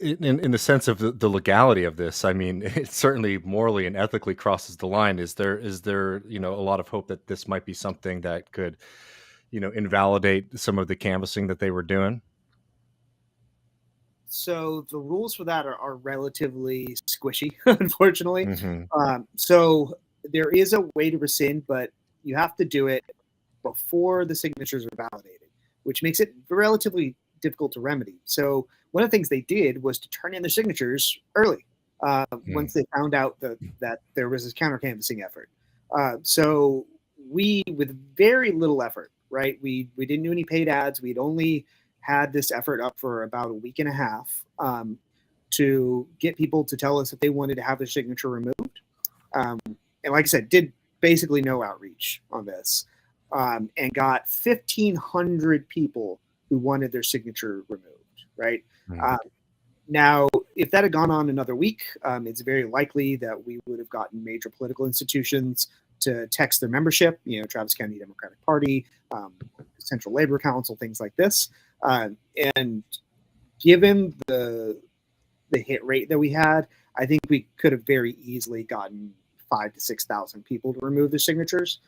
in the sense of the legality of this, I mean, it certainly morally and ethically crosses the line. Is there a lot of hope that this might be something that could, invalidate some of the canvassing that they were doing? So the rules for that are relatively squishy, unfortunately. Mm-hmm. So there is a way to rescind, but you have to do it before the signatures are validated, which makes it relatively difficult to remedy. So one of the things they did was to turn in their signatures early once they found out that there was this counter canvassing effort. So we, with very little effort, right? We didn't do any paid ads. We'd only had this effort up for about a week and a half to get people to tell us if they wanted to have their signature removed. And like I said, did basically no outreach on this, and got 1,500 people who wanted their signature removed, right? Now, if that had gone on another week, it's very likely that we would have gotten major political institutions to text their membership, Travis County Democratic Party, Central Labor Council, things like this. And given the hit rate that we had, I think we could have very easily gotten 5,000 to 6,000 people to remove their signatures.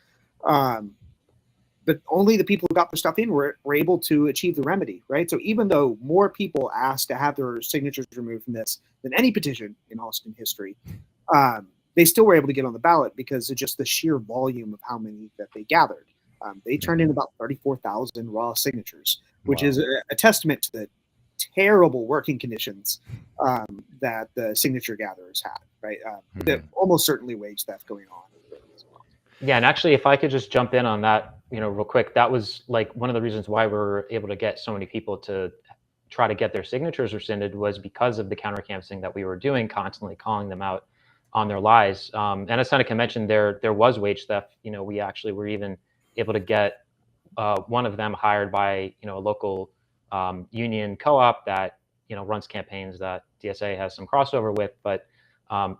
But only the people who got their stuff in were able to achieve the remedy, right? So even though more people asked to have their signatures removed from this than any petition in Austin history, they still were able to get on the ballot because of just the sheer volume of how many that they gathered. They turned in about 34,000 raw signatures, which is a testament to the terrible working conditions that the signature gatherers had, right? That almost certainly wage theft going on. Yeah, and actually, if I could just jump in on that, real quick, that was like one of the reasons why we were able to get so many people to try to get their signatures rescinded was because of the counter canvassing that we were doing, constantly calling them out on their lies. And as Seneca mentioned, there was wage theft. We actually were even able to get one of them hired by a local union co-op that runs campaigns that DSA has some crossover with. But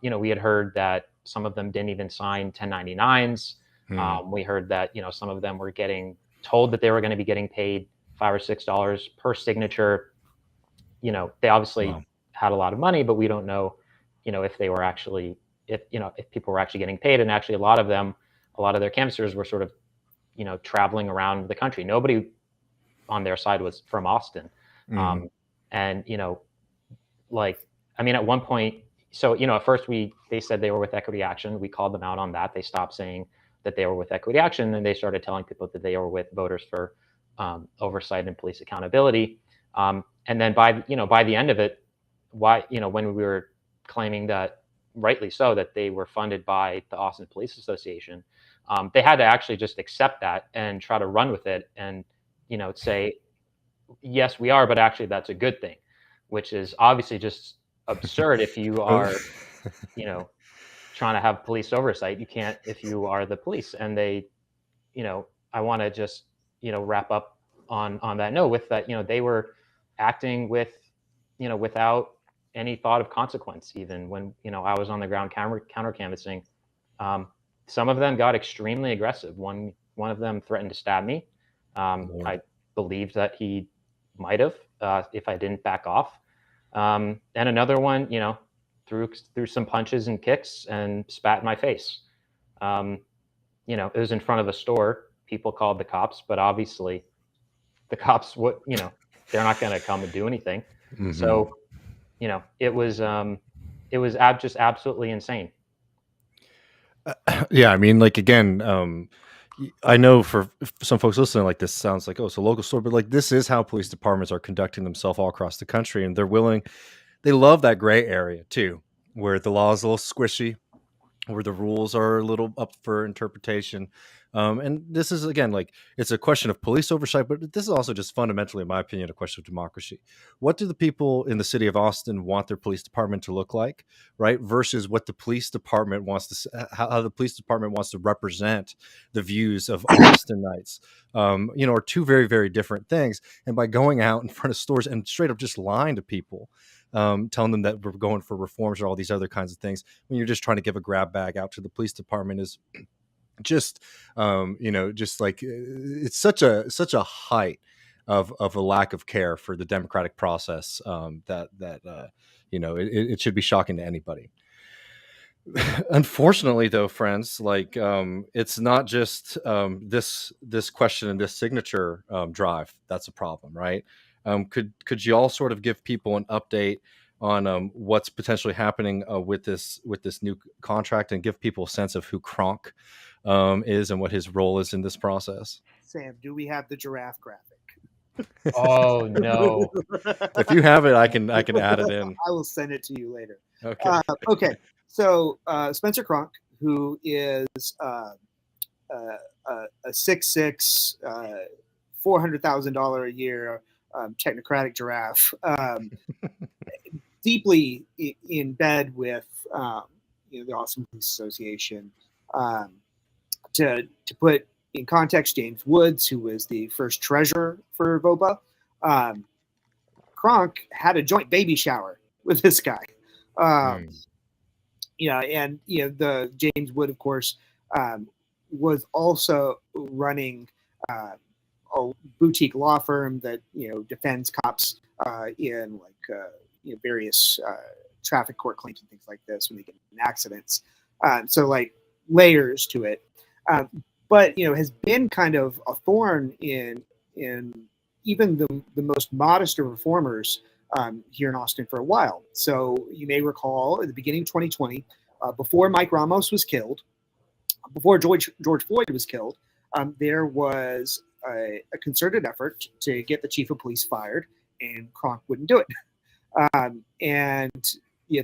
we had heard that some of them didn't even sign 1099s. We heard that some of them were getting told that they were going to be getting paid $5 or $6 per signature. They obviously had a lot of money, but we don't know, if they were actually, if people were actually getting paid. And actually, a lot of their canvassers were sort of, traveling around the country. Nobody on their side was from Austin. And, at one point, so, at first they said they were with Equity Action. We called them out on that. They stopped saying that they were with Equity Action, and they started telling people that they were with Voters for Oversight and Police Accountability. And then by the end of it, when we were claiming that, rightly so, that they were funded by the Austin Police Association, they had to actually just accept that and try to run with it and, say, yes, we are, but actually that's a good thing, which is obviously just absurd if you are, trying to have police oversight. You can't if you are the police. And they, I want to just, wrap up on that note with that, they were acting with, without any thought of consequence. Even when, I was on the ground counter canvassing, some of them got extremely aggressive. One of them threatened to stab me. I believed that he might have if I didn't back off. And another one, threw some punches and kicks and spat in my face. It was in front of a store. People called the cops, but obviously the cops would, they're not going to come and do anything. So, it was just absolutely insane. Yeah, I mean, again, I know for some folks listening, this sounds like, it's a local store, but this is how police departments are conducting themselves all across the country, and they love that gray area too, where the law is a little squishy, where the rules are a little up for interpretation. And this is, again, it's a question of police oversight, but this is also just fundamentally, in my opinion, a question of democracy. What do the people in the city of Austin want their police department to look like, right? Versus what the police department wants to, how the police department wants to represent the views of Austinites, are two very, very different things. And by going out in front of stores and straight up just lying to people, telling them that we're going for reforms or all these other kinds of things, when you're just trying to give a grab bag out to the police department, is just just like it's such a height of a lack of care for the democratic process, it should be shocking to anybody. Unfortunately, though, friends, like it's not just this question and this signature drive that's a problem, right? Could you all sort of give people an update on what's potentially happening with this new contract, and give people a sense of who Kronk is and what his role is in this process? Sam, do we have the giraffe graphic? Oh no! If you have it, I can add it in. I will send it to you later. Okay. Okay. So Spencer Kronk, who is a 6'6", $400,000 a year technocratic giraffe, deeply in bed with the Austin Police Association. To put in context, James Woods, who was the first treasurer for VOBA, Kronk had a joint baby shower with this guy. The James Wood, of course, was also running a boutique law firm that defends cops in various traffic court claims and things like this when they get in accidents. So like layers to it, but has been kind of a thorn in even the most modest of reformers here in Austin for a while. So you may recall at the beginning of 2020, before Mike Ramos was killed, before George Floyd was killed, there was a concerted effort to get the chief of police fired, and Kronk wouldn't do it.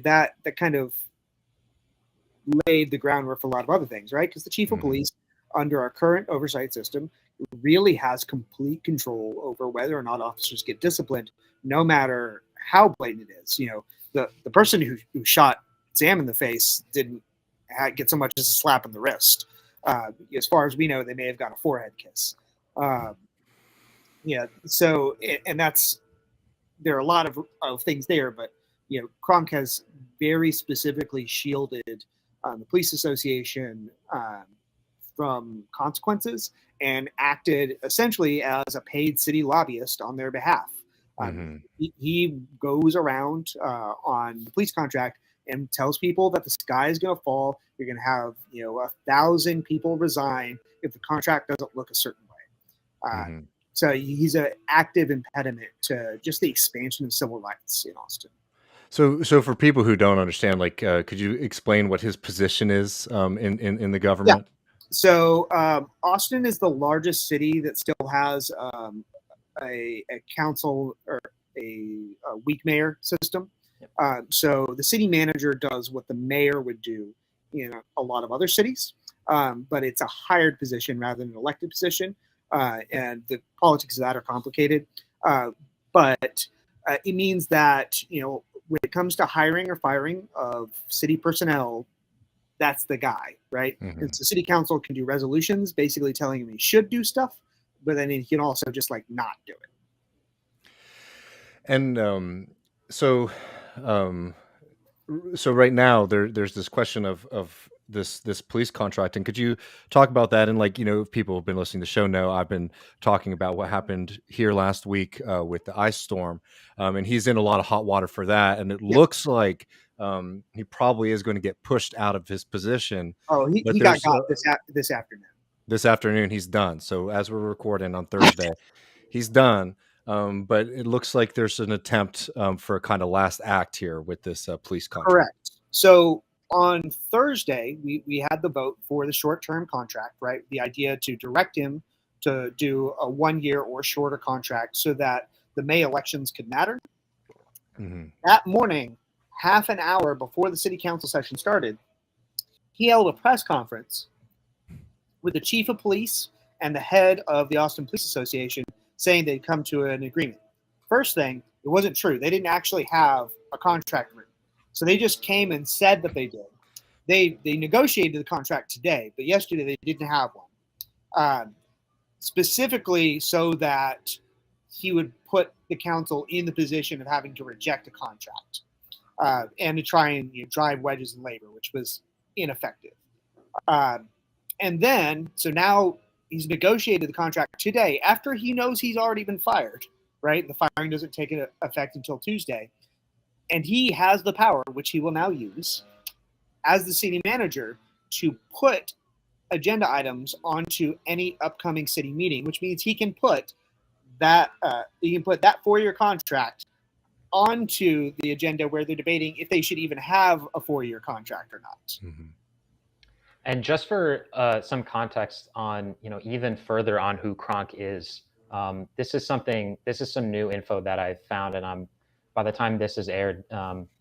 That kind of laid the groundwork for a lot of other things, right? Because the chief of police, under our current oversight system, really has complete control over whether or not officers get disciplined, no matter how blatant it is. The person who shot Sam in the face didn't get so much as a slap in the wrist. As far as we know, they may have got a forehead kiss. So, and there are a lot of things there, but Kronk has very specifically shielded the police association from consequences and acted essentially as a paid city lobbyist on their behalf. He goes around on the police contract and tells people that the sky is going to fall. You're going to have 1,000 people resign if the contract doesn't look a certain way. So he's an active impediment to just the expansion of civil rights in Austin. So for people who don't understand, could you explain what his position is in the government? Yeah. So Austin is the largest city that still has a council or a weak mayor system. So the city manager does what the mayor would do in a lot of other cities, but it's a hired position rather than an elected position. And the politics of that are complicated. But it means that, when it comes to hiring or firing of city personnel, that's the guy, right? And so city council can do resolutions basically telling him he should do stuff, but then he can also just not do it. And so right now there's this question of this police contract, and could you talk about that? And if people have been listening to the show know, I've been talking about what happened here last week with the ice storm, and he's in a lot of hot water for that, and it looks like he probably is going to get pushed out of his position. Oh, he got this afternoon. This afternoon he's done. So as we're recording on Thursday, he's done. But it looks like there's an attempt for a kind of last act here with this police contract. Correct. So on Thursday, we had the vote for the short-term contract, right? The idea to direct him to do a 1-year or shorter contract so that the May elections could matter. That morning, half an hour before the city council session started, he held a press conference with the chief of police and the head of the Austin Police Association saying they'd come to an agreement. First thing, it wasn't true. They didn't actually have a contract written. So they just came and said that they did. They negotiated the contract today, but yesterday they didn't have one. Specifically so that he would put the council in the position of having to reject a contract and to try and drive wedges in labor, which was ineffective. And then, so now he's negotiated the contract today after he knows he's already been fired, right? The firing doesn't take effect until Tuesday. And he has the power, which he will now use as the city manager, to put agenda items onto any upcoming city meeting, which means he can put that 4-year contract onto the agenda where they're debating if they should even have a 4-year contract or not. Mm-hmm. And just for some context on, even further on who Kronk is, this is some new info that I found, and by the time this is aired,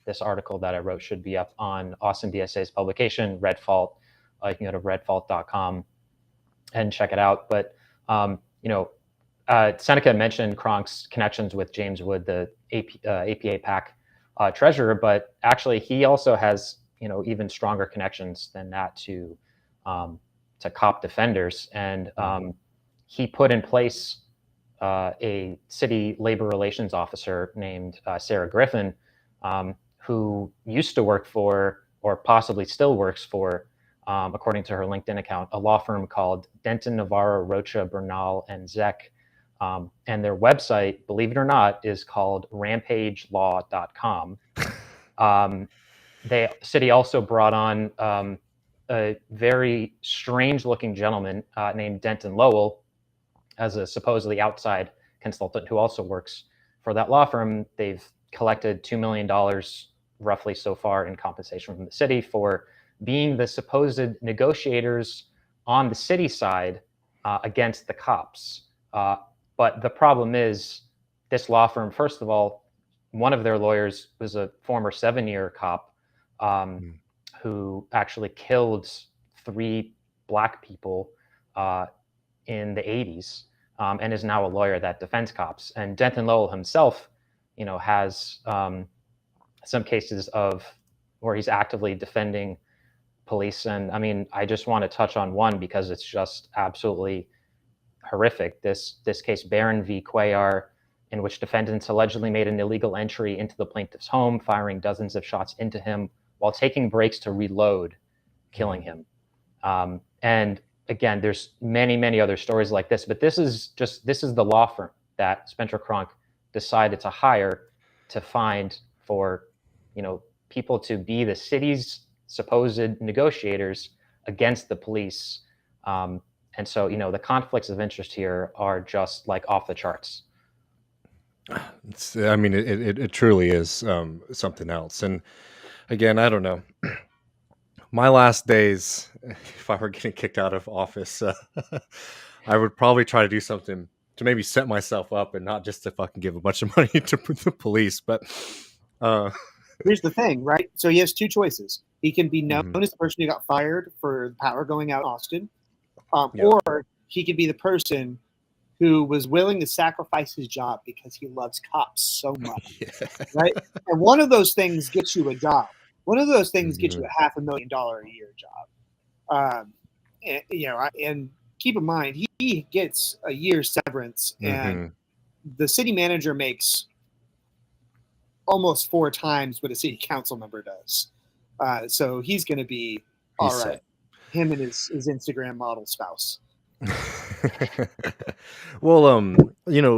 this article that I wrote should be up on Austin DSA's publication, Red Fault. You can go to redfault.com and check it out. But, Seneca mentioned Kronk's connections with James Wood, the APA PAC treasurer, but actually he also has, even stronger connections than that to cop defenders. And he put in place a city labor relations officer named Sarah Griffin, who used to work for, or possibly still works for, according to her LinkedIn account, a law firm called Denton, Navarro, Rocha, Bernal, and Zek. And their website, believe it or not, is called rampagelaw.com. The city also brought on a very strange-looking gentleman named Denton Lowell as a supposedly outside consultant who also works for that law firm. They've collected $2 million roughly so far in compensation from the city for being the supposed negotiators on the city side against the cops. But the problem is this law firm, first of all, one of their lawyers was a former 7-year cop who actually killed 3 Black people in the 80s and is now a lawyer that defends cops. And Denton Lowell himself, has some cases of where he's actively defending police. And I mean, I just want to touch on one because it's just absolutely horrific. This case, Barron v. Cuellar, in which defendants allegedly made an illegal entry into the plaintiff's home, firing dozens of shots into him while taking breaks to reload, killing him. And again, there's many other stories like this, but this is the law firm that Spencer Kronk decided to hire to find for, people to be the city's supposed negotiators against the police. And so, the conflicts of interest here are just like off the charts. It truly is something else. And again, I don't know. My last days, if I were getting kicked out of office, I would probably try to do something to maybe set myself up and not just to fucking give a bunch of money to the police. But here's the thing, right? So he has 2 choices. He can be known as the person who got fired for the power going out in Austin, or he could be the person who was willing to sacrifice his job because he loves cops so much, right? And one of those things gets you a job. One of those things gets you a $500,000 a year job. And keep in mind, he gets a year's severance, and the city manager makes almost 4 times what a city council member does. So he's going to be all right. Set. Him and his Instagram model spouse. Well,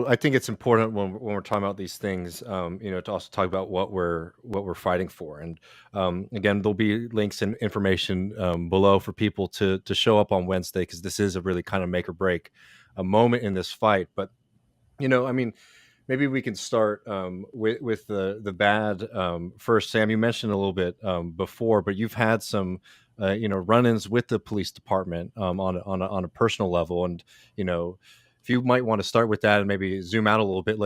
I think it's important when we're talking about these things, to also talk about what we're fighting for. And again, there'll be links and information below for people to show up on Wednesday, because this is a really kind of make or break a moment in this fight. But maybe we can start with the bad first. Sam, you mentioned a little bit before, but you've had some run-ins with the police department on a personal level. And, if you might want to start with that and maybe zoom out a little bit,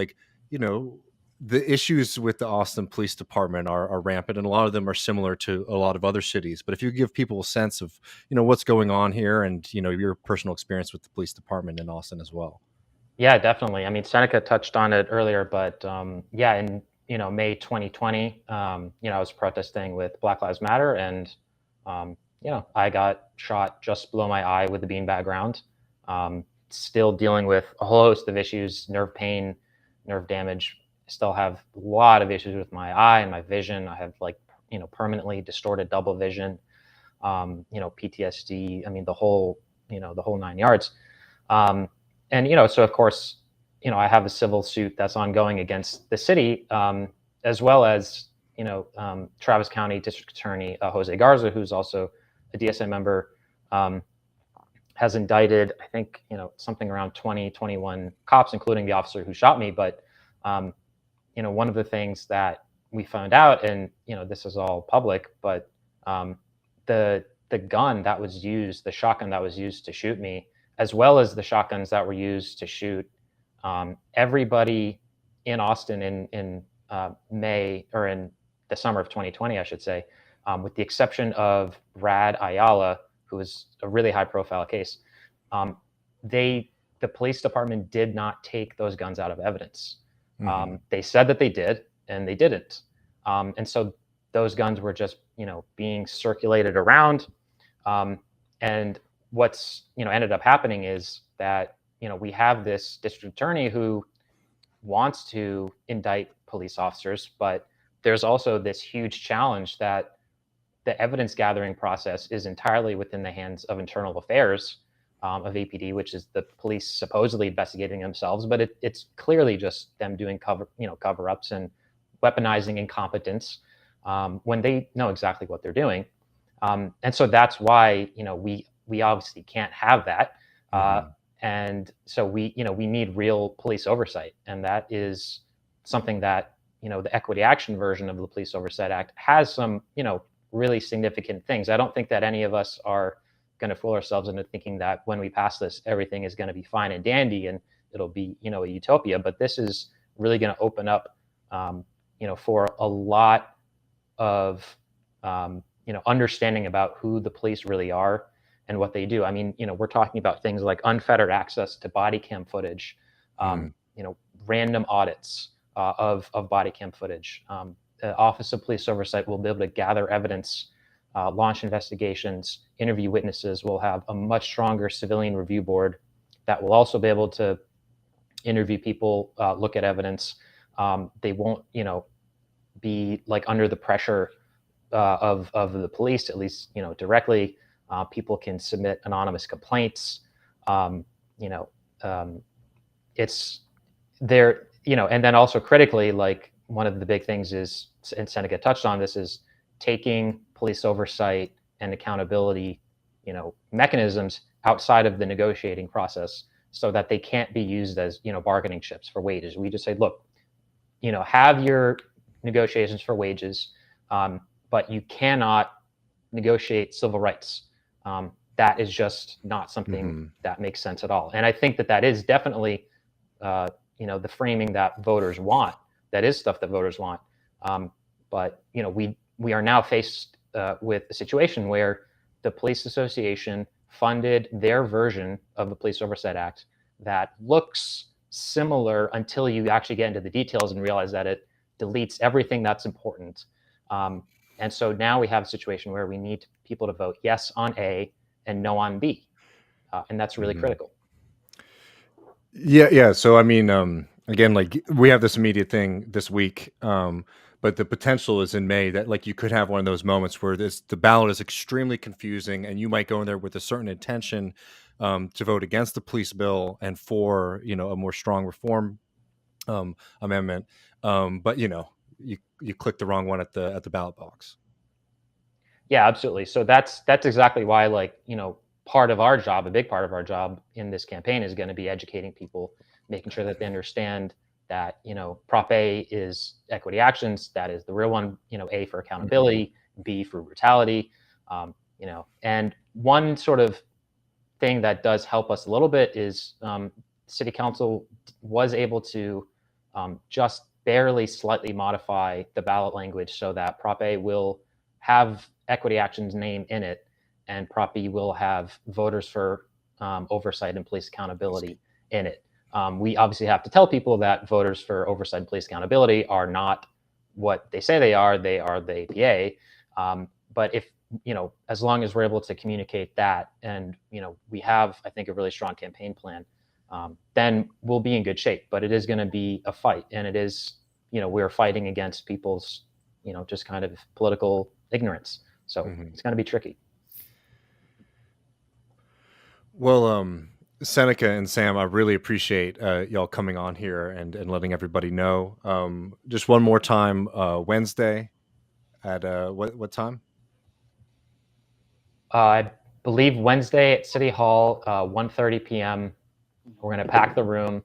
the issues with the Austin Police Department are rampant, and a lot of them are similar to a lot of other cities. But if you give people a sense of, what's going on here and, your personal experience with the police department in Austin as well. Yeah, definitely. I mean, Seneca touched on it earlier, but in May 2020, I was protesting with Black Lives Matter, and I got shot just below my eye with a beanbag round. Still dealing with a whole host of issues, nerve pain, nerve damage. Still have a lot of issues with my eye and my vision. I have permanently distorted double vision. PTSD. I mean, the whole 9 yards. And, so of course, I have a civil suit that's ongoing against the city, as well as, Travis County District Attorney Jose Garza, who's also a DSA member, has indicted, I think, something around 21 cops, including the officer who shot me. But, one of the things that we found out, and, this is all public, but the gun that was used, the shotgun that was used to shoot me, as well as the shotguns that were used to shoot everybody in Austin in May, or in the summer of 2020, I should say, with the exception of Rad Ayala, who was a really high profile case. The police department did not take those guns out of evidence. They said that they did, and they didn't. And so those guns were just, being circulated around. And what's, ended up happening is that, we have this district attorney who wants to indict police officers, but there's also this huge challenge that the evidence gathering process is entirely within the hands of internal affairs of APD, which is the police supposedly investigating themselves, but it's clearly just them doing cover-ups and weaponizing incompetence when they know exactly what they're doing. And so that's why, we obviously can't have that. And so we need real police oversight. And that is something that, the equity action version of the Police Oversight Act has some, really significant things. I don't think that any of us are going to fool ourselves into thinking that when we pass this, everything is going to be fine and dandy and it'll be, a utopia. But this is really going to open up, for a lot of, understanding about who the police really are and what they do. I mean, we're talking about things like unfettered access to body cam footage, random audits of body cam footage. The Office of Police Oversight will be able to gather evidence, launch investigations, interview witnesses. We'll have a much stronger civilian review board that will also be able to interview people, look at evidence. They won't, be like under the pressure of the police, at least, directly. People can submit anonymous complaints. It's there, and then also critically, like one of the big things is, and Seneca touched on this, is taking police oversight and accountability, mechanisms outside of the negotiating process so that they can't be used as, bargaining chips for wages. We just say, look, have your negotiations for wages, but you cannot negotiate civil rights. That is just not something that makes sense at all. And I think that is definitely, the framing that voters want. That is stuff that voters want. But we are now faced with a situation where the police association funded their version of the Police Oversight Act that looks similar until you actually get into the details and realize that it deletes everything that's important. And so now we have a situation where we need people to vote yes on A and no on B. And that's really critical. Yeah. So, I mean, again, like we have this immediate thing this week, but the potential is in May that like you could have one of those moments where the ballot is extremely confusing and you might go in there with a certain intention to vote against the police bill and for, a more strong reform amendment. But, you click the wrong one at the ballot box. Yeah, absolutely. So that's exactly why, like, part of our job, a big part of our job in this campaign is going to be educating people, making sure that they understand that, Prop A is equity actions. That is the real one, A for accountability, B for brutality, and one sort of thing that does help us a little bit is City Council was able to just barely slightly modify the ballot language so that Prop A will have equity actions name in it, and Prop B will have voters for oversight and police accountability in it. We obviously have to tell people that voters for oversight and police accountability are not what they say they are the APA. But if, as long as we're able to communicate that and, we have, I think, a really strong campaign plan, then we'll be in good shape. But it is going to be a fight. And it is, we're fighting against people's, just kind of political ignorance. So it's going to be tricky. Well, Seneca and Sam, I really appreciate y'all coming on here and letting everybody know. Just one more time, Wednesday at what time? I believe Wednesday at City Hall, 1:30 p.m. We're going to pack the room.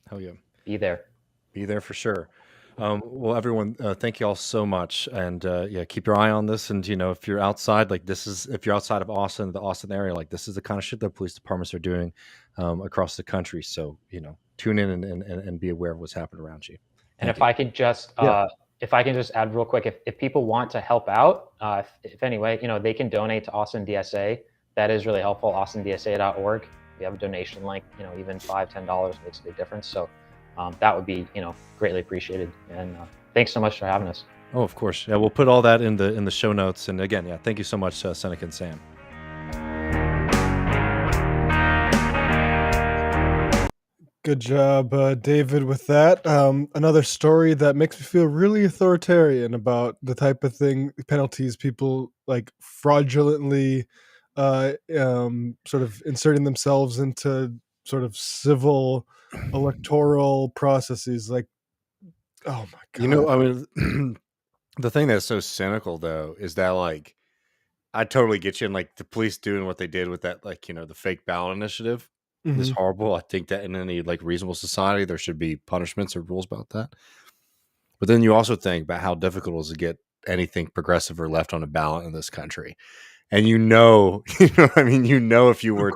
Hell yeah. Be there. Be there for sure. Well, everyone, thank you all so much. And yeah, keep your eye on this. And, if you're outside, if you're outside of Austin, the Austin area, this is the kind of shit that police departments are doing across the country. So, tune in and be aware of what's happening around you. And if I could just add real quick, if people want to help out, if anyway, they can donate to Austin DSA. That is really helpful. AustinDSA.org. We have a donation link. Even $5, $10 makes a big difference. So that would be, greatly appreciated. And thanks so much for having us. Oh, of course. Yeah, we'll put all that in the show notes. And again, yeah, thank you so much, Seneca and Sam. Good job, David, with that. Another story that makes me feel really authoritarian about the type of penalties people fraudulently sort of inserting themselves into sort of civil electoral processes. Oh my God. The thing that's so cynical though is that I totally get you, and the police doing what they did with that, the fake ballot initiative is horrible. I think that in any reasonable society there should be punishments or rules about that. But then you also think about how difficult it is to get anything progressive or left on a ballot in this country. And if you were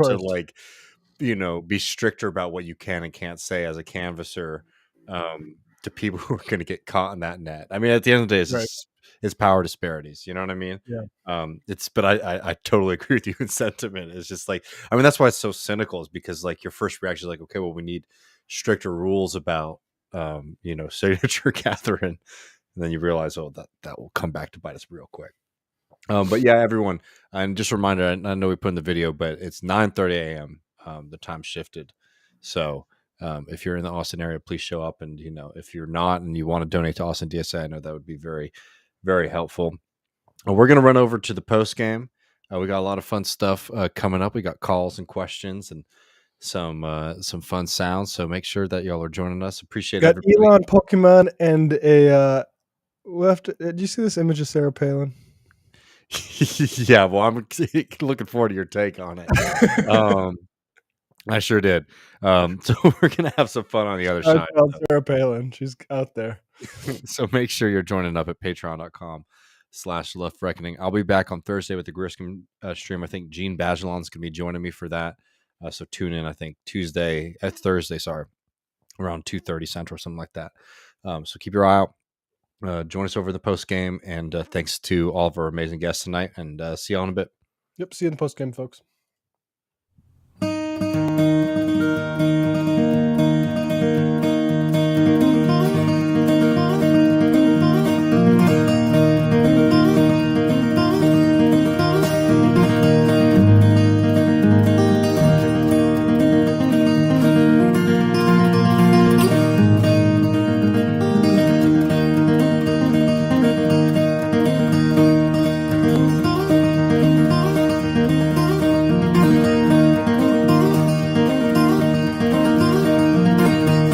to be stricter about what you can and can't say as a canvasser to people who are going to get caught in that net. I mean, at the end of the day, it's power disparities. You know what I mean? Yeah. But I totally agree with you in sentiment. It's just that's why it's so cynical, is because your first reaction is okay, well, we need stricter rules about signature gathering, and then you realize, oh, that will come back to bite us real quick. But yeah, everyone, and just a reminder, I know we put in the video, but it's 9:30 a.m. The time shifted, so if you're in the Austin area, please show up. And if you're not and you want to donate to Austin DSA, I know that would be very, very helpful. We're going to run over to the post game. We got a lot of fun stuff coming up. We got calls and questions and some fun sounds. So make sure that y'all are joining us. Appreciate it. Elon Pokemon and a did you see this image of Sarah Palin? Yeah, well, I'm looking forward to your take on it. I sure did. So we're gonna have some fun on the other side. Sarah Palin, she's out there. So make sure you're joining up at patreon.com/Left Reckoning. I'll be back on Thursday with the Griscom stream. I think Gene Bajalon's gonna be joining me for that. So tune in. I think Thursday, around 2:30 Central, something like that. So keep your eye out. Join us over the post game, and thanks to all of our amazing guests tonight. And see you all in a bit. Yep. See you in the post game, folks.